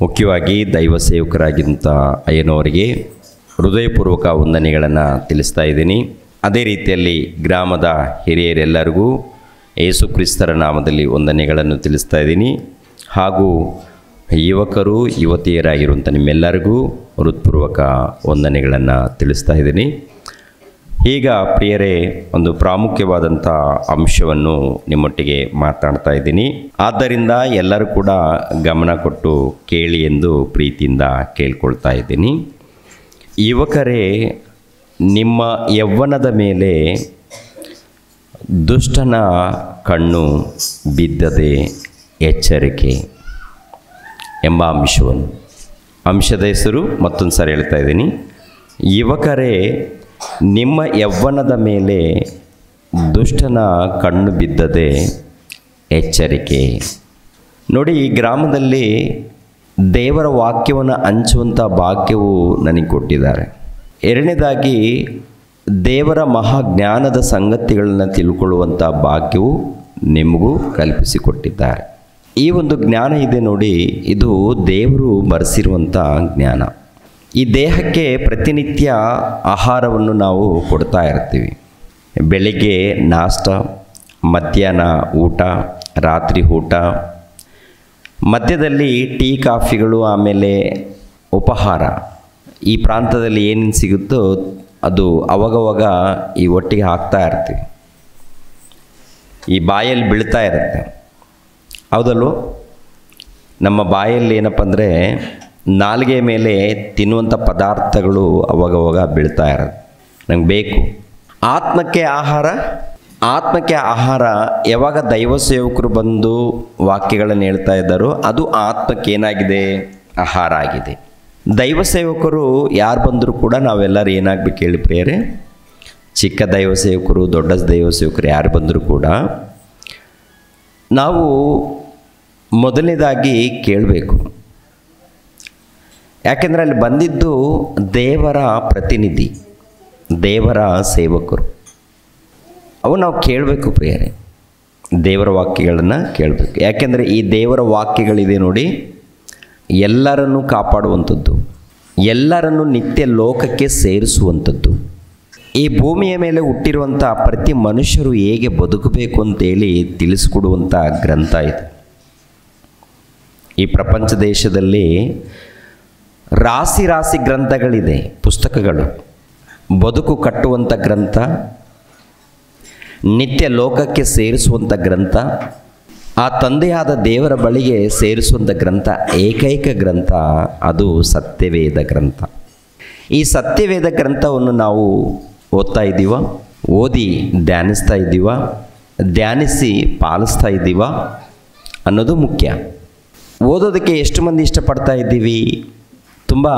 ಮುಖ್ಯವಾಗಿ ದೈವ ಸೇವಕರಾಗಿದ್ದಂಥ ಅಯ್ಯನವರಿಗೆ ಹೃದಯಪೂರ್ವಕ ವಂದನೆಗಳನ್ನು ತಿಳಿಸ್ತಾ ಇದ್ದೀನಿ. ಅದೇ ರೀತಿಯಲ್ಲಿ ಗ್ರಾಮದ ಹಿರಿಯರೆಲ್ಲರಿಗೂ ಯೇಸು ಕ್ರಿಸ್ತರ ನಾಮದಲ್ಲಿ ವಂದನೆಗಳನ್ನು ತಿಳಿಸ್ತಾ ಇದ್ದೀನಿ. ಹಾಗೂ ಯುವಕರು ಯುವತಿಯರಾಗಿರುವಂಥ ನಿಮ್ಮೆಲ್ಲರಿಗೂ ಹೃತ್ಪೂರ್ವಕ ವಂದನೆಗಳನ್ನು ತಿಳಿಸ್ತಾ ಇದ್ದೀನಿ. ಈಗ ಪ್ರಿಯರೇ, ಒಂದು ಪ್ರಾಮುಖ್ಯವಾದಂಥ ಅಂಶವನ್ನು ನಿಮ್ಮೊಟ್ಟಿಗೆ ಮಾತಾಡ್ತಾ ಇದ್ದೀನಿ. ಆದ್ದರಿಂದ ಎಲ್ಲರೂ ಕೂಡ ಗಮನ ಕೊಟ್ಟು ಕೇಳಿ ಎಂದು ಪ್ರೀತಿಯಿಂದ ಕೇಳ್ಕೊಳ್ತಾ ಇದ್ದೀನಿ. ಯುವಕರೇ, ನಿಮ್ಮ ಯೌವನದ ಮೇಲೆ ದುಷ್ಟನ ಕಣ್ಣು ಬಿದ್ದದೆ ಎಚ್ಚರಿಕೆ ಎಂಬ ಅಂಶದ ಹೆಸರು ಮತ್ತೊಂದು ಸಾರಿ ಹೇಳ್ತಾ ಇದ್ದೀನಿ. ಯುವಕರೇ, ನಿಮ್ಮ ಯೌವನದ ಮೇಲೆ ದುಷ್ಟನ ಕಣ್ಣು ಬಿದ್ದದೆ ಎಚ್ಚರಿಕೆ. ನೋಡಿ, ಈ ಗ್ರಾಮದಲ್ಲಿ ದೇವರ ವಾಕ್ಯವನ್ನು ಹಂಚುವಂಥ ಭಾಗ್ಯವು ನನಗೆ ಕೊಟ್ಟಿದ್ದಾರೆ. ಎರಡನೇದಾಗಿ ದೇವರ ಮಹಾಜ್ಞಾನದ ಸಂಗತಿಗಳನ್ನು ತಿಳ್ಕೊಳ್ಳುವಂಥ ಭಾಗ್ಯವು ನಿಮಗೂ ಕಲ್ಪಿಸಿಕೊಟ್ಟಿದ್ದಾರೆ. ಈ ಒಂದು ಜ್ಞಾನ ಇದೆ ನೋಡಿ, ಇದು ದೇವರು ಬರೆಸಿರುವಂಥ ಜ್ಞಾನ. ಈ ದೇಹಕ್ಕೆ ಪ್ರತಿನಿತ್ಯ ಆಹಾರವನ್ನು ನಾವು ಕೊಡ್ತಾ ಇರ್ತೀವಿ. ಬೆಳಿಗ್ಗೆ ನಾಷ್ಟ, ಮಧ್ಯಾಹ್ನ ಊಟ, ರಾತ್ರಿ ಊಟ, ಮಧ್ಯದಲ್ಲಿ ಟೀ ಕಾಫಿಗಳು, ಆಮೇಲೆ ಉಪಹಾರ. ಈ ಪ್ರಾಂತದಲ್ಲಿ ಏನೇನು ಸಿಗುತ್ತೋ ಅದು ಅವಾಗವಾಗ ಈ ಒಟ್ಟಿಗೆ ಹಾಕ್ತಾ ಇರ್ತೀವಿ. ಈ ಬಾಯಲ್ಲಿ ಬೀಳ್ತಾ ಇರುತ್ತೆ, ಹೌದಲ್ವ? ನಮ್ಮ ಬಾಯಲ್ಲಿ ಏನಪ್ಪ ಅಂದರೆ ನಾಲಿಗೆ ಮೇಲೆ ತಿನ್ನುವಂಥ ಪದಾರ್ಥಗಳು ಅವಾಗವಾಗ ಬೀಳ್ತಾ ಇರೋದು ನಂಗೆ ಬೇಕು. ಆತ್ಮಕ್ಕೆ ಆಹಾರ ಯಾವಾಗ ದೈವ ಸೇವಕರು ಬಂದು ವಾಕ್ಯಗಳನ್ನು ಹೇಳ್ತಾ ಇದ್ದಾರೋ ಅದು ಆತ್ಮಕ್ಕೆ ಏನಾಗಿದೆ? ಆಹಾರ ಆಗಿದೆ. ದೈವ ಸೇವಕರು ಯಾರು ಬಂದರೂ ಕೂಡ ನಾವೆಲ್ಲರೂ ಏನಾಗಬೇಕು ಹೇಳಿ ಪ್ರಿಯರೇ? ಚಿಕ್ಕ ದೈವ ಸೇವಕರು, ದೊಡ್ಡ ದೈವ ಸೇವಕರು ಯಾರು ಬಂದರೂ ಕೂಡ ನಾವು ಮೊದಲನೇದಾಗಿ ಕೇಳಬೇಕು. ಯಾಕೆಂದರೆ ಅಲ್ಲಿ ಬಂದಿದ್ದು ದೇವರ ಪ್ರತಿನಿಧಿ, ದೇವರ ಸೇವಕರು. ಅವು ನಾವು ಕೇಳಬೇಕು ಪ್ರಿಯರೇ, ದೇವರ ವಾಕ್ಯಗಳನ್ನು ಕೇಳಬೇಕು. ಯಾಕೆಂದರೆ ಈ ದೇವರ ವಾಕ್ಯಗಳಿದೆ ನೋಡಿ, ಎಲ್ಲರನ್ನೂ ಕಾಪಾಡುವಂಥದ್ದು, ಎಲ್ಲರನ್ನೂ ನಿತ್ಯ ಲೋಕಕ್ಕೆ ಸೇರಿಸುವಂಥದ್ದು. ಈ ಭೂಮಿಯ ಮೇಲೆ ಹುಟ್ಟಿರುವಂಥ ಪ್ರತಿ ಮನುಷ್ಯರು ಹೇಗೆ ಬದುಕಬೇಕು ಅಂತೇಳಿ ತಿಳಿಸ್ಕೊಡುವಂಥ ಗ್ರಂಥ ಇದು. ಈ ಪ್ರಪಂಚ ದೇಶದಲ್ಲಿ ರಾಶಿ ಗ್ರಂಥಗಳಿದೆ, ಪುಸ್ತಕಗಳು. ಬದುಕು ಕಟ್ಟುವಂಥ ಗ್ರಂಥ, ನಿತ್ಯ ಲೋಕಕ್ಕೆ ಸೇರಿಸುವಂಥ ಗ್ರಂಥ, ಆ ತಂದೆಯಾದ ದೇವರ ಬಳಿಗೆ ಸೇರಿಸುವಂಥ ಗ್ರಂಥ, ಏಕೈಕ ಗ್ರಂಥ ಅದು ಸತ್ಯವೇದ ಗ್ರಂಥ. ಈ ಸತ್ಯವೇದ ಗ್ರಂಥವನ್ನು ನಾವು ಓದ್ತಾ ಇದ್ದೀವ, ಓದಿ ಧ್ಯಾನಿಸ್ತಾ ಇದ್ದೀವ, ಧ್ಯಾನಿಸಿ ಪಾಲಿಸ್ತಾ ಇದ್ದೀವ ಅನ್ನೋದು ಮುಖ್ಯ. ಓದೋದಕ್ಕೆ ಎಷ್ಟು ಮಂದಿ ಇಷ್ಟಪಡ್ತಾ ಇದ್ದೀವಿ? ತುಂಬ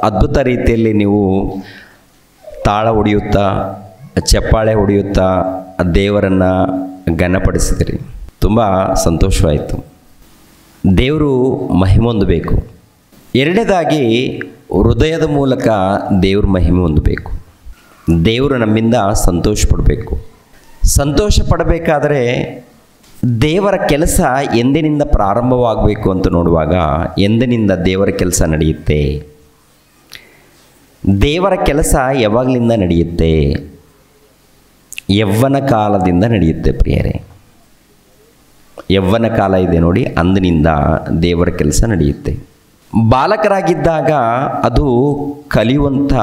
ಅದ್ಭುತ ರೀತಿಯಲ್ಲಿ ನೀವು ತಾಳ ಹೊಡೆಯುತ್ತಾ, ಚಪ್ಪಾಳೆ ಹೊಡೆಯುತ್ತಾ ದೇವರನ್ನು ಘನಪಡಿಸಿದಿರಿ. ತುಂಬ ಸಂತೋಷವಾಯಿತು. ದೇವರು ಮಹಿಮೆ ಹೊಂದಬೇಕು. ಎರಡನೇದಾಗಿ ಹೃದಯದ ಮೂಲಕ ದೇವ್ರ ಮಹಿಮೆ ಹೊಂದಬೇಕು. ದೇವರು ನಮ್ಮಿಂದ ಸಂತೋಷ ಪಡಬೇಕು. ಸಂತೋಷ ಪಡಬೇಕಾದರೆ ದೇವರ ಕೆಲಸ ಎಂದಿನಿಂದ ಪ್ರಾರಂಭವಾಗಬೇಕು ಅಂತ ನೋಡುವಾಗ, ಎಂದಿನಿಂದ ದೇವರ ಕೆಲಸ ನಡೆಯುತ್ತೆ? ದೇವರ ಕೆಲಸ ಯಾವಾಗಲಿಂದ ನಡೆಯುತ್ತೆ? ಯೌವನ ಕಾಲದಿಂದ ನಡೆಯುತ್ತೆ ಪ್ರಿಯರೇ. ಯೌವನ ಕಾಲ ಇದೆ ನೋಡಿ, ಅಂದಿನಿಂದ ದೇವರ ಕೆಲಸ ನಡೆಯುತ್ತೆ. ಬಾಲಕರಾಗಿದ್ದಾಗ ಅದು ಕಲಿಯುವಂಥ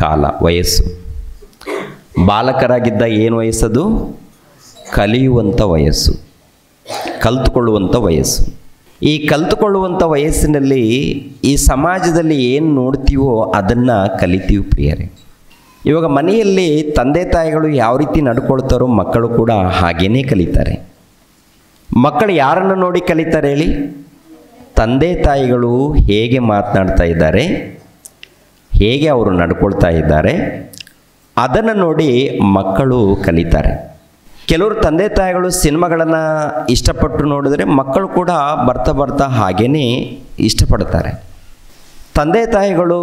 ಕಾಲ, ವಯಸ್ಸು. ಬಾಲಕರಾಗಿದ್ದ ಏನು ವಯಸ್ಸದು? ಕಲಿಯುವಂಥ ವಯಸ್ಸು, ಕಲಿತುಕೊಳ್ಳುವಂಥ ವಯಸ್ಸು. ಈ ಕಲಿತುಕೊಳ್ಳುವಂಥ ವಯಸ್ಸಿನಲ್ಲಿ ಈ ಸಮಾಜದಲ್ಲಿ ಏನು ನೋಡ್ತೀವೋ ಅದನ್ನು ಕಲಿತೀವಿ ಪ್ರಿಯರೇ. ಇವಾಗ ಮನೆಯಲ್ಲಿ ತಂದೆ ತಾಯಿಗಳು ಯಾವ ರೀತಿ ನಡ್ಕೊಳ್ತಾರೋ ಮಕ್ಕಳು ಕೂಡ ಹಾಗೇ ಕಲಿತಾರೆ. ಮಕ್ಕಳು ಯಾರನ್ನು ನೋಡಿ ಕಲಿತಾರೆ ಹೇಳಿ? ತಂದೆ ತಾಯಿಗಳು ಹೇಗೆ ಮಾತನಾಡ್ತಾ ಇದ್ದಾರೆ, ಹೇಗೆ ಅವರು ನಡ್ಕೊಳ್ತಾ ಇದ್ದಾರೆ, ಅದನ್ನು ನೋಡಿ ಮಕ್ಕಳು ಕಲಿತಾರೆ. ಕೆಲವರು ತಂದೆ ತಾಯಿಗಳು ಸಿನಿಮಾಗಳನ್ನು ಇಷ್ಟಪಟ್ಟು ನೋಡಿದರೆ ಮಕ್ಕಳು ಕೂಡ ಬರ್ತಾ ಹಾಗೇ ಇಷ್ಟಪಡ್ತಾರೆ. ತಂದೆ ತಾಯಿಗಳು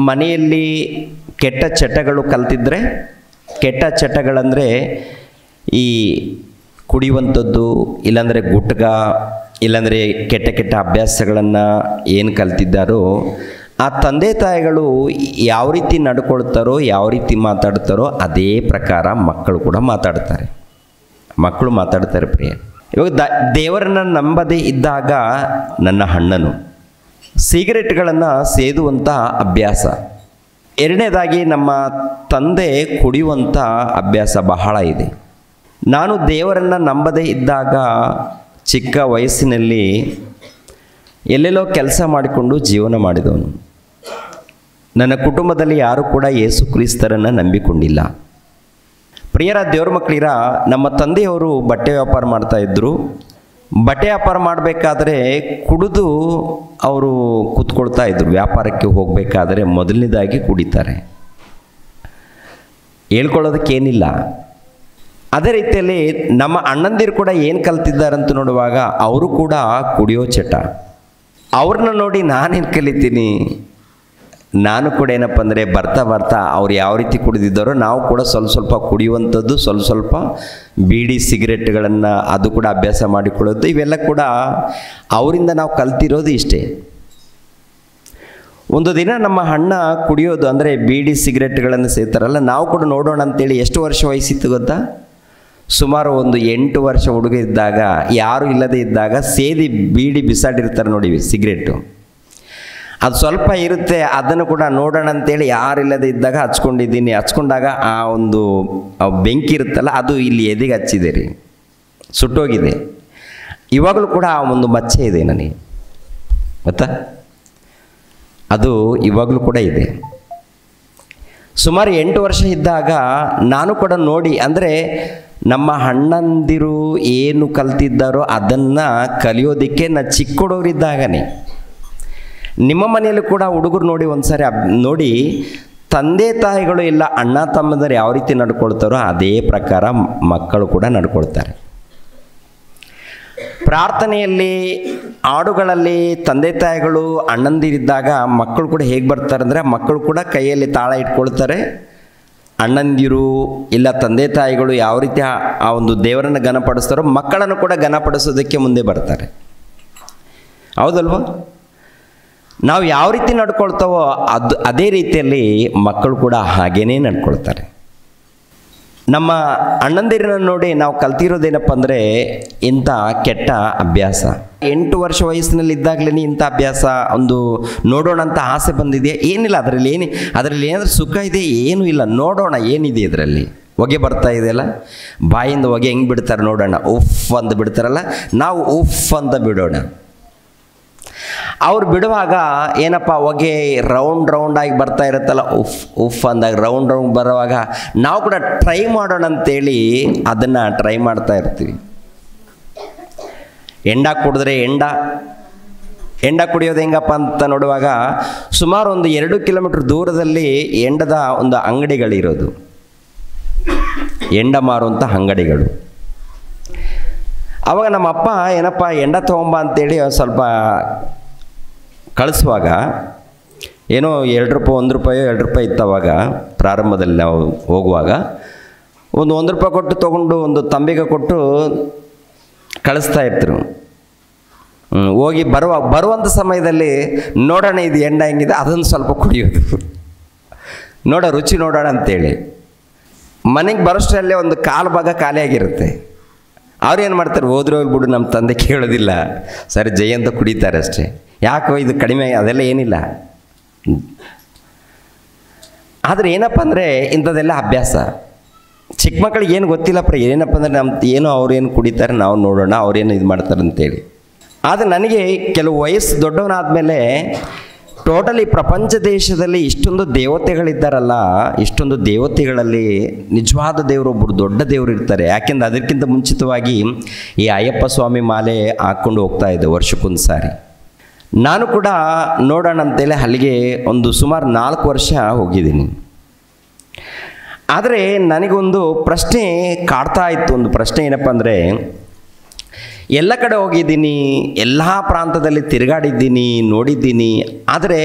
ಮನೆಯಲ್ಲಿ ಕೆಟ್ಟ ಚಟಗಳು ಕಲ್ತಿದ್ರೆ, ಕೆಟ್ಟ ಚಟಗಳಂದರೆ ಈ ಕುಡಿಯುವಂಥದ್ದು, ಇಲ್ಲಾಂದರೆ ಗುಟ್ಕ, ಇಲ್ಲಾಂದರೆ ಕೆಟ್ಟ ಕೆಟ್ಟ ಅಭ್ಯಾಸಗಳನ್ನು ಏನು ಕಲ್ತಿದ್ದಾರೋ ಆ ತಂದೆ ತಾಯಿಗಳು ಯಾವ ರೀತಿ ನಡ್ಕೊಳ್ತಾರೋ, ಯಾವ ರೀತಿ ಮಾತಾಡ್ತಾರೋ ಅದೇ ಪ್ರಕಾರ ಮಕ್ಕಳು ಕೂಡ ಮಾತಾಡ್ತಾರೆ. ಮಕ್ಕಳು ಮಾತಾಡ್ತಾರೆ ಪ್ರಿಯ. ಇವಾಗ ದೇವರನ್ನು ನಂಬದೇ ಇದ್ದಾಗ ನನ್ನ ಅಣ್ಣನು ಸಿಗರೆಟ್ಗಳನ್ನು ಸೇದುವಂಥ ಅಭ್ಯಾಸ. ಎರಡನೇದಾಗಿ ನಮ್ಮ ತಂದೆ ಕುಡಿಯುವಂಥ ಅಭ್ಯಾಸ ಬಹಳ ಇದೆ. ನಾನು ದೇವರನ್ನು ನಂಬದೇ ಇದ್ದಾಗ ಚಿಕ್ಕ ವಯಸ್ಸಿನಲ್ಲಿ ಎಲ್ಲೆಲ್ಲೋ ಕೆಲಸ ಮಾಡಿಕೊಂಡು ಜೀವನ ಮಾಡಿದವನು. ನನ್ನ ಕುಟುಂಬದಲ್ಲಿ ಯಾರೂ ಕೂಡ ಯೇಸು ಕ್ರಿಸ್ತರನ್ನು ನಂಬಿಕೊಂಡಿಲ್ಲ. ಪ್ರಿಯರ ದೇವ್ರ ಮಕ್ಕಳಿರ, ನಮ್ಮ ತಂದೆಯವರು ಬಟ್ಟೆ ವ್ಯಾಪಾರ ಮಾಡ್ತಾಯಿದ್ರು. ಬಟ್ಟೆ ವ್ಯಾಪಾರ ಮಾಡಬೇಕಾದ್ರೆ ಕುಡಿದು ಅವರು ಕೂತ್ಕೊಳ್ತಾ ಇದ್ರು. ವ್ಯಾಪಾರಕ್ಕೆ ಹೋಗಬೇಕಾದ್ರೆ ಮೊದಲನೇದಾಗಿ ಕುಡಿತಾರೆ, ಹೇಳ್ಕೊಳ್ಳೋದಕ್ಕೇನಿಲ್ಲ. ಅದೇ ರೀತಿಯಲ್ಲಿ ನಮ್ಮ ಅಣ್ಣಂದಿರು ಕೂಡ ಏನು ಕಲ್ತಿದ್ದಾರಂತ ನೋಡುವಾಗ ಅವರು ಕೂಡ ಕುಡಿಯೋ ಚಟ. ಅವ್ರನ್ನ ನೋಡಿ ನಾನೇನು ಕಲಿತೀನಿ, ನಾನು ಕೂಡ ಏನಪ್ಪ ಅಂದರೆ ಬರ್ತಾ ಬರ್ತಾ ಅವ್ರು ಯಾವ ರೀತಿ ಕುಡಿದಿದ್ದಾರೋ ನಾವು ಕೂಡ ಸ್ವಲ್ಪ ಸ್ವಲ್ಪ ಕುಡಿಯುವಂಥದ್ದು, ಸ್ವಲ್ಪ ಸ್ವಲ್ಪ ಬೀಡಿ ಸಿಗರೆಟ್ಗಳನ್ನು ಅದು ಕೂಡ ಅಭ್ಯಾಸ ಮಾಡಿಕೊಳ್ಳೋದು, ಇವೆಲ್ಲ ಕೂಡ ಅವರಿಂದ ನಾವು ಕಲ್ತಿರೋದು ಇಷ್ಟೇ. ಒಂದು ದಿನ ನಮ್ಮ ಅಣ್ಣ ಕುಡಿಯೋದು ಅಂದರೆ ಬೀಡಿ ಸಿಗರೆಟ್ಗಳನ್ನು ಸೇರ್ತಾರಲ್ಲ, ನಾವು ಕೂಡ ನೋಡೋಣ ಅಂತೇಳಿ ಎಷ್ಟು ವರ್ಷ ವಯಸ್ಸಿತ್ತು ಗೊತ್ತಾ? ಸುಮಾರು ಒಂದು 8 ವರ್ಷ ಹುಡುಗ ಇದ್ದಾಗ, ಯಾರೂ ಇಲ್ಲದೆ ಇದ್ದಾಗ ಸೇದಿ ಬೀಡಿ ಬಿಸಾಡಿರ್ತಾರೆ ನೋಡಿ ಸಿಗರೆಟ್ಟು, ಅದು ಸ್ವಲ್ಪ ಇರುತ್ತೆ, ಅದನ್ನು ಕೂಡ ನೋಡೋಣ ಅಂತೇಳಿ ಯಾರಿಲ್ಲದೆ ಇದ್ದಾಗ ಹಚ್ಕೊಂಡಿದ್ದೀನಿ. ಹಚ್ಕೊಂಡಾಗ ಆ ಒಂದು ಬೆಂಕಿ ಇರುತ್ತಲ್ಲ ಅದು ಇಲ್ಲಿ ಎದೆಗೆ ಹಚ್ಚಿದೆ ರೀ, ಸುಟ್ಟೋಗಿದೆ. ಇವಾಗಲೂ ಕೂಡ ಆ ಒಂದು ಮಚ್ಚೆ ಇದೆ ನನಗೆ ಗೊತ್ತಾ, ಅದು ಇವಾಗಲೂ ಕೂಡ ಇದೆ. ಸುಮಾರು 8 ವರ್ಷ ಇದ್ದಾಗ ನಾನು ಕೂಡ ನೋಡಿ, ಅಂದರೆ ನಮ್ಮ ಅಣ್ಣಂದಿರು ಏನು ಕಲ್ತಿದ್ದಾರೋ ಅದನ್ನು ಕಲಿಯೋದಕ್ಕೆ ಚಿಕ್ಕ ಹುಡುಗರಿದ್ದಾಗನೇ. ನಿಮ್ಮ ಮನೆಯಲ್ಲೂ ಕೂಡ ಹುಡುಗರು ನೋಡಿ ಒಂದು ಸಾರಿ ನೋಡಿ, ತಂದೆ ತಾಯಿಗಳು ಇಲ್ಲ ಅಣ್ಣ ತಮ್ಮಂದಿರು ಯಾವ ರೀತಿ ನಡ್ಕೊಳ್ತಾರೋ ಅದೇ ಪ್ರಕಾರ ಮಕ್ಕಳು ಕೂಡ ನಡ್ಕೊಳ್ತಾರೆ. ಪ್ರಾರ್ಥನೆಯಲ್ಲಿ, ಹಾಡುಗಳಲ್ಲಿ ತಂದೆ ತಾಯಿಗಳು ಅಣ್ಣಂದಿರಿದ್ದಾಗ ಮಕ್ಕಳು ಕೂಡ ಹೇಗೆ ಬರ್ತಾರೆ ಅಂದರೆ, ಮಕ್ಕಳು ಕೂಡ ಕೈಯಲ್ಲಿ ತಾಳ ಇಟ್ಕೊಳ್ತಾರೆ. ಅಣ್ಣಂದಿರು ಇಲ್ಲ ತಂದೆ ತಾಯಿಗಳು ಯಾವ ರೀತಿ ಆ ಒಂದು ದೇವರನ್ನು ಘನಪಡಿಸ್ತಾರೋ ಮಕ್ಕಳನ್ನು ಕೂಡ ಘನಪಡಿಸೋದಕ್ಕೆ ಮುಂದೆ ಬರ್ತಾರೆ. ಹೌದಲ್ವ? ನಾವು ಯಾವ ರೀತಿ ನಡ್ಕೊಳ್ತಾವೋ ಅದೇ ರೀತಿಯಲ್ಲಿ ಮಕ್ಕಳು ಕೂಡ ಹಾಗೇನೇ ನಡ್ಕೊಳ್ತಾರೆ. ನಮ್ಮ ಅಣ್ಣಂದಿರನ್ನು ನೋಡಿ ನಾವು ಕಲ್ತಿರೋದೇನಪ್ಪ ಅಂದರೆ ಇಂಥ ಕೆಟ್ಟ ಅಭ್ಯಾಸ. 8 ವರ್ಷ ವಯಸ್ಸಿನಲ್ಲಿ ಇದ್ದಾಗಲೇ ಇಂಥ ಅಭ್ಯಾಸ ಒಂದು ನೋಡೋಣ ಅಂತ ಆಸೆ ಬಂದಿದೆಯಾ? ಏನಿಲ್ಲ, ಅದರಲ್ಲಿ ಏನಾದರೂ ಸುಖ ಇದೆ? ಏನೂ ಇಲ್ಲ. ನೋಡೋಣ ಏನಿದೆ ಇದರಲ್ಲಿ. ಹೊಗೆ ಬರ್ತಾ ಇದೆಯಲ್ಲ, ಬಾಯಿಂದ ಹೊಗೆ ಹೆಂಗೆ ಬಿಡ್ತಾರೆ ನೋಡೋಣ, ಉಫ್ ಅಂತ ಬಿಡ್ತಾರಲ್ಲ, ನಾವು ಉಫ್ ಅಂತ ಬಿಡೋಣ. ಅವ್ರು ಬಿಡುವಾಗ ಏನಪ್ಪ ಹೊಗೆ ರೌಂಡಾಗಿ ಬರ್ತಾ ಇರುತ್ತಲ್ಲ, ಉಫ್ ಅಂದಾಗ ರೌಂಡ್ ಬರುವಾಗ ನಾವು ಕೂಡ ಟ್ರೈ ಮಾಡೋಣ ಅಂತೇಳಿ ಅದನ್ನು ಟ್ರೈ ಮಾಡ್ತಾ ಇರ್ತೀವಿ. ಎಂಡ ಕುಡಿದ್ರೆ ಎಂಡ ಕುಡಿಯೋದು ಹೆಂಗಪ್ಪ ಅಂತ ನೋಡುವಾಗ ಸುಮಾರು ಒಂದು 2 ಕಿಲೋಮೀಟ್ರ್ ದೂರದಲ್ಲಿ ಎಂಡದ ಒಂದು ಅಂಗಡಿಗಳಿರೋದು, ಎಂಡ ಮಾರುವಂಥ ಅಂಗಡಿಗಳು. ಆವಾಗ ನಮ್ಮ ಅಪ್ಪ ಏನಪ್ಪ ಎಂಡ ತೊಗೊಂಬ ಅಂತೇಳಿ ಸ್ವಲ್ಪ ಕಳಿಸುವಾಗ, ಏನೋ 2 ರೂಪಾಯಿ 1 ರೂಪಾಯೋ 2 ರೂಪಾಯಿ ಇತ್ತವಾಗ ಪ್ರಾರಂಭದಲ್ಲಿ ನಾವು ಹೋಗುವಾಗ, ಒಂದು 1 ರೂಪಾಯಿ ಕೊಟ್ಟು ತೊಗೊಂಡು ಒಂದು ತಂಬಿಗೆ ಕೊಟ್ಟು ಕಳಿಸ್ತಾ ಇರ್ತರು. ಹೋಗಿ ಬರುವಂಥ ಸಮಯದಲ್ಲಿ ನೋಡೋಣ ಇದು ಎಂಡ ಹೆಂಗಿದೆ, ಅದನ್ನು ಸ್ವಲ್ಪ ಕುಡಿಯೋದು, ರುಚಿ ನೋಡೋಣ ಅಂತೇಳಿ. ಮನೆಗೆ ಬರೋಷ್ಟರಲ್ಲೇ ಒಂದು 1/4 ಭಾಗ ಖಾಲಿಯಾಗಿರುತ್ತೆ. ಅವ್ರೇನು ಮಾಡ್ತಾರೆ, ಹೋದ್ರೆ ಹೋಗ್ಬಿಡು, ನಮ್ಮ ತಂದೆ ಕೇಳೋದಿಲ್ಲ, ಸರಿ ಜೈ ಅಂತ ಕುಡಿತಾರೆ ಅಷ್ಟೇ. ಯಾಕೋ ಇದು ಕಡಿಮೆ, ಅದೆಲ್ಲ ಏನಿಲ್ಲ. ಆದರೆ ಏನಪ್ಪ ಅಂದರೆ ಇಂಥದ್ದೆಲ್ಲ ಅಭ್ಯಾಸ. ಚಿಕ್ಕ ಮಕ್ಕಳಿಗೆ ಏನು ಗೊತ್ತಿಲ್ಲ ಏನಪ್ಪ ಅಂದರೆ ಏನೋ ಅವ್ರೇನು ಕುಡಿತಾರೆ, ನಾವು ನೋಡೋಣ ಅವ್ರೇನು ಇದು ಮಾಡ್ತಾರೆ ಅಂತೇಳಿ. ಆದರೆ ನನಗೆ ಕೆಲವು ವಯಸ್ಸು ದೊಡ್ಡವನಾದಮೇಲೆ ಟೋಟಲಿ ಪ್ರಪಂಚ ದೇಶದಲ್ಲಿ ಇಷ್ಟೊಂದು ದೇವತೆಗಳಿದ್ದಾರಲ್ಲ, ಇಷ್ಟೊಂದು ದೇವತೆಗಳಲ್ಲಿ ನಿಜವಾದ ದೇವರೊಬ್ಬರು ದೊಡ್ಡ ದೇವರು ಇರ್ತಾರೆ. ಯಾಕೆಂದರೆ ಅದಕ್ಕಿಂತ ಮುಂಚಿತವಾಗಿ ಈ ಅಯ್ಯಪ್ಪ ಸ್ವಾಮಿ ಮಾಲೆ ಹಾಕ್ಕೊಂಡು ಹೋಗ್ತಾ ಇದ್ದೆ ವರ್ಷಕ್ಕೊಂದು ಸಾರಿ. ನಾನು ಕೂಡ ನೋಡೋಣ ಅಂತೇಳಿ ಅಲ್ಲಿಗೆ ಒಂದು ಸುಮಾರು 4 ವರ್ಷ ಹೋಗಿದ್ದೀನಿ. ಆದರೆ ನನಗೊಂದು ಪ್ರಶ್ನೆ ಕಾಡ್ತಾ ಇತ್ತು. ಒಂದು ಪ್ರಶ್ನೆ ಏನಪ್ಪ ಅಂದರೆ, ಎಲ್ಲ ಕಡೆ ಹೋಗಿದ್ದೀನಿ, ಎಲ್ಲ ಪ್ರಾಂತದಲ್ಲಿ ತಿರುಗಾಡಿದ್ದೀನಿ, ನೋಡಿದ್ದೀನಿ. ಆದರೆ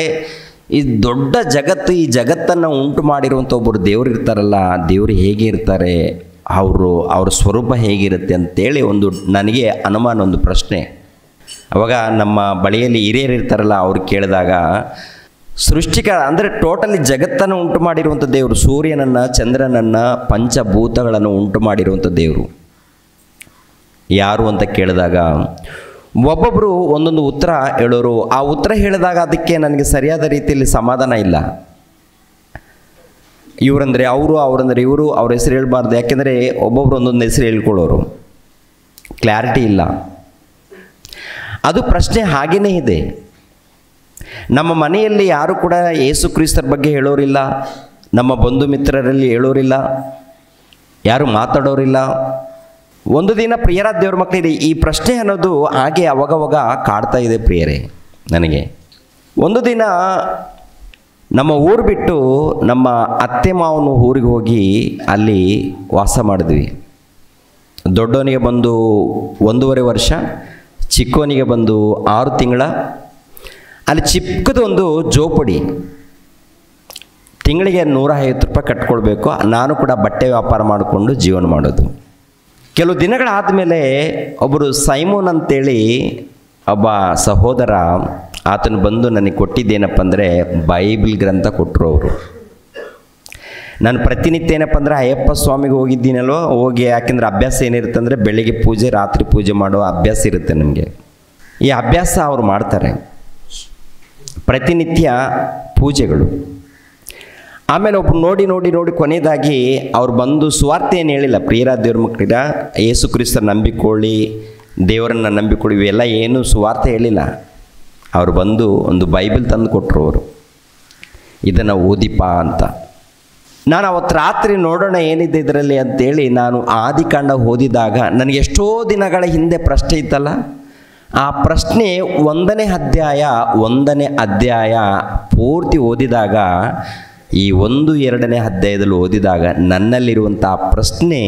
ಈ ದೊಡ್ಡ ಜಗತ್ತು, ಈ ಜಗತ್ತನ್ನು ಉಂಟು ಮಾಡಿರುವಂಥ ಒಬ್ಬರು ದೇವರು ಇರ್ತಾರಲ್ಲ, ದೇವರು ಹೇಗೆ ಇರ್ತಾರೆ, ಅವ್ರ ಸ್ವರೂಪ ಹೇಗಿರುತ್ತೆ ಅಂತೇಳಿ ಒಂದು ನನಗೆ ಅನುಮಾನ, ಒಂದು ಪ್ರಶ್ನೆ. ಅವಾಗ ನಮ್ಮ ಬಳಿಯಲ್ಲಿ ಹಿರಿಯರು ಇರ್ತಾರಲ್ಲ, ಅವ್ರು ಕೇಳಿದಾಗ ಸೃಷ್ಟಿಕರ ಅಂದರೆ ಟೋಟಲಿ ಜಗತ್ತನ್ನು ಉಂಟು ಮಾಡಿರುವಂಥ ದೇವರು, ಸೂರ್ಯನನ್ನು, ಚಂದ್ರನನ್ನು, ಪಂಚಭೂತಗಳನ್ನು ಉಂಟು ಮಾಡಿರುವಂಥ ದೇವರು ಯಾರು ಅಂತ ಕೇಳಿದಾಗ ಒಬ್ಬೊಬ್ಬರು ಒಂದೊಂದು ಉತ್ತರ ಹೇಳೋರು. ಆ ಉತ್ತರ ಹೇಳಿದಾಗ ಅದಕ್ಕೆ ನನಗೆ ಸರಿಯಾದ ರೀತಿಯಲ್ಲಿ ಸಮಾಧಾನ ಇಲ್ಲ. ಇವರಂದರೆ ಅವರು, ಅವರಂದರೆ ಇವರು, ಅವ್ರ ಹೆಸರು ಹೇಳ್ಬಾರ್ದು. ಯಾಕೆಂದರೆ ಒಬ್ಬೊಬ್ರು ಒಂದೊಂದು ಹೆಸರು ಹೇಳ್ಕೊಳ್ಳೋರು, ಕ್ಲಾರಿಟಿ ಇಲ್ಲ. ಅದು ಪ್ರಶ್ನೆ ಹಾಗೇ ಇದೆ. ನಮ್ಮ ಮನೆಯಲ್ಲಿ ಯಾರು ಕೂಡ ಯೇಸು ಕ್ರಿಸ್ತರ ಬಗ್ಗೆ ಹೇಳೋರಿಲ್ಲ, ನಮ್ಮ ಬಂಧು ಮಿತ್ರರಲ್ಲಿ ಹೇಳೋರಿಲ್ಲ, ಯಾರು ಮಾತಾಡೋರಿಲ್ಲ. ಒಂದು ದಿನ ಪ್ರಿಯರ ದೇವ್ರ ಮಕ್ಕಳಿದೆ, ಈ ಪ್ರಶ್ನೆ ಅನ್ನೋದು ಹಾಗೆ ಅವಾಗವಾಗ ಕಾಡ್ತಾ ಇದೆ ಪ್ರಿಯರೇ ನನಗೆ. ಒಂದು ದಿನ ನಮ್ಮ ಊರು ಬಿಟ್ಟು ನಮ್ಮ ಅತ್ತೆ ಮಾವನ ಊರಿಗೆ ಹೋಗಿ ಅಲ್ಲಿ ವಾಸ ಮಾಡಿದ್ವಿ. ದೊಡ್ಡವನಿಗೆ ಬಂದು 1.5 ವರ್ಷ, ಚಿಕ್ಕವನಿಗೆ ಬಂದು 6 ತಿಂಗಳ. ಅಲ್ಲಿ ಚಿಕ್ಕದೊಂದು ಜೋಪಡಿ, ತಿಂಗಳಿಗೆ 150 ರೂಪಾಯಿ ಕಟ್ಕೊಳ್ಬೇಕು. ನಾನು ಕೂಡ ಬಟ್ಟೆ ವ್ಯಾಪಾರ ಮಾಡಿಕೊಂಡು ಜೀವನ ಮಾಡೋದು. ಕೆಲವು ದಿನಗಳಾದಮೇಲೆ ಒಬ್ಬರು ಸೈಮೋನ್ ಅಂತೇಳಿ ಒಬ್ಬ ಸಹೋದರ, ಆತನು ಬಂದು ನನಗೆ ಕೊಟ್ಟಿದ್ದೇನಪ್ಪ ಅಂದರೆ ಬೈಬಲ್ ಗ್ರಂಥ ಕೊಟ್ಟರು ಅವರು. ನಾನು ಪ್ರತಿನಿತ್ಯ ಏನಪ್ಪ ಅಂದರೆ ಅಯ್ಯಪ್ಪ ಸ್ವಾಮಿಗೆ ಹೋಗಿದ್ದೀನಲ್ವ, ಹೋಗಿ ಯಾಕೆಂದರೆ ಅಭ್ಯಾಸ ಏನಿರುತ್ತೆ ಅಂದರೆ ಬೆಳಿಗ್ಗೆ ಪೂಜೆ, ರಾತ್ರಿ ಪೂಜೆ ಮಾಡೋ ಅಭ್ಯಾಸ ಇರುತ್ತೆ ನಮಗೆ. ಈ ಅಭ್ಯಾಸ ಅವರು ಮಾಡ್ತಾರೆ, ಪ್ರತಿನಿತ್ಯ ಪೂಜೆಗಳು. ಆಮೇಲೆ ಒಬ್ಬರು ನೋಡಿ ಕೊನೆಯದಾಗಿ ಅವ್ರು ಬಂದು ಸುವಾರ್ತೆ ಏನು ಹೇಳಿಲ್ಲ, ಪ್ರಿಯರ ದೇವ್ರ ಮಕ್ಕಳಿರ ಯೇಸು ಕ್ರಿಸ್ತರ ನಂಬಿಕೊಳ್ಳಿ, ದೇವರನ್ನು ನಂಬಿಕೊಳ್ಳಿ, ಇವೆಲ್ಲ ಏನು ಸುವಾರ್ತೆ ಹೇಳಿಲ್ಲ. ಅವರು ಬಂದು ಒಂದು ಬೈಬಲ್ ತಂದು ಕೊಟ್ಟರು ಅವರು, ಇದನ್ನು ಓದಿಪ ಅಂತ. ನಾನು ಅವತ್ತು ರಾತ್ರಿ ನೋಡೋಣ ಏನಿದೆ ಇದರಲ್ಲಿ ಅಂತೇಳಿ ನಾನು ಆದಿಕಾಂಡ ಓದಿದಾಗ ನನಗೆ ಎಷ್ಟೋ ದಿನಗಳ ಹಿಂದೆ ಪ್ರಶ್ನೆ ಇತ್ತಲ್ಲ, ಆ ಪ್ರಶ್ನೆ 1ನೇ ಅಧ್ಯಾಯ ಪೂರ್ತಿ ಓದಿದಾಗ, ಈ 1-2ನೇ ಅಧ್ಯಾಯದಲ್ಲಿ ಓದಿದಾಗ ನನ್ನಲ್ಲಿರುವಂಥ ಪ್ರಶ್ನೆ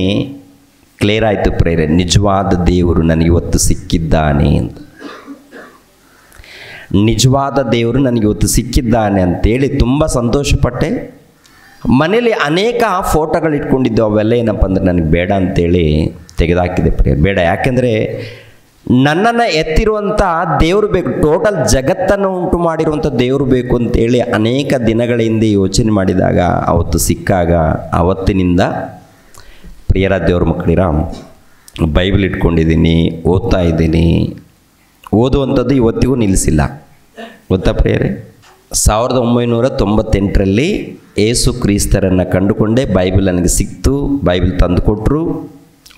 ಕ್ಲಿಯರ್ ಆಯಿತು ಪ್ರೇರೆ. ನಿಜವಾದ ದೇವರು ನನಗಿವತ್ತು ಸಿಕ್ಕಿದ್ದಾನೆ ಅಂತ, ನಿಜವಾದ ದೇವರು ನನಗಿವತ್ತು ಸಿಕ್ಕಿದ್ದಾನೆ ಅಂತೇಳಿ ತುಂಬ ಸಂತೋಷಪಟ್ಟೆ. ಮನೇಲಿ ಅನೇಕ ಫೋಟೋಗಳು ಇಟ್ಕೊಂಡಿದ್ದು, ಅವೆಲ್ಲ ಏನಪ್ಪ ಅಂದರೆ ನನಗೆ ಬೇಡ ಅಂತೇಳಿ ತೆಗೆದುಹಾಕಿದೆ ಪ್ರೇರೆ. ಬೇಡ, ಯಾಕೆಂದರೆ ನನ್ನನ್ನು ಎತ್ತಿರುವಂಥ ದೇವರು ಬೇಕು, ಟೋಟಲ್ ಜಗತ್ತನ್ನು ಉಂಟು ಮಾಡಿರುವಂಥ ದೇವರು ಬೇಕು ಅಂತೇಳಿ ಅನೇಕ ದಿನಗಳ ಹಿಂದೆ ಯೋಚನೆ ಮಾಡಿದಾಗ ಅವತ್ತು ಸಿಕ್ಕಾಗ, ಅವತ್ತಿನಿಂದ ಪ್ರಿಯರ ದೇವ್ರ ಮಕ್ಕಳಿರ ಬೈಬಲ್ ಇಟ್ಕೊಂಡಿದ್ದೀನಿ, ಓದ್ತಾ ಇದ್ದೀನಿ. ಓದುವಂಥದ್ದು ಇವತ್ತಿಗೂ ನಿಲ್ಲಿಸಿಲ್ಲ, ಗೊತ್ತಾ ಪ್ರಿಯರೇ. 1998ರಲ್ಲಿ ಯೇಸು ಕ್ರಿಸ್ತರನ್ನು ಕಂಡುಕೊಂಡೆ. ಬೈಬಲ್ ನನಗೆ ಸಿಕ್ತು, ಬೈಬಲ್ ತಂದು ಕೊಟ್ಟರು,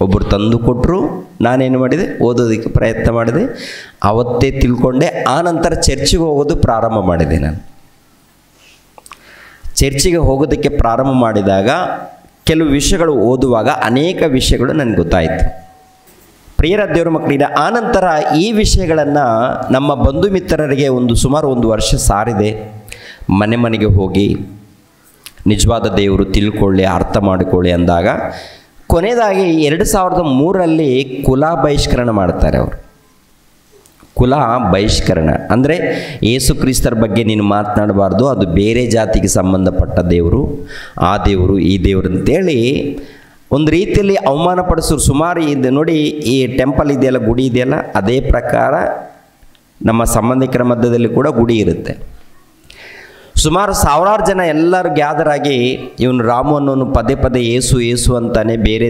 ಒಬ್ಬರು ತಂದು ಕೊಟ್ಟರು. ನಾನೇನು ಮಾಡಿದೆ, ಓದೋದಕ್ಕೆ ಪ್ರಯತ್ನ ಮಾಡಿದೆ. ಅವತ್ತೇ ತಿಳ್ಕೊಂಡೆ. ಆನಂತರ ಚರ್ಚಿಗೆ ಹೋಗೋದು ಪ್ರಾರಂಭ ಮಾಡಿದೆ. ನಾನು ಚರ್ಚಿಗೆ ಹೋಗೋದಕ್ಕೆ ಪ್ರಾರಂಭ ಮಾಡಿದಾಗ ಕೆಲವು ವಿಷಯಗಳು ಓದುವಾಗ ಅನೇಕ ವಿಷಯಗಳು ನನಗೆ ಗೊತ್ತಾಯಿತು ಪ್ರಿಯರ ದೇವರ ಮಕ್ಕಳಿಗೆ. ಆನಂತರ ಈ ವಿಷಯಗಳನ್ನು ನಮ್ಮ ಬಂಧು ಮಿತ್ರರಿಗೆ ಸುಮಾರು 1 ವರ್ಷ ಸಾರಿದೆ. ಮನೆಗೆ ಹೋಗಿ ನಿಜವಾದ ದೇವರು ತಿಳ್ಕೊಳ್ಳಿ, ಅರ್ಥ ಮಾಡಿಕೊಳ್ಳಿ ಅಂದಾಗ ಕೊನೆಯದಾಗಿ 2003ರಲ್ಲಿ ಕುಲ ಬಹಿಷ್ಕರಣ ಮಾಡ್ತಾರೆ ಅವರು. ಕುಲ ಬಹಿಷ್ಕರಣ ಅಂದರೆ ಯೇಸು ಕ್ರಿಸ್ತರ ಬಗ್ಗೆ ನೀನು ಮಾತನಾಡಬಾರ್ದು, ಅದು ಬೇರೆ ಜಾತಿಗೆ ಸಂಬಂಧಪಟ್ಟ ದೇವರು, ಆ ದೇವರು ಈ ದೇವರು ಅಂತೇಳಿ ಒಂದು ರೀತಿಯಲ್ಲಿ ಅವಮಾನಪಡಿಸೋರು. ಸುಮಾರು ಇದು ನೋಡಿ, ಈ ಟೆಂಪಲ್ ಇದೆಯಲ್ಲ, ಗುಡಿ ಇದೆಯಲ್ಲ, ಅದೇ ಪ್ರಕಾರ ನಮ್ಮ ಸಂಬಂಧಿಕರ ಮಧ್ಯದಲ್ಲಿ ಕೂಡ ಗುಡಿ ಇರುತ್ತೆ. ಸುಮಾರು 1000 ಜನ ಎಲ್ಲರೂ ಗ್ಯಾದರ್ ಆಗಿ ಇವನು ರಾಮು ಅನ್ನೋನು ಪದೇ ಏಸು ಅಂತಾನೆ, ಬೇರೆ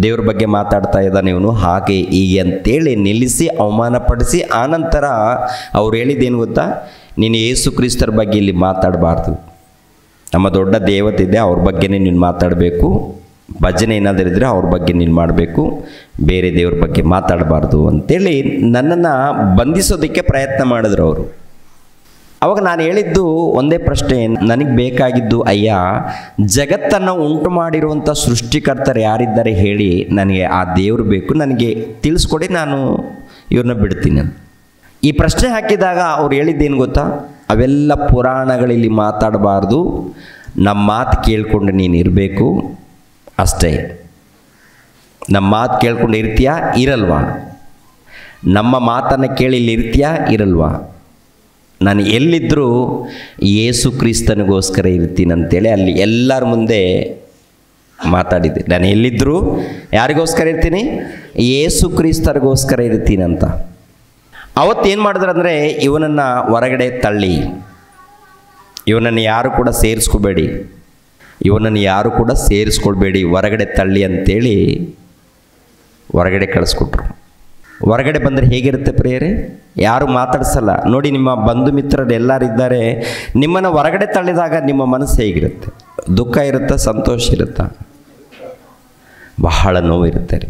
ದೇವ್ರ ಬಗ್ಗೆ ಮಾತಾಡ್ತಾ ಇದ್ದಾನೆ ಇವನು, ಹಾಗೆ ಹೀಗೆ ಅಂತೇಳಿ ನಿಲ್ಲಿಸಿ ಅವಮಾನಪಡಿಸಿ, ಆನಂತರ ಅವ್ರು ಹೇಳಿದ್ದೇನು ಗೊತ್ತಾ, ನೀನು ಯೇಸು ಕ್ರಿಸ್ತರ ಬಗ್ಗೆ ಇಲ್ಲಿ ಮಾತಾಡಬಾರ್ದು, ನಮ್ಮ ದೊಡ್ಡ ದೇವತೆ ಇದೆ ಅವ್ರ ಬಗ್ಗೆನೇ ನೀನು ಮಾತಾಡಬೇಕು, ಭಜನೆ ಏನಾದರೂ ಇದ್ದರೆ ಅವ್ರ ಬಗ್ಗೆ ನೀನು ಮಾಡಬೇಕು, ಬೇರೆ ದೇವ್ರ ಬಗ್ಗೆ ಮಾತಾಡಬಾರ್ದು ಅಂತೇಳಿ ನನ್ನನ್ನು ಬಂಧಿಸೋದಕ್ಕೆ ಪ್ರಯತ್ನ ಮಾಡಿದ್ರು ಅವರು. ಅವಾಗ ನಾನು ಹೇಳಿದ್ದು ಒಂದೇ ಪ್ರಶ್ನೆ, ನನಗೆ ಬೇಕಾಗಿದ್ದು, ಅಯ್ಯ ಜಗತ್ತನ್ನು ಉಂಟು ಮಾಡಿರುವಂಥ ಸೃಷ್ಟಿಕರ್ತರು ಯಾರಿದ್ದಾರೆ ಹೇಳಿ, ನನಗೆ ಆ ದೇವರು ಬೇಕು, ನನಗೆ ತಿಳಿಸ್ಕೊಡಿ, ನಾನು ಇವ್ರನ್ನ ಬಿಡ್ತೀನಿ ಅಂತ ಈ ಪ್ರಶ್ನೆ ಹಾಕಿದಾಗ ಅವ್ರು ಹೇಳಿದ್ದೇನು ಗೊತ್ತಾ, ಅವೆಲ್ಲ ಪುರಾಣಗಳಲ್ಲಿ ಮಾತಾಡಬಾರ್ದು, ನಮ್ಮ ಮಾತು ಕೇಳ್ಕೊಂಡು ನೀನು ಇರಬೇಕು ಅಷ್ಟೇ. ನಮ್ಮ ಮಾತು ಕೇಳ್ಕೊಂಡು ಇರ್ತೀಯಾ ಇರಲ್ವಾ, ನಮ್ಮ ಮಾತನ್ನು ಕೇಳಿ ಇಲ್ಲಿ ಇರ್ತೀಯಾ ಇರಲ್ವಾ, ನಾನು ಎಲ್ಲಿದ್ದರೂ ಯೇಸು ಕ್ರಿಸ್ತನಿಗೋಸ್ಕರ ಇರ್ತೀನಿ ಅಂತೇಳಿ ಅಲ್ಲಿ ಎಲ್ಲರ ಮುಂದೆ ಮಾತಾಡಿದ್ದೆ. ನಾನು ಎಲ್ಲಿದ್ದರೂ ಯಾರಿಗೋಸ್ಕರ ಇರ್ತೀನಿ, ಯೇಸು ಕ್ರಿಸ್ತರಿಗೋಸ್ಕರ ಇರ್ತೀನಿ ಅಂತ. ಅವತ್ತೇನು ಮಾಡಿದ್ರು ಅಂದರೆ ಇವನನ್ನು ಹೊರಗಡೆ ತಳ್ಳಿ, ಇವನನ್ನು ಯಾರು ಕೂಡ ಸೇರಿಸ್ಕೋಬೇಡಿ, ಇವನನ್ನು ಯಾರು ಕೂಡ ಸೇರಿಸ್ಕೊಳ್ಬೇಡಿ, ಹೊರಗಡೆ ತಳ್ಳಿ ಅಂತೇಳಿ ಹೊರಗಡೆ ಕಳಿಸ್ಕೊಟ್ರು. ಹೊರಗಡೆ ಬಂದರೆ ಹೇಗಿರುತ್ತೆ ಪ್ರಿಯರೇ? ಯಾರು ಮಾತಾಡ್ಸಲ್ಲ. ನೋಡಿ, ನಿಮ್ಮ ಬಂಧು ಮಿತ್ರರು ಎಲ್ಲರಿದ್ದಾರೆ, ನಿಮ್ಮನ್ನು ಹೊರಗಡೆ ತಳ್ಳಿದಾಗ ನಿಮ್ಮ ಮನಸ್ಸು ಹೇಗಿರುತ್ತೆ? ದುಃಖ ಇರುತ್ತಾ, ಸಂತೋಷ ಇರುತ್ತಾ? ಬಹಳ ನೋವಿರುತ್ತೆ ರೀ.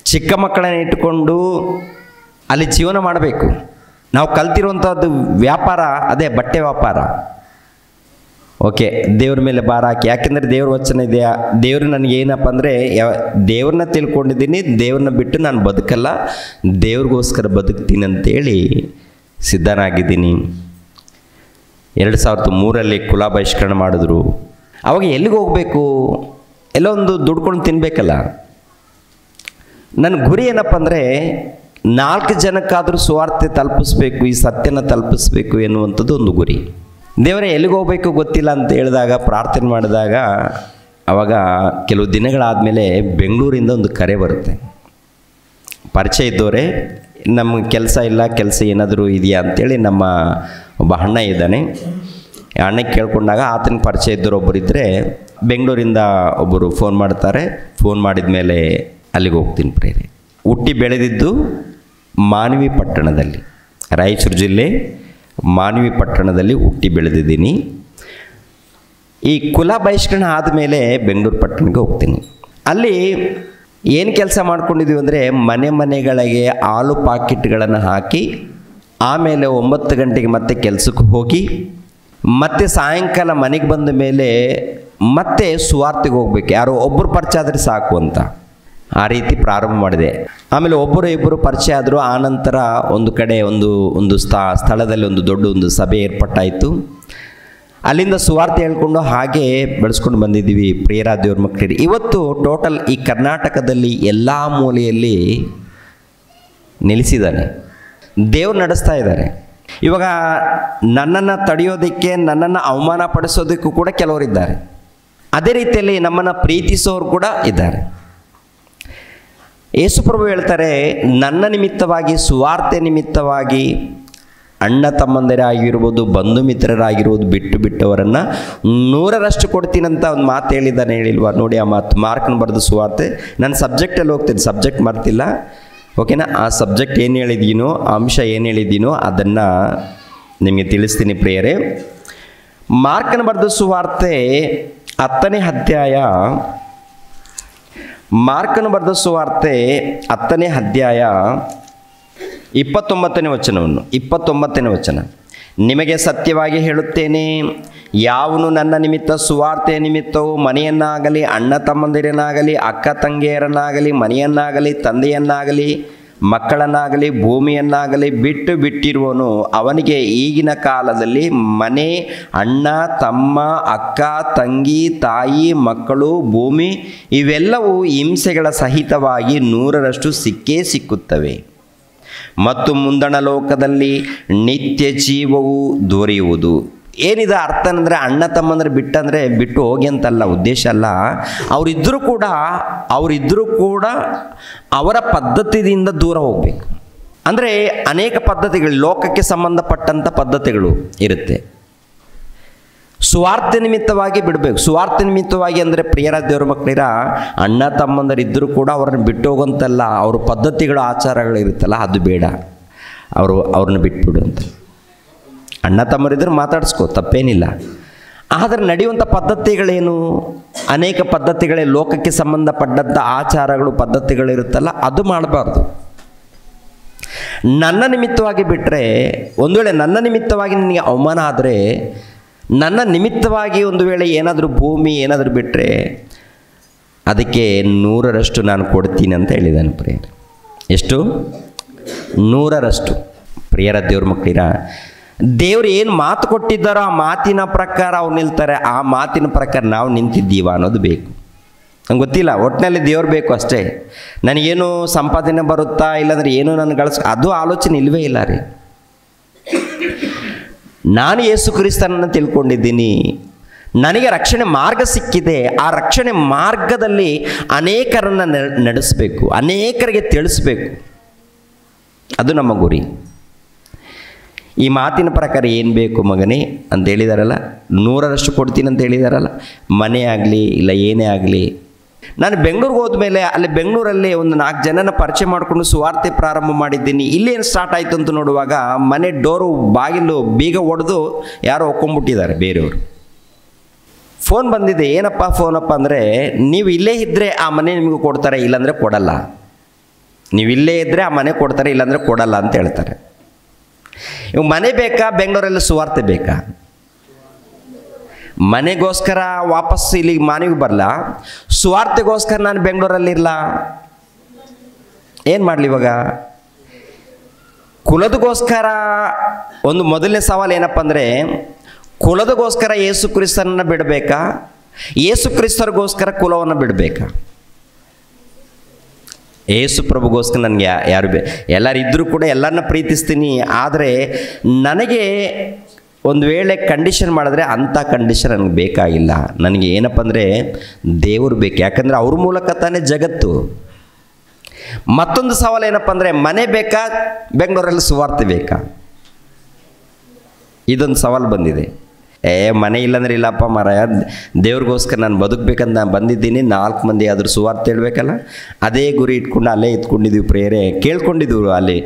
ಚಿಕ್ಕ ಮಕ್ಕಳನ್ನ ಇಟ್ಟುಕೊಂಡು ಅಲ್ಲಿ ಜೀವನ ಮಾಡಬೇಕು. ನಾವು ಕಲ್ತಿರುವಂಥದ್ದು ವ್ಯಾಪಾರ ಅದೇ ಬಟ್ಟೆ ವ್ಯಾಪಾರ. ಓಕೆ, ದೇವ್ರ ಮೇಲೆ ಭಾರ ಹಾಕಿ, ಯಾಕೆಂದರೆ ದೇವ್ರ ವಚನ ಇದೆಯಾ, ದೇವರು ನನಗೆ ಏನಪ್ಪ ಅಂದರೆ ದೇವ್ರನ್ನ ತಿಳ್ಕೊಂಡಿದ್ದೀನಿ, ದೇವ್ರನ್ನ ಬಿಟ್ಟು ನಾನು ಬದುಕಲ್ಲ, ದೇವ್ರಿಗೋಸ್ಕರ ಬದುಕ್ತೀನಿ ಅಂತೇಳಿ ಸಿದ್ಧನಾಗಿದ್ದೀನಿ. 2003 ಕುಲ ಬಹಿಷ್ಕರಣ ಮಾಡಿದ್ರು. ಅವಾಗ ಎಲ್ಲಿಗೆ ಹೋಗಬೇಕು? ಎಲ್ಲೋ ಒಂದು ದುಡ್ಕೊಂಡು ತಿನ್ನಬೇಕಲ್ಲ. ನನ್ನ ಗುರಿ ಏನಪ್ಪ ಅಂದರೆ 4 ಜನಕ್ಕಾದರೂ ಸುವಾರ್ತೆ ತಲುಪಿಸ್ಬೇಕು, ಈ ಸತ್ಯನ ತಲುಪಿಸ್ಬೇಕು ಎನ್ನುವಂಥದ್ದು ಒಂದು ಗುರಿ. ದೇವರೇ ಎಲ್ಲಿಗೆ ಹೋಗಬೇಕು ಗೊತ್ತಿಲ್ಲ ಅಂತ ಹೇಳಿದಾಗ, ಪ್ರಾರ್ಥನೆ ಮಾಡಿದಾಗ, ಆವಾಗ ಕೆಲವು ದಿನಗಳಾದಮೇಲೆ ಬೆಂಗಳೂರಿಂದ ಒಂದು ಕರೆ ಬರುತ್ತೆ. ಪರಿಚಯ ಇದ್ದವರೇ, ನಮಗೆ ಕೆಲಸ ಏನಾದರೂ ಇದೆಯಾ ಅಂತೇಳಿ ನಮ್ಮ ಒಬ್ಬ ಅಣ್ಣ ಇದ್ದಾನೆ. ಅಣ್ಣಕ್ಕೆ ಕೇಳ್ಕೊಂಡಾಗ ಆತನ ಪರಿಚಯ ಇದ್ದವರು ಒಬ್ಬರಿದ್ದರೆ ಬೆಂಗಳೂರಿಂದ ಒಬ್ಬರು ಫೋನ್ ಮಾಡ್ತಾರೆ. ಫೋನ್ ಮಾಡಿದ ಮೇಲೆ ಅಲ್ಲಿಗೆ ಹೋಗ್ತೀನಿ ಪ್ರೇರೆ. ಹುಟ್ಟಿ ಬೆಳೆದಿದ್ದು ಮಾನ್ವಿ ಪಟ್ಟಣದಲ್ಲಿ, ರಾಯಚೂರು ಜಿಲ್ಲೆ ಮಾನ್ವಿ ಪಟ್ಟಣದಲ್ಲಿ ಹುಟ್ಟಿ ಬೆಳೆದಿದ್ದೀನಿ. ಈ ಕುಲ ಬಹಿಷ್ಕರಣ ಆದಮೇಲೆ ಬೆಂಗಳೂರು ಪಟ್ಟಣಕ್ಕೆ ಹೋಗ್ತೀನಿ. ಅಲ್ಲಿ ಏನು ಕೆಲಸ ಮಾಡ್ಕೊಂಡಿದ್ದೀವಿ ಅಂದರೆ, ಮನೆಗಳಿಗೆ ಹಾಲು ಪಾಕೆಟ್ಗಳನ್ನು ಹಾಕಿ, ಆಮೇಲೆ 9 ಗಂಟೆಗೆ ಮತ್ತೆ ಕೆಲಸಕ್ಕೆ ಹೋಗಿ, ಮತ್ತೆ ಸಾಯಂಕಾಲ ಮನೆಗೆ ಬಂದ ಮೇಲೆ ಮತ್ತೆ ಸುವಾರ್ತೆಗೆ ಹೋಗ್ಬೇಕು. ಯಾರೋ ಒಬ್ಬರು ಪರಿಚಯ ಆದರೆ ಸಾಕು ಅಂತ ಆ ರೀತಿ ಪ್ರಾರಂಭ ಮಾಡಿದೆ. ಆಮೇಲೆ ಇಬ್ಬರು ಪರಿಚಯ ಆದರು. ಆನಂತರ ಒಂದು ಕಡೆ ಒಂದು ಸ್ಥಳದಲ್ಲಿ ಒಂದು ದೊಡ್ಡ ಸಭೆ ಏರ್ಪಟ್ಟಾಯಿತು. ಅಲ್ಲಿಂದ ಸುವಾರ್ತೆ ಹೇಳ್ಕೊಂಡು ಹಾಗೆ ಬೆಳೆಸ್ಕೊಂಡು ಬಂದಿದ್ದೀವಿ ಪ್ರಿಯರ ದೇವ್ರ ಮಕ್ಕಳಿಗೆ. ಇವತ್ತು ಟೋಟಲ್ ಈ ಕರ್ನಾಟಕದಲ್ಲಿ ಎಲ್ಲ ಮೂಲೆಯಲ್ಲಿ ನೆಲೆಸಿದ್ದಾನೆ, ದೇವ್ರು ನಡೆಸ್ತಾ ಇದ್ದಾರೆ. ಇವಾಗ ನನ್ನನ್ನು ತಡೆಯೋದಕ್ಕೆ, ನನ್ನನ್ನು ಅವಮಾನ ಪಡಿಸೋದಕ್ಕೂ ಕೂಡ ಕೆಲವರಿದ್ದಾರೆ. ಅದೇ ರೀತಿಯಲ್ಲಿ ನಮ್ಮನ್ನು ಪ್ರೀತಿಸೋರು ಕೂಡ ಇದ್ದಾರೆ. ಯೇಸುಪ್ರಭು ಹೇಳ್ತಾರೆ, ನನ್ನ ನಿಮಿತ್ತವಾಗಿ, ಸುವಾರ್ತೆ ನಿಮಿತ್ತವಾಗಿ ಅಣ್ಣ ತಮ್ಮಂದಿರಾಗಿರ್ಬೋದು, ಬಂಧು ಮಿತ್ರರಾಗಿರ್ಬೋದು, ಬಿಟ್ಟವರನ್ನು 100ರಷ್ಟು ಕೊಡ್ತೀನಂತ ಒಂದು ಮಾತು ಹೇಳಿದ್ದಾನೆ, ಹೇಳಿಲ್ವಾ? ನೋಡಿ ಆ ಮಾತು, ಮಾರ್ಕನ ಬರೆದ ಸುವಾರ್ತೆ. ನಾನು ಸಬ್ಜೆಕ್ಟಲ್ಲಿ ಹೋಗ್ತೀನಿ, ಸಬ್ಜೆಕ್ಟ್ ಮರ್ತಿಲ್ಲ, ಓಕೆನಾ? ಆ ಸಬ್ಜೆಕ್ಟ್ ಏನು ಹೇಳಿದ್ದೀನೋ, ಅಂಶ ಏನು ಹೇಳಿದ್ದೀನೋ ಅದನ್ನು ನಿಮಗೆ ತಿಳಿಸ್ತೀನಿ ಪ್ರಿಯರೇ. ಮಾರ್ಕನ ಬರೆದ ಸುವಾರ್ತೆ 10ನೇ ಅಧ್ಯಾಯ, ಮಾರ್ಕನ ಬರೆದ ಸುವಾರ್ತೆ 10ನೇ ಅಧ್ಯಾಯ 29ನೇ ವಚನ. ನಿಮಗೆ ಸತ್ಯವಾಗಿ ಹೇಳುತ್ತೇನೆ, ಯಾವನು ನನ್ನ ನಿಮಿತ್ತ ಸುವಾರ್ತೆಯ ನಿಮಿತ್ತವು ಮನೆಯನ್ನಾಗಲಿ, ಅಣ್ಣ ತಮ್ಮಂದಿರನ್ನಾಗಲಿ, ಅಕ್ಕ ತಂಗಿಯರನ್ನಾಗಲಿ, ಮನೆಯನ್ನಾಗಲಿ, ತಂದೆಯನ್ನಾಗಲಿ, ಮಕ್ಕಳನ್ನಾಗಲಿ, ಭೂಮಿಯನ್ನಾಗಲಿ ಬಿಟ್ಟಿರುವನು, ಅವನಿಗೆ ಈಗಿನ ಕಾಲದಲ್ಲಿ ಮನೆ, ಅಣ್ಣ ತಮ್ಮ, ಅಕ್ಕ ತಂಗಿ, ತಾಯಿ, ಮಕ್ಕಳು, ಭೂಮಿ ಇವೆಲ್ಲವೂ ಹಿಂಸೆಗಳ ಸಹಿತವಾಗಿ 100ರಷ್ಟು ಸಿಕ್ಕುತ್ತವೆ. ಮತ್ತು ಮುಂದಣ ಲೋಕದಲ್ಲಿ ನಿತ್ಯ ಜೀವವು ದೊರೆಯುವುದು. ಏನಿದೆ ಅರ್ಥ ಅಂದರೆ, ಅಣ್ಣ ತಮ್ಮಂದ್ರೆ ಬಿಟ್ಟು ಹೋಗಿ ಅಂತಲ್ಲ, ಉದ್ದೇಶ ಅಲ್ಲ. ಅವರಿದ್ದರೂ ಕೂಡ ಅವರ ಪದ್ಧತಿಯಿಂದ ದೂರ ಹೋಗಬೇಕು. ಅಂದರೆ ಅನೇಕ ಪದ್ಧತಿಗಳು, ಲೋಕಕ್ಕೆ ಸಂಬಂಧಪಟ್ಟಂಥ ಪದ್ಧತಿಗಳು ಇರುತ್ತೆ. ಸುವಾರ್ತೆ ನಿಮಿತ್ತವಾಗಿ ಬಿಡಬೇಕು. ಸುವಾರ್ತೆ ನಿಮಿತ್ತವಾಗಿ ಅಂದರೆ ಪ್ರಿಯರ ದೇವರ ಮಕ್ಕಳಿರ, ಅಣ್ಣ ತಮ್ಮಂದರಿದ್ದರೂ ಕೂಡ ಅವರನ್ನು ಬಿಟ್ಟು ಹೋಗಂತಲ್ಲ, ಅವ್ರ ಪದ್ಧತಿಗಳು, ಆಚಾರಗಳು ಇರುತ್ತಲ್ಲ, ಅದು ಬೇಡ, ಅವ್ರನ್ನ ಬಿಟ್ಬಿಡು ಅಂತ. ಅಣ್ಣ ತಮ್ಮರಿದ್ದರೂ ಮಾತಾಡಿಸ್ಕೋ, ತಪ್ಪೇನಿಲ್ಲ. ಆದರೆ ನಡೆಯುವಂಥ ಪದ್ಧತಿಗಳೇನು? ಅನೇಕ ಪದ್ಧತಿಗಳೇ, ಲೋಕಕ್ಕೆ ಸಂಬಂಧಪಟ್ಟಂಥ ಆಚಾರಗಳು, ಪದ್ಧತಿಗಳಿರುತ್ತಲ್ಲ, ಅದು ಮಾಡಬಾರ್ದು. ನನ್ನ ನಿಮಿತ್ತವಾಗಿ ಬಿಟ್ಟರೆ, ಒಂದು ವೇಳೆ ನನ್ನ ನಿಮಿತ್ತವಾಗಿ ನಿನಗೆ ಅವಮಾನ ಆದರೆ, ನನ್ನ ನಿಮಿತ್ತವಾಗಿ ಒಂದು ವೇಳೆ ಏನಾದರೂ ಭೂಮಿ ಏನಾದರೂ ಬಿಟ್ಟರೆ, ಅದಕ್ಕೆ 100ರಷ್ಟು ನಾನು ಕೊಡ್ತೀನಿ ಅಂತ ಹೇಳಿದ್ದಾನೆ ಪ್ರಿಯರ. ಎಷ್ಟು? 100ರಷ್ಟು. ಪ್ರಿಯರ ದೇವ್ರ ಮಕ್ಕಳಿರ, ದೇವ್ರು ಏನು ಮಾತು ಕೊಟ್ಟಿದ್ದಾರೋ ಆ ಮಾತಿನ ಪ್ರಕಾರ ಅವ್ರು ನಿಲ್ತಾರೆ. ಆ ಮಾತಿನ ಪ್ರಕಾರ ನಾವು ನಿಂತಿದ್ದೀವ ಅನ್ನೋದು ಬೇಕು. ನಂಗೆ ಗೊತ್ತಿಲ್ಲ, ಒಟ್ಟಿನಲ್ಲಿ ದೇವ್ರು ಬೇಕು ಅಷ್ಟೇ. ನನಗೇನು ಸಂಪಾದನೆ ಬರುತ್ತಾ, ಇಲ್ಲಾಂದ್ರೆ ಏನು ನಾನು ಅದು ಆಲೋಚನೆ ಇಲ್ಲವೇ ಇಲ್ಲ ರೀ. ನಾನು ಯೇಸು ಕ್ರಿಸ್ತನನ್ನು ತಿಳ್ಕೊಂಡಿದ್ದೀನಿ, ನನಗೆ ರಕ್ಷಣೆ ಮಾರ್ಗ ಸಿಕ್ಕಿದೆ, ಆ ರಕ್ಷಣೆ ಮಾರ್ಗದಲ್ಲಿ ಅನೇಕರನ್ನು ನಡೆಸಬೇಕು, ಅನೇಕರಿಗೆ ತಿಳಿಸ್ಬೇಕು. ಅದು ನಮ್ಮ ಗುರಿ. ಈ ಮಾತಿನ ಪ್ರಕಾರ ಏನು ಬೇಕು ಮಗನೇ ಅಂತ ಹೇಳಿದಾರಲ್ಲ, 100ರಷ್ಟು ಕೊಡ್ತೀನಿ ಅಂತ ಹೇಳಿದಾರಲ್ಲ, ಮನೆ ಆಗಲಿ ಇಲ್ಲ ಏನೇ ಆಗಲಿ. ನಾನು ಬೆಂಗಳೂರಿಗೆ ಹೋದ್ಮೇಲೆ ಅಲ್ಲಿ ಬೆಂಗಳೂರಲ್ಲಿ ಒಂದು 4 ಜನನ ಪರಿಚಯ ಮಾಡಿಕೊಂಡು ಸುವಾರ್ತೆ ಪ್ರಾರಂಭ ಮಾಡಿದ್ದೀನಿ. ಇಲ್ಲೇನು ಸ್ಟಾರ್ಟ್ ಆಯಿತು ಅಂತ ನೋಡುವಾಗ ಮನೆ ಡೋರು ಬಾಗಿಲು ಬೀಗ ಒಡೆದು ಯಾರೋ ಒಕ್ಕೊಂಬಿಟ್ಟಿದ್ದಾರೆ ಬೇರೆಯವರು. ಫೋನ್ ಬಂದಿದೆ. ಏನಪ್ಪ ಫೋನಪ್ಪ ಅಂದರೆ, ನೀವು ಇಲ್ಲೇ ಇದ್ದರೆ ಆ ಮನೆ ನಿಮಗೆ ಕೊಡ್ತಾರೆ, ಇಲ್ಲಾಂದರೆ ಕೊಡಲ್ಲ. ನೀವು ಇಲ್ಲೇ ಇದ್ದರೆ ಆ ಮನೆ ಕೊಡ್ತಾರೆ, ಇಲ್ಲಾಂದರೆ ಕೊಡಲ್ಲ ಅಂತ ಹೇಳ್ತಾರೆ. ಇವಾಗ ಮನೆ ಬೇಕಾ, ಬೆಂಗಳೂರಲ್ಲಿ ಸುವಾರ್ತೆ ಬೇಕಾ? ಮನೆಗೋಸ್ಕರ ವಾಪಸ್ ಇಲ್ಲಿಗೆ ಮಾನವಿಗೆ ಬರಲ್ಲ, ಸುವಾರ್ತೆಗೋಸ್ಕರ ನಾನು ಬೆಂಗಳೂರಲ್ಲಿರಲ್ಲ. ಏನು ಮಾಡಲಿ ಇವಾಗ? ಕುಲದಗೋಸ್ಕರ ಒಂದು ಮೊದಲನೇ ಸವಾಲು ಏನಪ್ಪ ಅಂದರೆ, ಕುಲದಗೋಸ್ಕರ ಯೇಸು ಕ್ರಿಸ್ತನನ್ನು ಬಿಡಬೇಕಾ, ಯೇಸು ಕ್ರಿಸ್ತರಿಗೋಸ್ಕರ ಕುಲವನ್ನು ಬಿಡಬೇಕಾ? ಯೇಸು ಪ್ರಭುಗೋಸ್ಕರ ನನಗೆ ಯಾರು ಎಲ್ಲರೂ ಇದ್ದರೂ ಕೂಡ ಎಲ್ಲರನ್ನ ಪ್ರೀತಿಸ್ತೀನಿ. ಆದರೆ ನನಗೆ ಒಂದು ವೇಳೆ ಕಂಡೀಷನ್ ಮಾಡಿದ್ರೆ ಅಂಥ ಕಂಡೀಷನ್ ನನಗೆ ಬೇಕಾಗಿಲ್ಲ. ನನಗೆ ಏನಪ್ಪ ಅಂದರೆ ದೇವರು ಬೇಕು. ಯಾಕಂದರೆ ಅವ್ರ ಮೂಲಕ ತಾನೇ ಜಗತ್ತು. ಮತ್ತೊಂದು ಸವಾಲು ಏನಪ್ಪ ಅಂದರೆ, ಮನೆ ಬೇಕಾ, ಬೆಂಗಳೂರಲ್ಲಿ ಸುವಾರ್ತೆ ಬೇಕಾ? ಇದೊಂದು ಸವಾಲು ಬಂದಿದೆ. ಮನೆ ಇಲ್ಲಾಂದ್ರೆ ಇಲ್ಲಪ್ಪ ಮಾರಾಯ, ದೇವ್ರಿಗೋಸ್ಕರ ನಾನು ಬದುಕಬೇಕಂತ ನಾನು ಬಂದಿದ್ದೀನಿ, 4 ಮಂದಿ ಆದರೂ ಸುವಾರ್ತೆ ಹೇಳ್ಬೇಕಲ್ಲ. ಅದೇ ಗುರಿ ಇಟ್ಕೊಂಡು ಅಲ್ಲೇ ಇದ್ಕೊಂಡಿದ್ದೀವಿ. ಪ್ರೇಯರೆ ಕೇಳ್ಕೊಂಡಿದ್ದೀವಿ. ಅಲ್ಲಿ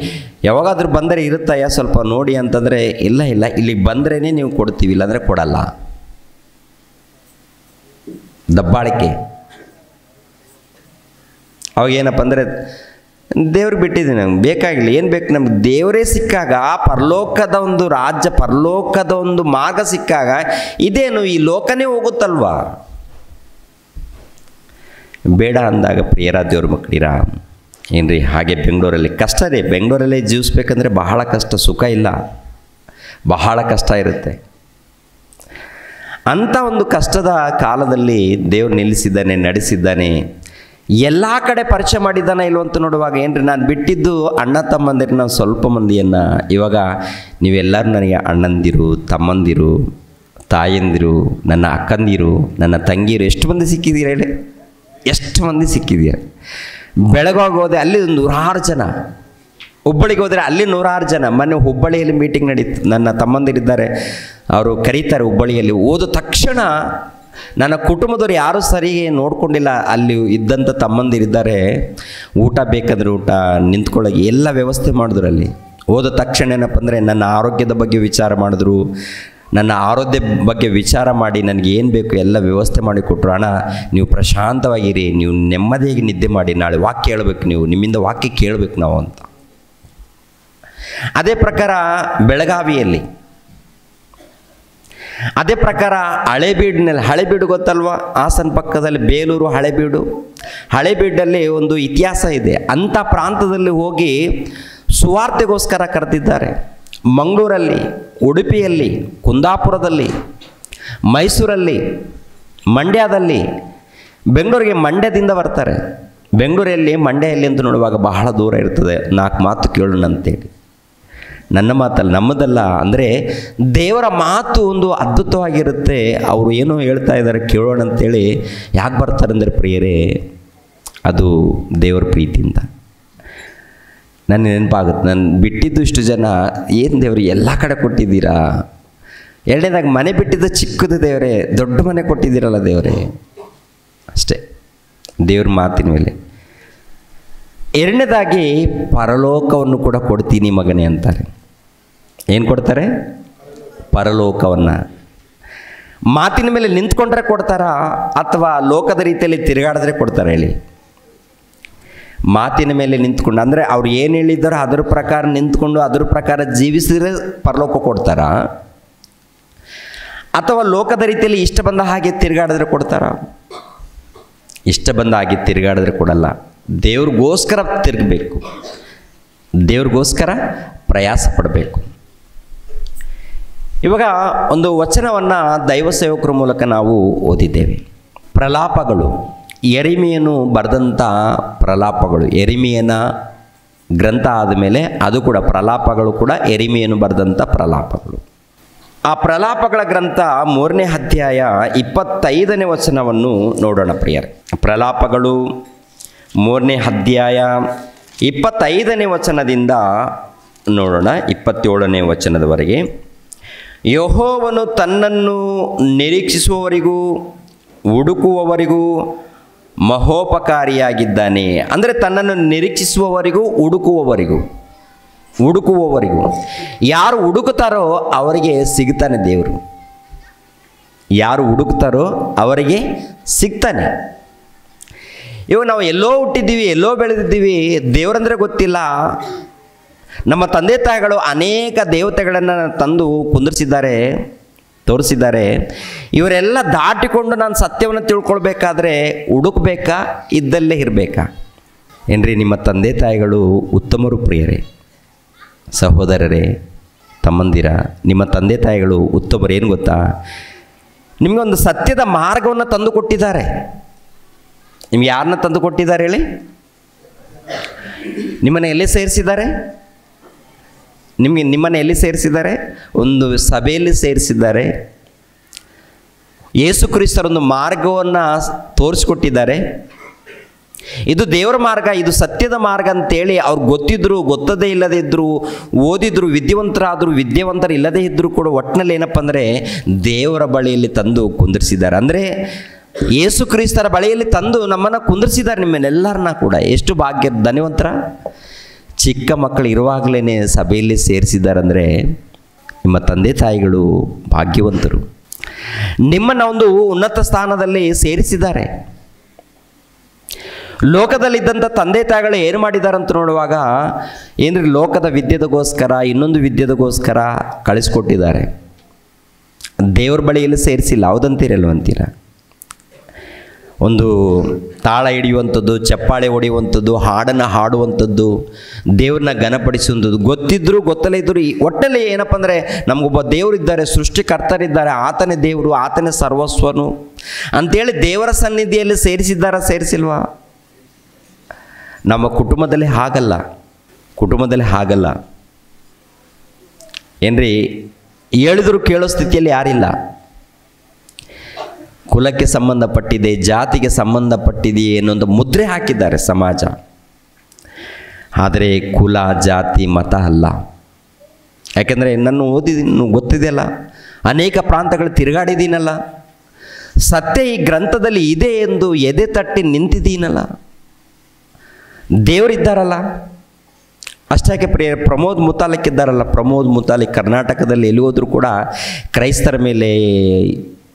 ಯಾವಾಗಾದ್ರೂ ಬಂದರೆ ಇರುತ್ತಾಯ ಸ್ವಲ್ಪ ನೋಡಿ ಅಂತಂದರೆ, ಇಲ್ಲ ಇಲ್ಲಿಗೆ ಬಂದ್ರೇ ನೀವು ಕೊಡ್ತೀವಿ, ಇಲ್ಲಾಂದರೆ ಕೊಡಲ್ಲ. ದಬ್ಬಾಳಿಕೆ. ಅವಾಗೇನಪ್ಪ ಅಂದರೆ, ದೇವ್ರಿಗೆ ಬಿಟ್ಟಿದ್ದೀನಿ, ನಮ್ಗೆ ಬೇಕಾಗಿಲ್ಲ. ಏನು ಬೇಕು ನಮ್ಗೆ? ದೇವರೇ ಸಿಕ್ಕಾಗ, ಪರಲೋಕದ ಒಂದು ರಾಜ್ಯ, ಪರಲೋಕದ ಒಂದು ಮಾರ್ಗ ಸಿಕ್ಕಾಗ ಇದೇನು ಈ ಲೋಕನೇ ಹೋಗುತ್ತಲ್ವಾ? ಬೇಡ ಅಂದಾಗ ಪ್ರಿಯರ ದೇವ್ರ ಮಕ್ಕಳಿರ ಏನ್ರಿ, ಹಾಗೆ ಬೆಂಗಳೂರಲ್ಲಿ ಕಷ್ಟ ರೀ. ಬೆಂಗಳೂರಲ್ಲೇ ಜೀವಿಸ್ಬೇಕಂದ್ರೆ ಬಹಳ ಕಷ್ಟ, ಸುಖ ಇಲ್ಲ, ಬಹಳ ಕಷ್ಟ ಇರುತ್ತೆ. ಅಂಥ ಒಂದು ಕಷ್ಟದ ಕಾಲದಲ್ಲಿ ದೇವ್ರು ನಿಲ್ಲಿಸಿದ್ದಾನೆ, ನಡೆಸಿದ್ದಾನೆ. ಎಲ್ಲ ಕಡೆ ಪರಿಚಯ ಮಾಡಿದ್ದಾನೆ ಇಲ್ವಂತ ನೋಡುವಾಗ ಏನ್ರಿ, ನಾನು ಬಿಟ್ಟಿದ್ದು ಅಣ್ಣ ತಮ್ಮಂದಿರು ನಾವು ಸ್ವಲ್ಪ ಮಂದಿಯನ್ನು. ಇವಾಗ ನೀವೆಲ್ಲರೂ ನನಗೆ ಅಣ್ಣಂದಿರು, ತಮ್ಮಂದಿರು, ತಾಯಂದಿರು, ನನ್ನ ಅಕ್ಕಂದಿರು, ನನ್ನ ತಂಗಿರು, ಎಷ್ಟು ಮಂದಿ ಸಿಕ್ಕಿದ್ದೀರ ಹೇಳಿ? ಎಷ್ಟು ಮಂದಿ ಸಿಕ್ಕಿದ್ದೀರ? ಬೆಳಗಾಗಿ ಹೋದೆ ಅಲ್ಲಿ 100 ಜನ, ಹುಬ್ಬಳ್ಳಿಗೆ ಹೋದರೆ ಅಲ್ಲಿ 100 ಜನ. ಮೊನ್ನೆ ಹುಬ್ಬಳ್ಳಿಯಲ್ಲಿ ಮೀಟಿಂಗ್ ನಡೀತು. ನನ್ನ ತಮ್ಮಂದಿರಿದ್ದಾರೆ, ಅವರು ಕರೀತಾರೆ ಹುಬ್ಬಳ್ಳಿಯಲ್ಲಿ. ಹೋದ ತಕ್ಷಣ ನನ್ನ ಕುಟುಂಬದವ್ರು ಯಾರೂ ಸರಿಗೆ ನೋಡ್ಕೊಂಡಿಲ್ಲ. ಅಲ್ಲಿ ಇದ್ದಂಥ ತಮ್ಮಂದಿರಿದ್ದಾರೆ, ಊಟ ಬೇಕಾದ್ರೆ ಊಟ, ನಿಂತ್ಕೊಳ್ಳೋಕೆ ಎಲ್ಲ ವ್ಯವಸ್ಥೆ ಮಾಡಿದ್ರು. ಅಲ್ಲಿ ಹೋದ ತಕ್ಷಣ ಏನಪ್ಪ ಅಂದರೆ, ನನ್ನ ಆರೋಗ್ಯದ ಬಗ್ಗೆ ವಿಚಾರ ಮಾಡಿದ್ರು. ನನ್ನ ಆರೋಗ್ಯ ಬಗ್ಗೆ ವಿಚಾರ ಮಾಡಿ ನನಗೆ ಏನು ಬೇಕು ಎಲ್ಲ ವ್ಯವಸ್ಥೆ ಮಾಡಿ ಕೊಟ್ಟರು. ಅಣ್ಣ ನೀವು ಪ್ರಶಾಂತವಾಗಿರಿ, ನೀವು ನೆಮ್ಮದಿಯಾಗಿ ನಿದ್ದೆ ಮಾಡಿ, ನಾಳೆ ವಾಕ್ಯ ಹೇಳ್ಬೇಕು, ನೀವು ನಿಮ್ಮಿಂದ ವಾಕ್ಯ ಕೇಳಬೇಕು ನಾವು ಅಂತ. ಅದೇ ಪ್ರಕಾರ ಬೆಳಗಾವಿಯಲ್ಲಿ, ಅದೇ ಪ್ರಕಾರ ಹಳೇಬೀಡಿನಲ್ಲಿ, ಹಳೇಬೀಡು ಗೊತ್ತಲ್ವ? ಹಾಸನ ಪಕ್ಕದಲ್ಲಿ ಬೇಲೂರು, ಹಳೇಬೀಡಲ್ಲಿ ಒಂದು ಇತಿಹಾಸ ಇದೆ. ಅಂಥ ಪ್ರಾಂತದಲ್ಲಿ ಹೋಗಿ ಸುವಾರ್ತೆಗೋಸ್ಕರ ಕರೆದಿದ್ದಾರೆ. ಮಂಗಳೂರಲ್ಲಿ, ಉಡುಪಿಯಲ್ಲಿ, ಕುಂದಾಪುರದಲ್ಲಿ, ಮೈಸೂರಲ್ಲಿ, ಮಂಡ್ಯದಲ್ಲಿ, ಬೆಂಗಳೂರಿಗೆ ಮಂಡ್ಯದಿಂದ ಬರ್ತಾರೆ. ಬೆಂಗಳೂರಲ್ಲಿ ಮಂಡ್ಯಲ್ಲಿ ಅಂತ ನೋಡುವಾಗ ಬಹಳ ದೂರ ಇರ್ತದೆ. 4 ಮಾತು ಕೇಳೋಣ ಅಂತೇಳಿ. ನನ್ನ ಮಾತಲ್ಲ, ನಮ್ಮದಲ್ಲ. ಅಂದರೆ ದೇವರ ಮಾತು ಒಂದು ಅದ್ಭುತವಾಗಿರುತ್ತೆ. ಅವರು ಏನೋ ಹೇಳ್ತಾ ಇದ್ದಾರೆ ಕೇಳೋಣ ಅಂತೇಳಿ. ಯಾಕೆ ಬರ್ತಾರೆ ಅಂದರೆ ಪ್ರಿಯರೇ, ಅದು ದೇವರ ಪ್ರೀತಿಯಿಂದ. ನನ್ನ ನೆನಪಾಗುತ್ತೆ, ನಾನು ಬಿಟ್ಟಿದ್ದು ಇಷ್ಟು ಜನ, ಏನು ದೇವರು ಎಲ್ಲ ಕಡೆ ಕೊಟ್ಟಿದ್ದೀರಾ? ಎರಡನೇದಾಗಿ ಮನೆ ಬಿಟ್ಟಿದ್ದು ಚಿಕ್ಕದು ದೇವರೇ, ದೊಡ್ಡ ಮನೆ ಕೊಟ್ಟಿದ್ದೀರಲ್ಲ ದೇವರೇ, ಅಷ್ಟೇ ದೇವ್ರ ಮಾತಿನ ಮೇಲೆ. ಎರಡನೇದಾಗಿ ಪರಲೋಕವನ್ನು ಕೂಡ ಕೊಡ್ತೀನಿ ಮಗನೇ ಅಂತಾರೆ. ಏನು ಕೊಡ್ತಾರೆ? ಪರಲೋಕವನ್ನು. ಮಾತಿನ ಮೇಲೆ ನಿಂತ್ಕೊಂಡ್ರೆ ಕೊಡ್ತಾರಾ ಅಥವಾ ಲೋಕದ ರೀತಿಯಲ್ಲಿ ತಿರುಗಾಡಿದ್ರೆ ಕೊಡ್ತಾರೆ ಹೇಳಿ? ಮಾತಿನ ಮೇಲೆ ನಿಂತ್ಕೊಂಡು, ಅಂದರೆ ಅವ್ರು ಏನು ಹೇಳಿದ್ದಾರೋ ಅದ್ರ ಪ್ರಕಾರ ನಿಂತ್ಕೊಂಡು ಅದ್ರ ಪ್ರಕಾರ ಜೀವಿಸಿದ್ರೆ ಪರಲೋಕ ಕೊಡ್ತಾರಾ, ಅಥವಾ ಲೋಕದ ರೀತಿಯಲ್ಲಿ ಇಷ್ಟ ಬಂದ ಹಾಗೆ ತಿರುಗಾಡಿದ್ರೆ ಕೊಡ್ತಾರಾ? ಇಷ್ಟ ಬಂದ ಹಾಗೆ ತಿರುಗಾಡಿದ್ರೆ ಕೊಡಲ್ಲ. ದೇವ್ರಿಗೋಸ್ಕರ ತಿರುಗಬೇಕು, ದೇವ್ರಿಗೋಸ್ಕರ ಪ್ರಯಾಸ ಪಡಬೇಕು. ಇವಾಗ ಒಂದು ವಚನವನ್ನು ದೈವ ಸೇವಕರ ಮೂಲಕ ನಾವು ಓದಿದ್ದೇವೆ. ಪ್ರಲಾಪಗಳು, ಯೆರೆಮೀಯನು ಬರೆದಂಥ ಪ್ರಲಾಪಗಳು. ಯೆರೆಮೀಯನ ಗ್ರಂಥ ಆದಮೇಲೆ ಅದು ಕೂಡ ಪ್ರಲಾಪಗಳು ಕೂಡ ಯೆರೆಮೀಯನು ಬರೆದಂಥ ಪ್ರಲಾಪಗಳು. ಆ ಪ್ರಲಾಪಗಳ ಗ್ರಂಥ 3ನೇ ಅಧ್ಯಾಯ 25ನೇ ವಚನವನ್ನು ನೋಡೋಣ ಪ್ರಿಯರೇ. ಪ್ರಲಾಪಗಳು 3ನೇ ಅಧ್ಯಾಯ 25ನೇ ವಚನದಿಂದ ನೋಡೋಣ 27ನೇ ವಚನದವರೆಗೆ. ಯೆಹೋವನು ತನ್ನನ್ನು ನಿರೀಕ್ಷಿಸುವವರಿಗೂ ಹುಡುಕುವವರಿಗೂ ಮಹೋಪಕಾರಿಯಾಗಿದ್ದಾನೆ. ಅಂದರೆ ತನ್ನನ್ನು ನಿರೀಕ್ಷಿಸುವವರಿಗೂ ಹುಡುಕುವವರಿಗೂ ಯಾರು ಹುಡುಕುತ್ತಾರೋ ಅವರಿಗೆ ಸಿಗ್ತಾನೆ ದೇವರು. ಯಾರು ಹುಡುಕ್ತಾರೋ ಅವರಿಗೆ ಸಿಗ್ತಾನೆ. ಇವಾಗ ನಾವು ಎಲ್ಲೋ ಹುಟ್ಟಿದ್ದೀವಿ, ಎಲ್ಲೋ ಬೆಳೆದಿದ್ದೀವಿ, ದೇವರಂದರೆ ಗೊತ್ತಿಲ್ಲ. ನಮ್ಮ ತಂದೆ ತಾಯಿಗಳು ಅನೇಕ ದೇವತೆಗಳನ್ನು ತಂದು ಕುಂದಿರಿಸಿದ್ದಾರೆ, ತೋರಿಸಿದ್ದಾರೆ. ಇವರೆಲ್ಲ ದಾಟಿಕೊಂಡು ನಾನು ಸತ್ಯವನ್ನು ತಿಳ್ಕೊಳ್ಬೇಕಾದ್ರೆ ಹುಡುಕ್ಬೇಕಾ, ಇದ್ದಲ್ಲೇ ಇರಬೇಕಾ? ಏನ್ರಿ, ನಿಮ್ಮ ತಂದೆ ತಾಯಿಗಳು ಉತ್ತಮರು ಪ್ರಿಯರೇ, ಸಹೋದರರೇ, ತಮ್ಮಂದಿರ, ನಿಮ್ಮ ತಂದೆ ತಾಯಿಗಳು ಉತ್ತಮರು. ಏನು ಗೊತ್ತಾ, ನಿಮಗೊಂದು ಸತ್ಯದ ಮಾರ್ಗವನ್ನು ತಂದು ಕೊಟ್ಟಿದ್ದಾರೆ. ನಿಮ್ಗೆ ಯಾರನ್ನ ತಂದು ಕೊಟ್ಟಿದ್ದಾರೆ ಹೇಳಿ? ನಿಮ್ಮನ್ನು ಎಲ್ಲಿ ಸೇರಿಸಿದ್ದಾರೆ? ನಿಮ್ಮನ್ನು ಎಲ್ಲಿ ಸೇರಿಸಿದ್ದಾರೆ? ಒಂದು ಸಭೆಯಲ್ಲಿ ಸೇರಿಸಿದ್ದಾರೆ. ಯೇಸು ಕ್ರಿಸ್ತರೊಂದು ಮಾರ್ಗವನ್ನು ತೋರಿಸ್ಕೊಟ್ಟಿದ್ದಾರೆ. ಇದು ದೇವರ ಮಾರ್ಗ, ಇದು ಸತ್ಯದ ಮಾರ್ಗ ಅಂತೇಳಿ ಅವ್ರು ಗೊತ್ತಿದ್ರು, ಗೊತ್ತದೇ ಇಲ್ಲದೇ ಇದ್ದರು, ಓದಿದ್ರು, ವಿದ್ಯಾವಂತರಾದರು, ವಿದ್ಯಾವಂತರು ಇಲ್ಲದೇ ಇದ್ದರೂ ಕೂಡ ಒಟ್ಟಿನಲ್ಲಿ ಏನಪ್ಪ ಅಂದರೆ ದೇವರ ಬಳಿಯಲ್ಲಿ ತಂದು ಕುಂದಿರಿಸಿದ್ದಾರೆ. ಅಂದರೆ ಯೇಸು ಕ್ರಿಸ್ತರ ಬಳಿಯಲ್ಲಿ ತಂದು ನಮ್ಮನ್ನು ಕುಂದಿರಿಸಿದ್ದಾರೆ, ನಿಮ್ಮನ್ನೆಲ್ಲರನ್ನ ಕೂಡ. ಎಷ್ಟು ಭಾಗ್ಯ, ಧನ್ಯವಂತರ. ಚಿಕ್ಕ ಮಕ್ಕಳು ಇರುವಾಗಲೇ ಸಭೆಯಲ್ಲಿ ಸೇರಿಸಿದ್ದಾರಂದರೆ ನಿಮ್ಮ ತಂದೆ ತಾಯಿಗಳು ಭಾಗ್ಯವಂತರು. ನಿಮ್ಮನ್ನು ಒಂದು ಉನ್ನತ ಸ್ಥಾನದಲ್ಲಿ ಸೇರಿಸಿದ್ದಾರೆ. ಲೋಕದಲ್ಲಿದ್ದಂಥ ತಂದೆ ತಾಯಿಗಳು ಏನು ಮಾಡಿದಾರಂತ ನೋಡುವಾಗ ಏನ್ರಿ, ಲೋಕದ ವಿದ್ಯೆಗೋಸ್ಕರ, ಇನ್ನೊಂದು ವಿದ್ಯೆಗೋಸ್ಕರ ಕಳಿಸ್ಕೊಟ್ಟಿದ್ದಾರೆ. ದೇವ್ರ ಬಳಿಯಲ್ಲಿ ಸೇರಿಸಿಲ್ಲ. ಹೌದಂತೀರಲ್ವಂತೀರ? ಒಂದು ತಾಳ ಹಿಡಿಯುವಂಥದ್ದು, ಚಪ್ಪಾಳೆ ಹೊಡೆಯುವಂಥದ್ದು, ಹಾಡನ್ನು ಹಾಡುವಂಥದ್ದು, ದೇವ್ರನ್ನ ಘನಪಡಿಸುವಂಥದ್ದು, ಗೊತ್ತಿದ್ದರೂ ಗೊತ್ತಲೇ ಇದ್ದರೂ ಒಟ್ಟಲ್ಲಿ ಏನಪ್ಪ ಅಂದರೆ ನಮಗೊಬ್ಬ ದೇವರಿದ್ದಾರೆ, ಸೃಷ್ಟಿಕರ್ತರಿದ್ದಾರೆ, ಆತನೇ ದೇವರು, ಆತನೇ ಸರ್ವಸ್ವನು ಅಂಥೇಳಿ ದೇವರ ಸನ್ನಿಧಿಯಲ್ಲಿ ಸೇರಿಸಿಲ್ವಾ? ನಮ್ಮ ಕುಟುಂಬದಲ್ಲಿ ಹಾಗಲ್ಲ ಏನ್ರಿ, ಹೇಳಿದ್ರು ಕೇಳೋ ಸ್ಥಿತಿಯಲ್ಲಿ ಯಾರಿಲ್ಲ. ಕುಲಕ್ಕೆ ಸಂಬಂಧಪಟ್ಟಿದೆ, ಜಾತಿಗೆ ಸಂಬಂಧಪಟ್ಟಿದೆ ಅನ್ನೊಂದು ಮುದ್ರೆ ಹಾಕಿದ್ದಾರೆ ಸಮಾಜ. ಆದರೆ ಕುಲ, ಜಾತಿ, ಮತ ಅಲ್ಲ. ಯಾಕೆಂದರೆ ನಾನು ಓದಿದ್ದೀನಿ, ಗೊತ್ತಿದೆಯಲ್ಲ, ಅನೇಕ ಪ್ರಾಂತಗಳು ತಿರುಗಾಡಿದ್ದೀನಲ್ಲ, ಸತ್ಯ ಈ ಗ್ರಂಥದಲ್ಲಿ ಇದೆ ಎಂದು ಎದೆ ತಟ್ಟಿ ನಿಂತಿದ್ದೀನಲ್ಲ. ದೇವರಿದ್ದಾರಲ್ಲ. ಅಷ್ಟಾಕೆ ಪ್ರಿಯ ಪ್ರಮೋದ್ ಮುತಾಲಿಕ್ ಇದ್ದಾರಲ್ಲ, ಪ್ರಮೋದ್ ಮುತಾಲಿಕ್ ಕರ್ನಾಟಕದಲ್ಲಿ ಎಲ್ಲಿ ಹೋದರೂ ಕೂಡ ಕ್ರೈಸ್ತರ ಮೇಲೆ,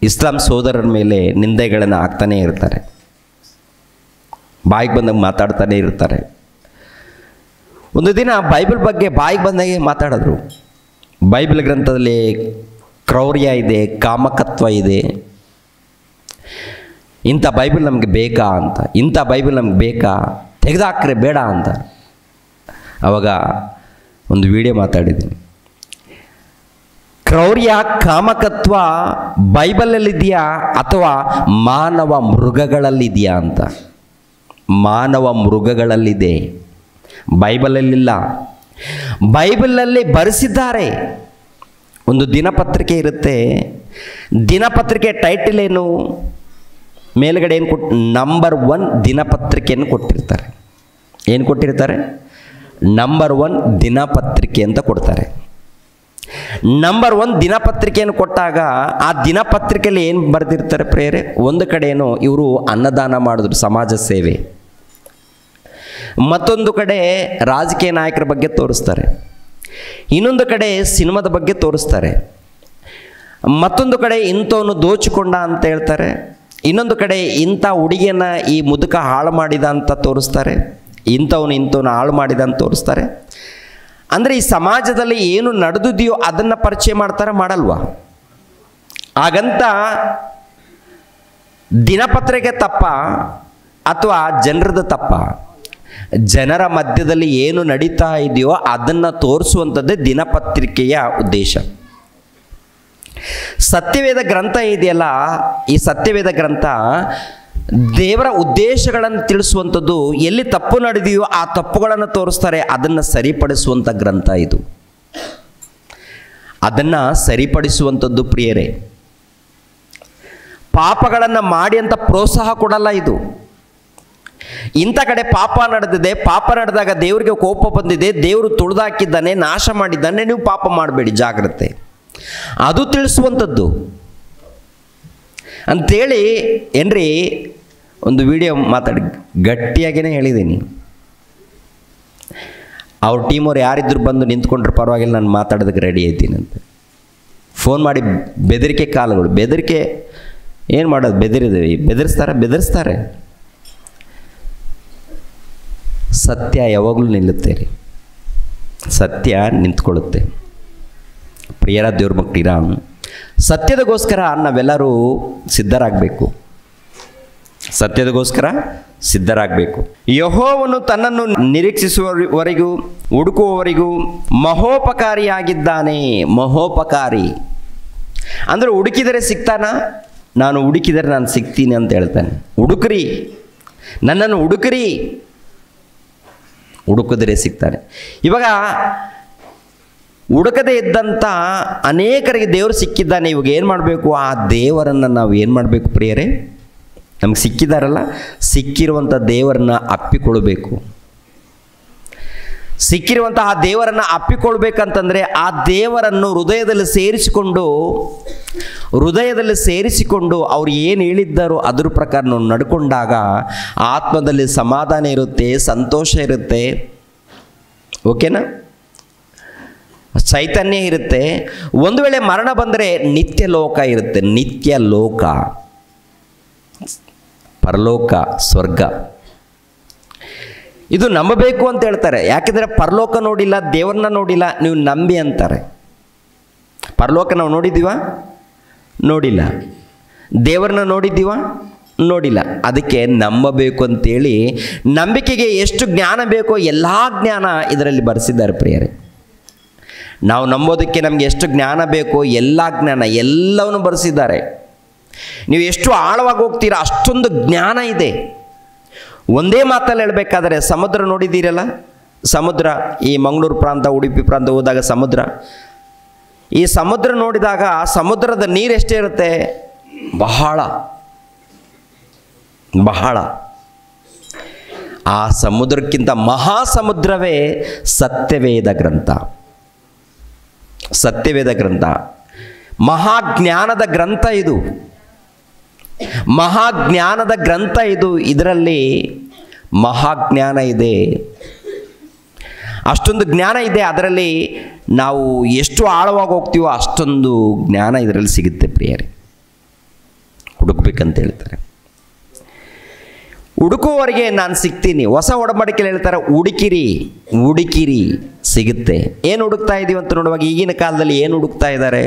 ಇಸ್ಲಾಂ ಸೋದರರ ಮೇಲೆ ನಿಂದೆಗಳನ್ನು ಹಾಕ್ತಾನೇ ಇರ್ತಾರೆ. ಬಾಯಿಗೆ ಬಂದಾಗ ಮಾತಾಡ್ತಾನೆ ಇರ್ತಾರೆ. ಒಂದು ದಿನ ಬೈಬಲ್ ಬಗ್ಗೆ ಬಾಯಿಗೆ ಬಂದಾಗೆ ಮಾತಾಡಿದ್ರು. ಬೈಬಲ್ ಗ್ರಂಥದಲ್ಲಿ ಕ್ರೌರ್ಯ ಇದೆ, ಕಾಮಕತ್ವ ಇದೆ, ಇಂಥ ಬೈಬಲ್ ನಮಗೆ ಬೇಕಾ ಅಂತ, ಇಂಥ ಬೈಬಲ್ ನಮ್ಗೆ ಬೇಕಾ, ತೆಗೆದಾಕ್ರೆ ಬೇಡ ಅಂತ. ಆವಾಗ ಒಂದು ವಿಡಿಯೋ ಮಾತಾಡಿದ್ದೀನಿ. ಕ್ರೌರ್ಯ, ಕಾಮಕತ್ವ ಬೈಬಲಲ್ಲಿದೆಯಾ ಅಥವಾ ಮಾನವ ಮೃಗಗಳಲ್ಲಿದೆಯಾ ಅಂತ. ಮಾನವ ಮೃಗಗಳಲ್ಲಿದೆ, ಬೈಬಲಲ್ಲಿಲ್ಲ. ಬೈಬಲಲ್ಲಿ ಬರೆಸಿದ್ದಾರೆ. ಒಂದು ದಿನಪತ್ರಿಕೆ ಇರುತ್ತೆ, ದಿನಪತ್ರಿಕೆ ಟೈಟಲ್ ಏನು, ಮೇಲ್ಗಡೆ ಏನು ನಂಬರ್ 1 ದಿನಪತ್ರಿಕೆಯನ್ನು ಕೊಟ್ಟಿರ್ತಾರೆ. ಏನು ಕೊಟ್ಟಿರ್ತಾರೆ? ನಂಬರ್ 1 ದಿನಪತ್ರಿಕೆ ಅಂತ ಕೊಡ್ತಾರೆ. ನಂಬರ್ 1 ದಿನಪತ್ರಿಕೆಯನ್ನು ಕೊಟ್ಟಾಗ ಆ ದಿನಪತ್ರಿಕೆಯಲ್ಲಿ ಏನು ಬರೆದಿರ್ತಾರೆ ಪ್ರೇರೆ? ಒಂದು ಕಡೆ ಏನೋ ಇವರು ಅನ್ನದಾನ ಮಾಡಿದ್ರು, ಸಮಾಜ ಸೇವೆ. ಮತ್ತೊಂದು ಕಡೆ ರಾಜಕೀಯ ನಾಯಕರ ಬಗ್ಗೆ ತೋರಿಸ್ತಾರೆ, ಇನ್ನೊಂದು ಕಡೆ ಸಿನಿಮಾದ ಬಗ್ಗೆ ತೋರಿಸ್ತಾರೆ, ಮತ್ತೊಂದು ಕಡೆ ಇಂಥವನು ದೋಚಿಕೊಂಡ ಅಂತ ಹೇಳ್ತಾರೆ, ಇನ್ನೊಂದು ಕಡೆ ಇಂಥ ಹುಡುಗಿಯನ್ನು ಈ ಮುದುಕ ಹಾಳು ಮಾಡಿದ ಅಂತ ತೋರಿಸ್ತಾರೆ, ಇಂಥವನು ಹಾಳು ಮಾಡಿದ ಅಂತ ತೋರಿಸ್ತಾರೆ. ಅಂದರೆ ಈ ಸಮಾಜದಲ್ಲಿ ಏನು ನಡೆದಿದೆಯೋ ಅದನ್ನು ಪರಿಚಯ ಮಾಡ್ತಾರೆ, ಮಾಡಲ್ವಾ? ಹಾಗಂತ ದಿನಪತ್ರಿಕೆ ತಪ್ಪ ಅಥವಾ ಜನರದ ತಪ್ಪ? ಜನರ ಮಧ್ಯದಲ್ಲಿ ಏನು ನಡೀತಾ ಇದೆಯೋ ಅದನ್ನು ತೋರಿಸುವಂಥದ್ದೇ ದಿನಪತ್ರಿಕೆಯ ಉದ್ದೇಶ. ಸತ್ಯವೇದ ಗ್ರಂಥ ಇದೆಯಲ್ಲ, ಈ ಸತ್ಯವೇದ ಗ್ರಂಥ ದೇವರ ಉದ್ದೇಶಗಳನ್ನು ತಿಳಿಸುವಂಥದ್ದು. ಎಲ್ಲಿ ತಪ್ಪು ನಡೆದೆಯೋ ಆ ತಪ್ಪುಗಳನ್ನು ತೋರಿಸ್ತಾರೆ, ಅದನ್ನು ಸರಿಪಡಿಸುವಂಥ ಗ್ರಂಥ ಇದು. ಅದನ್ನು ಸರಿಪಡಿಸುವಂಥದ್ದು ಪ್ರಿಯರೇ. ಪಾಪಗಳನ್ನು ಮಾಡಿ ಅಂತ ಪ್ರೋತ್ಸಾಹ ಕೊಡಲ್ಲ ಇದು. ಇಂಥ ಕಡೆ ಪಾಪ ನಡೆದಿದೆ, ಪಾಪ ನಡೆದಾಗ ದೇವರಿಗೆ ಕೋಪ ಬಂದಿದೆ, ದೇವರು ತುಳಿದಾಕಿದ್ದಾನೆ, ನಾಶ ಮಾಡಿದ್ದಾನೆ, ನೀವು ಪಾಪ ಮಾಡಬೇಡಿ, ಜಾಗ್ರತೆ, ಅದು ತಿಳಿಸುವಂಥದ್ದು ಅಂಥೇಳಿ ಏನ್ರಿ ಒಂದು ವಿಡಿಯೋ ಮಾತಾಡಿ ಗಟ್ಟಿಯಾಗೇ ಹೇಳಿದ್ದೀನಿ. ಅವ್ರ ಟೀಮವ್ರು ಯಾರಿದ್ರು ಬಂದು ನಿಂತ್ಕೊಂಡ್ರೆ ಪರವಾಗಿಲ್ಲ, ನಾನು ಮಾತಾಡೋದಕ್ಕೆ ರೆಡಿ ಇದ್ದೀನಿ ಅಂತ ಫೋನ್ ಮಾಡಿ ಬೆದರಿಕೆ ಕಾಲುಗಳು. ಬೆದರಿಕೆ ಏನು ಮಾಡೋದು, ಬೆದರಿಸ್ತಾರೆ. ಸತ್ಯ ಯಾವಾಗಲೂ ನಿಲ್ಲುತ್ತೆ ರೀ, ಸತ್ಯ ನಿಂತ್ಕೊಳ್ಳುತ್ತೆ. ಪ್ರಿಯರ ದೇವ್ರ ಮಕ್ಕಳಿರ, ಸತ್ಯದಗೋಸ್ಕರ ನಾವೆಲ್ಲರೂ ಸಿದ್ಧರಾಗಬೇಕು. ಸತ್ಯದಗೋಸ್ಕರ ಸಿದ್ಧರಾಗಬೇಕು. ಯೆಹೋವನು ತನ್ನನ್ನು ನಿರೀಕ್ಷಿಸುವವರೆಗೂ ಹುಡುಕುವವರೆಗೂ ಮಹೋಪಕಾರಿಯಾಗಿದ್ದಾನೆ. ಮಹೋಪಕಾರಿ ಅಂದರೆ ಹುಡುಕಿದರೆ ಸಿಗ್ತಾನ, ನಾನು ಹುಡುಕಿದರೆ ನಾನು ಸಿಗ್ತೀನಿ ಅಂತ ಹೇಳ್ತಾನೆ. ಹುಡುಕ್ರಿ, ನನ್ನನ್ನು ಹುಡುಕ್ರಿ, ಹುಡುಕಿದ್ರೆ ಸಿಗ್ತಾನೆ. ಇವಾಗ ಹುಡುಕದೇ ಇದ್ದಂಥ ಅನೇಕರಿಗೆ ದೇವರು ಸಿಕ್ಕಿದ್ದಾನೆ. ಇವಾಗ ಏನು ಮಾಡಬೇಕು, ಆ ದೇವರನ್ನು ನಾವು ಏನು ಮಾಡಬೇಕು ಪ್ರಿಯರೇ? ನಮ್ಗೆ ಸಿಕ್ಕಿದಾರಲ್ಲ, ಸಿಕ್ಕಿರುವಂಥ ದೇವರನ್ನ ಅಪ್ಪಿಕೊಳ್ಬೇಕು. ಸಿಕ್ಕಿರುವಂಥ ಆ ದೇವರನ್ನು ಅಪ್ಪಿಕೊಳ್ಬೇಕಂತಂದರೆ ಆ ದೇವರನ್ನು ಹೃದಯದಲ್ಲಿ ಸೇರಿಸಿಕೊಂಡು ಅವ್ರು ಏನು ಹೇಳಿದ್ದಾರೋ ಅದ್ರ ಪ್ರಕಾರ ನಾವು ನಡ್ಕೊಂಡಾಗ ಆತ್ಮದಲ್ಲಿ ಸಮಾಧಾನ ಇರುತ್ತೆ, ಸಂತೋಷ ಇರುತ್ತೆ, ಓಕೆನಾ, ಚೈತನ್ಯ ಇರುತ್ತೆ. ಒಂದು ವೇಳೆ ಮರಣ ಬಂದರೆ ನಿತ್ಯ ಲೋಕ ಇರುತ್ತೆ. ನಿತ್ಯ ಲೋಕ, ಪರಲೋಕ, ಸ್ವರ್ಗ, ಇದು ನಂಬಬೇಕು ಅಂತ ಹೇಳ್ತಾರೆ. ಯಾಕೆಂದರೆ ಪರಲೋಕ ನೋಡಿಲ್ಲ, ದೇವರನ್ನ ನೋಡಿಲ್ಲ, ನೀವು ನಂಬಿ ಅಂತಾರೆ. ಪರಲೋಕ ನಾವು ನೋಡಿದ್ದೀವ? ನೋಡಿಲ್ಲ. ದೇವರನ್ನ ನೋಡಿದ್ದೀವ? ನೋಡಿಲ್ಲ. ಅದಕ್ಕೆ ನಂಬಬೇಕು ಅಂತೇಳಿ ನಂಬಿಕೆಗೆ ಎಷ್ಟು ಜ್ಞಾನ ಬೇಕೋ ಎಲ್ಲ ಜ್ಞಾನ ಇದರಲ್ಲಿ ಬರೆಸಿದ್ದಾರೆ ಪ್ರಿಯರೇ. ನಾವು ನಂಬೋದಕ್ಕೆ ನಮಗೆ ಎಷ್ಟು ಜ್ಞಾನ ಬೇಕೋ ಎಲ್ಲ ಜ್ಞಾನ ಎಲ್ಲವನ್ನು ಬರೆಸಿದ್ದಾರೆ. ನೀವು ಎಷ್ಟು ಆಳವಾಗಿ ಹೋಗ್ತೀರಾ ಅಷ್ಟೊಂದು ಜ್ಞಾನ ಇದೆ. ಒಂದೇ ಮಾತಲ್ಲಿ ಹೇಳಬೇಕಾದ್ರೆ ಸಮುದ್ರ ನೋಡಿದ್ದೀರಲ್ಲ, ಸಮುದ್ರ, ಈ ಮಂಗಳೂರು ಪ್ರಾಂತ, ಉಡುಪಿ ಪ್ರಾಂತ ಹೋದಾಗ ಸಮುದ್ರ, ಈ ಸಮುದ್ರ ನೋಡಿದಾಗ ಸಮುದ್ರದ ನೀರು ಎಷ್ಟೇ ಇರುತ್ತೆ? ಬಹಳ ಬಹಳ. ಆ ಸಮುದ್ರಕ್ಕಿಂತ ಮಹಾಸಮುದ್ರವೇ ಸತ್ಯವೇದ ಗ್ರಂಥ. ಸತ್ಯವೇದ ಗ್ರಂಥ ಮಹಾಜ್ಞಾನದ ಗ್ರಂಥ ಇದು. ಮಹಾಜ್ಞಾನದ ಗ್ರಂಥ ಇದು. ಇದರಲ್ಲಿ ಮಹಾಜ್ಞಾನ ಇದೆ, ಅಷ್ಟೊಂದು ಜ್ಞಾನ ಇದೆ. ಅದರಲ್ಲಿ ನಾವು ಎಷ್ಟು ಆಳವಾಗಿ ಹೋಗ್ತೀವೋ ಅಷ್ಟೊಂದು ಜ್ಞಾನ ಇದರಲ್ಲಿ ಸಿಗುತ್ತೆ ಪ್ರಿಯರೇ. ಹುಡುಕ್ಬೇಕಂತ ಹೇಳ್ತಾರೆ. ಹುಡುಕುವವರೆಗೆ ನಾನು ಸಿಗ್ತೀನಿ. ಹೊಸ ಒಡಂಬಡಿಕೆಯಲ್ಲಿ ಹೇಳ್ತಾರೆ ಹುಡುಕಿರಿ ಸಿಗುತ್ತೆ. ಏನು ಹುಡುಕ್ತಾ ಇದ್ದೀವಿ ಅಂತ ನೋಡುವಾಗ ಈಗಿನ ಕಾಲದಲ್ಲಿ ಏನು ಹುಡುಕ್ತಾ ಇದ್ದಾರೆ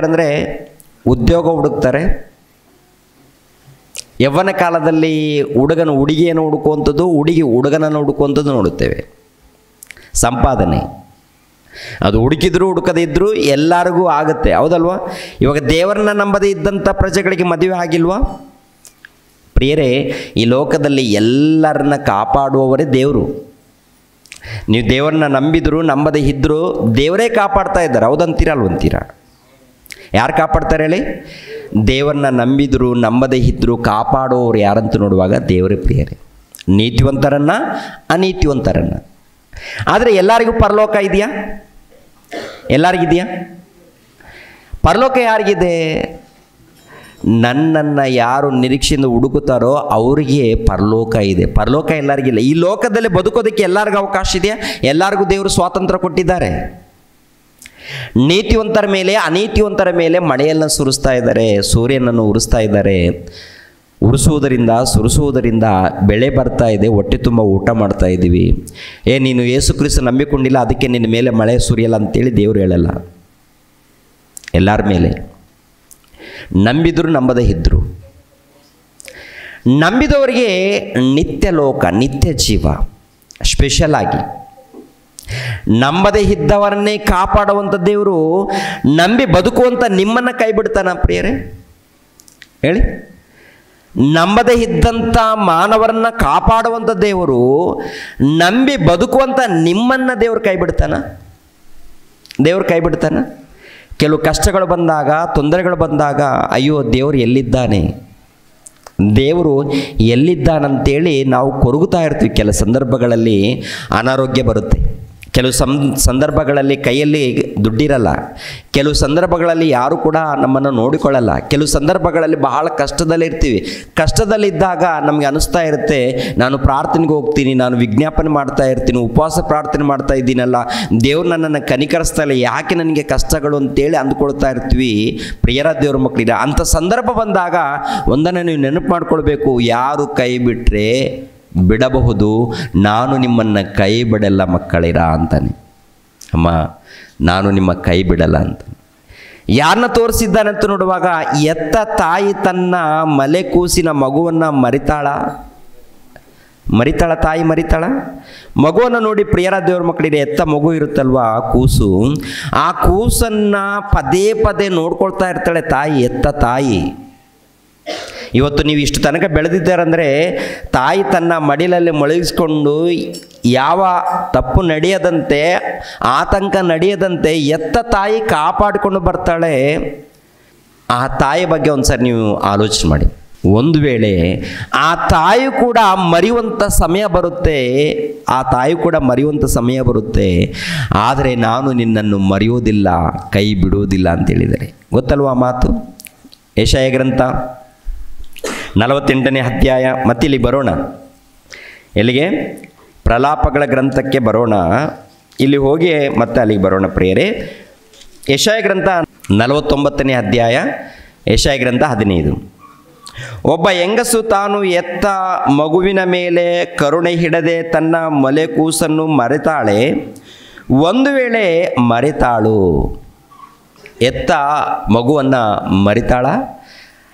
ಅಂದರೆ ಉದ್ಯೋಗ ಹುಡುಕ್ತಾರೆ. ಯವ್ವನ ಕಾಲದಲ್ಲಿ ಹುಡುಗನ ಹುಡುಗಿಯನ್ನು ಹುಡುಕುವಂಥದ್ದು, ಹುಡುಗಿ ಹುಡುಗನನ್ನು ಹುಡುಕುವಂಥದ್ದು ನೋಡುತ್ತೇವೆ. ಸಂಪಾದನೆ ಅದು ಹುಡುಕಿದ್ರು ಹುಡುಕದೇ ಇದ್ದರೂ ಎಲ್ಲರಿಗೂ ಆಗುತ್ತೆ, ಹೌದಲ್ವಾ? ಇವಾಗ ದೇವರನ್ನ ನಂಬದೇ ಇದ್ದಂಥ ಪ್ರಜೆಗಳಿಗೆ ಮದುವೆ ಆಗಿಲ್ವಾ ಪ್ರಿಯರೇ? ಈ ಲೋಕದಲ್ಲಿ ಎಲ್ಲರನ್ನ ಕಾಪಾಡುವವರೇ ದೇವರು. ನೀವು ದೇವರನ್ನ ನಂಬಿದ್ರು ನಂಬದೇ ಇದ್ದರೂ ದೇವರೇ ಕಾಪಾಡ್ತಾ ಇದ್ದಾರೆ, ಹೌದಂತೀರಾ ಅಲ್ವಂತೀರಾ? ಯಾರು ಕಾಪಾಡ್ತಾರೆ ಹೇಳಿ? ದೇವರನ್ನ ನಂಬಿದ್ರು ನಂಬದೇ ಇದ್ದರೂ ಕಾಪಾಡುವವರು ಯಾರಂತ ನೋಡುವಾಗ ದೇವರೇ ಪ್ರಿಯರೇ. ನೀತಿವಂತರನ್ನ ಅನೀತಿವಂತರನ್ನ. ಆದರೆ ಎಲ್ಲರಿಗೂ ಪರಲೋಕ ಇದೆಯಾ? ಎಲ್ಲರಿಗಿದೆಯಾ ಪರಲೋಕ? ಯಾರಿಗಿದೆ? ನನ್ನನ್ನು ಯಾರು ನಿರೀಕ್ಷೆಯಿಂದ ಹುಡುಕುತ್ತಾರೋ ಅವರಿಗೆ ಪರಲೋಕ ಇದೆ. ಪರಲೋಕ ಎಲ್ಲರಿಗಿಲ್ಲ. ಈ ಲೋಕದಲ್ಲಿ ಬದುಕೋದಕ್ಕೆ ಎಲ್ಲರಿಗೂ ಅವಕಾಶ ಇದೆಯಾ? ಎಲ್ಲರಿಗೂ ದೇವರು ಸ್ವಾತಂತ್ರ್ಯ ಕೊಟ್ಟಿದ್ದಾರೆ. ನೀತಿವಂತರ ಮೇಲೆ ಅನೀತಿವಂತರ ಮೇಲೆ ಮಳೆಯನ್ನು ಸುರಿಸ್ತಾ ಇದ್ದಾರೆ, ಸೂರ್ಯನನ್ನು ಉರಿಸ್ತಾ ಇದ್ದಾರೆ. ಸುರಿಸುವುದರಿಂದ ಬೆಳೆ ಬರ್ತಾ ಇದೆ, ಹೊಟ್ಟೆ ತುಂಬ ಊಟ ಮಾಡ್ತಾ ಇದ್ದೀವಿ. ನೀನು ಯೇಸು ಕ್ರಿಸ್ತ ನಂಬಿಕೊಂಡಿಲ್ಲ, ಅದಕ್ಕೆ ನಿನ್ನ ಮೇಲೆ ಮಳೆ ಸುರಿಯಲ್ಲ ಅಂತೇಳಿ ದೇವರು ಹೇಳಲ್ಲ. ಎಲ್ಲರ ಮೇಲೆ ನಂಬಿದ್ರು ನಂಬದೇ ಇದ್ದರು, ನಂಬಿದವರಿಗೆ ನಿತ್ಯ ಲೋಕ, ನಿತ್ಯ ಜೀವ. ಸ್ಪೆಷಲ್ ಆಗಿ ನಂಬದೇ ಇದ್ದವರನ್ನೇ ಕಾಪಾಡುವಂಥ ದೇವರು ನಂಬಿ ಬದುಕುವಂಥ ನಿಮ್ಮನ್ನು ಕೈ ಬಿಡ್ತಾನ ಪ್ರಿಯರೇ? ಹೇಳಿ. ನಂಬದೇ ಇದ್ದಂಥ ಮಾನವರನ್ನ ಕಾಪಾಡುವಂಥ ದೇವರು ನಂಬಿ ಬದುಕುವಂಥ ನಿಮ್ಮನ್ನು ದೇವರು ಕೈ ಬಿಡ್ತಾನ? ದೇವ್ರು ಕೈ ಬಿಡ್ತಾನೆ? ಕೆಲವು ಕಷ್ಟಗಳು ಬಂದಾಗ, ತೊಂದರೆಗಳು ಬಂದಾಗ ಅಯ್ಯೋ ದೇವರು ಎಲ್ಲಿದ್ದಾನೆ, ದೇವರು ಎಲ್ಲಿದ್ದಾನಂತೇಳಿ ನಾವು ಕೊರಗುತ್ತಾ ಇರ್ತೀವಿ. ಕೆಲ ಸಂದರ್ಭಗಳಲ್ಲಿ ಅನಾರೋಗ್ಯ ಬರುತ್ತೆ, ಕೆಲವು ಸಂದರ್ಭಗಳಲ್ಲಿ ಕೈಯಲ್ಲಿ ದುಡ್ಡಿರಲ್ಲ, ಕೆಲವು ಸಂದರ್ಭಗಳಲ್ಲಿ ಯಾರು ಕೂಡ ನಮ್ಮನ್ನು ನೋಡಿಕೊಳ್ಳಲ್ಲ, ಕೆಲವು ಸಂದರ್ಭಗಳಲ್ಲಿ ಬಹಳ ಕಷ್ಟದಲ್ಲಿರ್ತೀವಿ. ಕಷ್ಟದಲ್ಲಿದ್ದಾಗ ನಮಗೆ ಅನಿಸ್ತಾ ಇರುತ್ತೆ, ನಾನು ಪ್ರಾರ್ಥನೆಗೆ ಹೋಗ್ತೀನಿ, ನಾನು ವಿಜ್ಞಾಪನೆ ಮಾಡ್ತಾ ಇರ್ತೀನಿ, ಉಪವಾಸ ಪ್ರಾರ್ಥನೆ ಮಾಡ್ತಾ ಇದ್ದೀನಲ್ಲ, ದೇವ್ರು ನನ್ನನ್ನು ಕನಿಕರಿಸ್ತಾ ಇಲ್ಲ, ಯಾಕೆ ನನಗೆ ಕಷ್ಟಗಳು ಅಂತೇಳಿ ಅಂದ್ಕೊಳ್ತಾ ಇರ್ತೀವಿ. ಪ್ರಿಯರ ದೇವ್ರ ಮಕ್ಕಳಿಗೆ ಅಂಥ ಸಂದರ್ಭ ಬಂದಾಗ ಒಂದನ್ನು ನೀವು ನೆನಪು ಮಾಡ್ಕೊಳ್ಬೇಕು, ಯಾರು ಕೈ ಬಿಟ್ಟರೆ ಬಿಡಬಹುದು, ನಾನು ನಿಮ್ಮನ್ನು ಕೈ ಬಿಡಲ್ಲ ಮಕ್ಕಳಿರ ಅಂತಾನೆ. ಅಮ್ಮ ನಾನು ನಿಮ್ಮ ಕೈ ಬಿಡಲ್ಲ ಅಂತ ಯಾರನ್ನ ತೋರಿಸಿದ್ದಾನಂತ ನೋಡುವಾಗ, ಎತ್ತ ತಾಯಿ ತನ್ನ ಮಲೆ ಕೂಸಿನ ಮಗುವನ್ನು ಮರಿತಾಳ ತಾಯಿ ಮರಿತಾಳ? ಮಗುವನ್ನು ನೋಡಿ ಪ್ರಿಯರ ದೇವ್ರ ಮಕ್ಕಳಿಗೆ, ಎತ್ತ ಮಗು ಇರುತ್ತಲ್ವ ಕೂಸು, ಆ ಕೂಸನ್ನು ಪದೇ ಪದೇ ನೋಡ್ಕೊಳ್ತಾ ಇರ್ತಾಳೆ ತಾಯಿ, ಎತ್ತ ತಾಯಿ. ಇವತ್ತು ನೀವು ಇಷ್ಟು ತನಕ ಬೆಳೆದಿದ್ದಾರಂದರೆ ತಾಯಿ ತನ್ನ ಮಡಿಲಲ್ಲಿ ಮಲಗಿಸ್ಕೊಂಡು ಯಾವ ತಪ್ಪು ನಡೆಯದಂತೆ, ಆತಂಕ ನಡೆಯದಂತೆ ಎತ್ತ ತಾಯಿ ಕಾಪಾಡಿಕೊಂಡು ಬರ್ತಾಳೆ. ಆ ತಾಯಿ ಬಗ್ಗೆ ಒಂದು ಸಾರಿ ನೀವು ಆಲೋಚನೆ ಮಾಡಿ. ಒಂದು ವೇಳೆ ಆ ತಾಯಿ ಕೂಡ ಮರೆಯುವಂಥ ಸಮಯ ಬರುತ್ತೆ, ಆದರೆ ನಾನು ನಿನ್ನನ್ನು ಮರೆಯೋದಿಲ್ಲ, ಕೈ ಬಿಡುವುದಿಲ್ಲ ಅಂತೇಳಿದರೆ. ಗೊತ್ತಲ್ವ ಆ ಮಾತು? ಯೆಶಾಯ ಗ್ರಂಥ 48ನೇ ಅಧ್ಯಾಯ. ಮತ್ತಿಲ್ಲಿ ಬರೋಣ, ಎಲ್ಲಿಗೆ? ಪ್ರಲಾಪಗಳ ಗ್ರಂಥಕ್ಕೆ ಬರೋಣ. ಇಲ್ಲಿ ಹೋಗಿ ಮತ್ತೆ ಅಲ್ಲಿಗೆ ಬರೋಣ ಪ್ರಿಯರೇ. ಯೆಶಾಯ ಗ್ರಂಥ 49ನೇ ಅಧ್ಯಾಯ, ಯೆಶಾಯ ಗ್ರಂಥ 15. ಒಬ್ಬ ಹೆಂಗಸು ತಾನು ಎತ್ತ ಮಗುವಿನ ಮೇಲೆ ಕರುಣೆ ಹಿಡದೆ ತನ್ನ ಮೊಲೆ ಕೂಸನ್ನು ಮರೆತಾಳೆ. ಒಂದು ವೇಳೆ ಮರೆತಾಳು, ಎತ್ತ ಮಗುವನ್ನು ಮರಿತಾಳ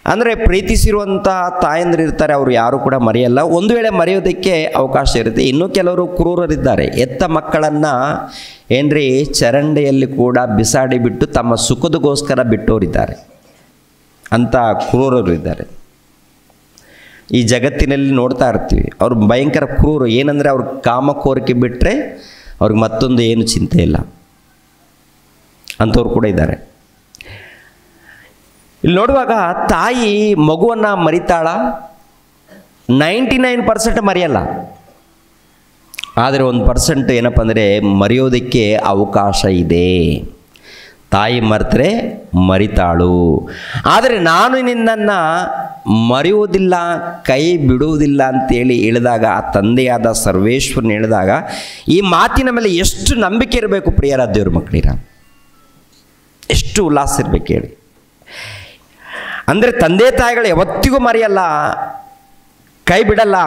ಅಂದರೆ ಪ್ರೀತಿಸಿರುವಂಥ ತಾಯಂದಿರು ಇರ್ತಾರೆ, ಅವರು ಯಾರು ಕೂಡ ಮರೆಯಲ್ಲ. ಒಂದು ವೇಳೆ ಮರೆಯೋದಕ್ಕೆ ಅವಕಾಶ ಇರುತ್ತೆ. ಇನ್ನೂ ಕೆಲವರು ಕ್ರೂರರಿದ್ದಾರೆ, ಎತ್ತ ಮಕ್ಕಳನ್ನು ಏನ್ರಿ ಚರಂಡಿಯಲ್ಲಿ ಕೂಡ ಬಿಸಾಡಿ ಬಿಟ್ಟು ತಮ್ಮ ಸುಖದಗೋಸ್ಕರ ಬಿಟ್ಟೋರಿದ್ದಾರೆ, ಅಂಥ ಕ್ರೂರರು ಇದ್ದಾರೆ. ಈ ಜಗತ್ತಿನಲ್ಲಿ ನೋಡ್ತಾ ಇರ್ತೀವಿ, ಅವರು ಭಯಂಕರ ಕ್ರೂರು. ಏನಂದರೆ ಅವ್ರ ಕಾಮಕೋರಿಕೆ ಬಿಟ್ಟರೆ ಅವ್ರಿಗೆ ಮತ್ತೊಂದು ಏನು ಚಿಂತೆ ಇಲ್ಲ, ಅಂಥವ್ರು ಕೂಡ ಇದ್ದಾರೆ. ಇಲ್ಲಿ ನೋಡುವಾಗ ತಾಯಿ ಮಗುವನ್ನು ಮರಿತಾಳ? 99% ಮರೆಯಲ್ಲ, ಆದರೆ 1% ಏನಪ್ಪ ಅಂದರೆ ಮರೆಯೋದಕ್ಕೆ ಅವಕಾಶ ಇದೆ. ತಾಯಿ ಮರೆತರೆ ಮರಿತಾಳು, ಆದರೆ ನಾನು ನಿನ್ನನ್ನು ಮರೆಯುವುದಿಲ್ಲ, ಕೈ ಬಿಡುವುದಿಲ್ಲ ಅಂತೇಳಿ ಹೇಳಿದಾಗ, ಆ ತಂದೆಯಾದ ಸರ್ವೇಶ್ವರನ ಹೇಳಿದಾಗ ಈ ಮಾತಿನ ಮೇಲೆ ಎಷ್ಟು ನಂಬಿಕೆ ಇರಬೇಕು ಪ್ರಿಯರ ದೇವ್ರ ಮಕ್ಕಳಿರ, ಎಷ್ಟು ಉಲ್ಲಾಸ ಇರಬೇಕು ಹೇಳಿ. ಅಂದರೆ ತಂದೆ ತಾಯಿಗಳು ಯಾವತ್ತಿಗೂ ಮರೆಯಲ್ಲ, ಕೈ ಬಿಡಲ್ಲ.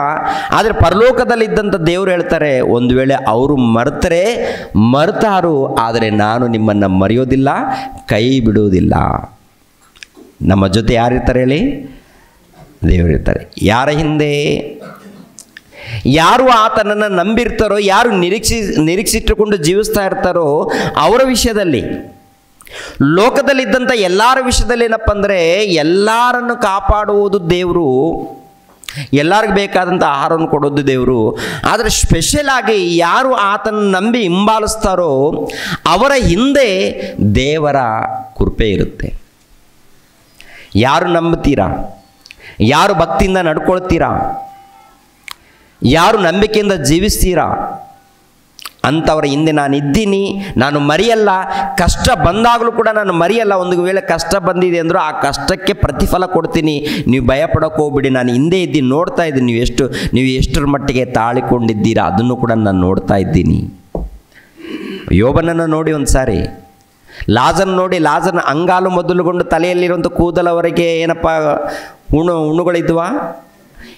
ಆದರೆ ಪರಲೋಕದಲ್ಲಿದ್ದಂಥ ದೇವರು ಹೇಳ್ತಾರೆ, ಒಂದು ವೇಳೆ ಅವರು ಮರೆತಾರು, ಆದರೆ ನಾನು ನಿಮ್ಮನ್ನು ಮರೆಯೋದಿಲ್ಲ, ಕೈ ಬಿಡುವುದಿಲ್ಲ. ನಮ್ಮ ಜೊತೆ ಯಾರಿರ್ತಾರೆ ಹೇಳಿ? ದೇವರಿರ್ತಾರೆ. ಯಾರ ಹಿಂದೆ? ಯಾರು ಆತನನ್ನು ನಂಬಿರ್ತಾರೋ, ಯಾರು ನಿರೀಕ್ಷಿಟ್ಟುಕೊಂಡು ಜೀವಿಸ್ತಾ ಇರ್ತಾರೋ ಅವರ ವಿಷಯದಲ್ಲಿ. ಲೋಕದಲ್ಲಿದ್ದಂಥ ಎಲ್ಲರ ವಿಷಯದಲ್ಲಿ ಏನಪ್ಪ ಅಂದರೆ, ಎಲ್ಲರನ್ನು ಕಾಪಾಡುವುದು ದೇವರು, ಎಲ್ಲರಿಗೂ ಬೇಕಾದಂಥ ಆಹಾರವನ್ನು ಕೊಡೋದು ದೇವರು. ಆದರೆ ಸ್ಪೆಷಲ್ ಆಗಿ ಯಾರು ಆತನ ನಂಬಿ ಹಿಂಬಾಲಿಸ್ತಾರೋ ಅವರ ಹಿಂದೆ ದೇವರ ಕೃಪೆ ಇರುತ್ತೆ. ಯಾರು ನಂಬುತ್ತೀರಾ, ಯಾರು ಭಕ್ತಿಯಿಂದ ನಡ್ಕೊಳ್ತೀರಾ, ಯಾರು ನಂಬಿಕೆಯಿಂದ ಜೀವಿಸ್ತೀರಾ ಅಂಥವರ ಹಿಂದೆ ನಾನು ಇದ್ದೀನಿ, ನಾನು ಮರೆಯಲ್ಲ. ಕಷ್ಟ ಬಂದಾಗಲೂ ಕೂಡ ನಾನು ಮರೆಯಲ್ಲ. ಒಂದು ವೇಳೆ ಕಷ್ಟ ಬಂದಿದೆ ಅಂದರೂ ಆ ಕಷ್ಟಕ್ಕೆ ಪ್ರತಿಫಲ ಕೊಡ್ತೀನಿ, ನೀವು ಭಯಪಡೋಕೆ ಹೋಗ್ಬಿಡಿ, ನಾನು ಹಿಂದೆ ಇದ್ದೀನಿ, ನೋಡ್ತಾ ಇದ್ದೀನಿ ನೀವು ಎಷ್ಟರ ಮಟ್ಟಿಗೆ ತಾಳಿಕೊಂಡಿದ್ದೀರಾ ಅದನ್ನು ಕೂಡ ನಾನು ನೋಡ್ತಾ ಇದ್ದೀನಿ. ಯೋಬನನ್ನು ನೋಡಿ ಒಂದು ಸಾರಿ, ಲಾಜರನ್ನು ನೋಡಿ, ಲಾಜರನ ಅಂಗಾಲು ಮೊದಲುಗೊಂಡು ತಲೆಯಲ್ಲಿರುವಂಥ ಕೂದಲವರೆಗೆ ಏನಪ್ಪ ಹುಣ್ಣುಗಳಿದ್ವಾ?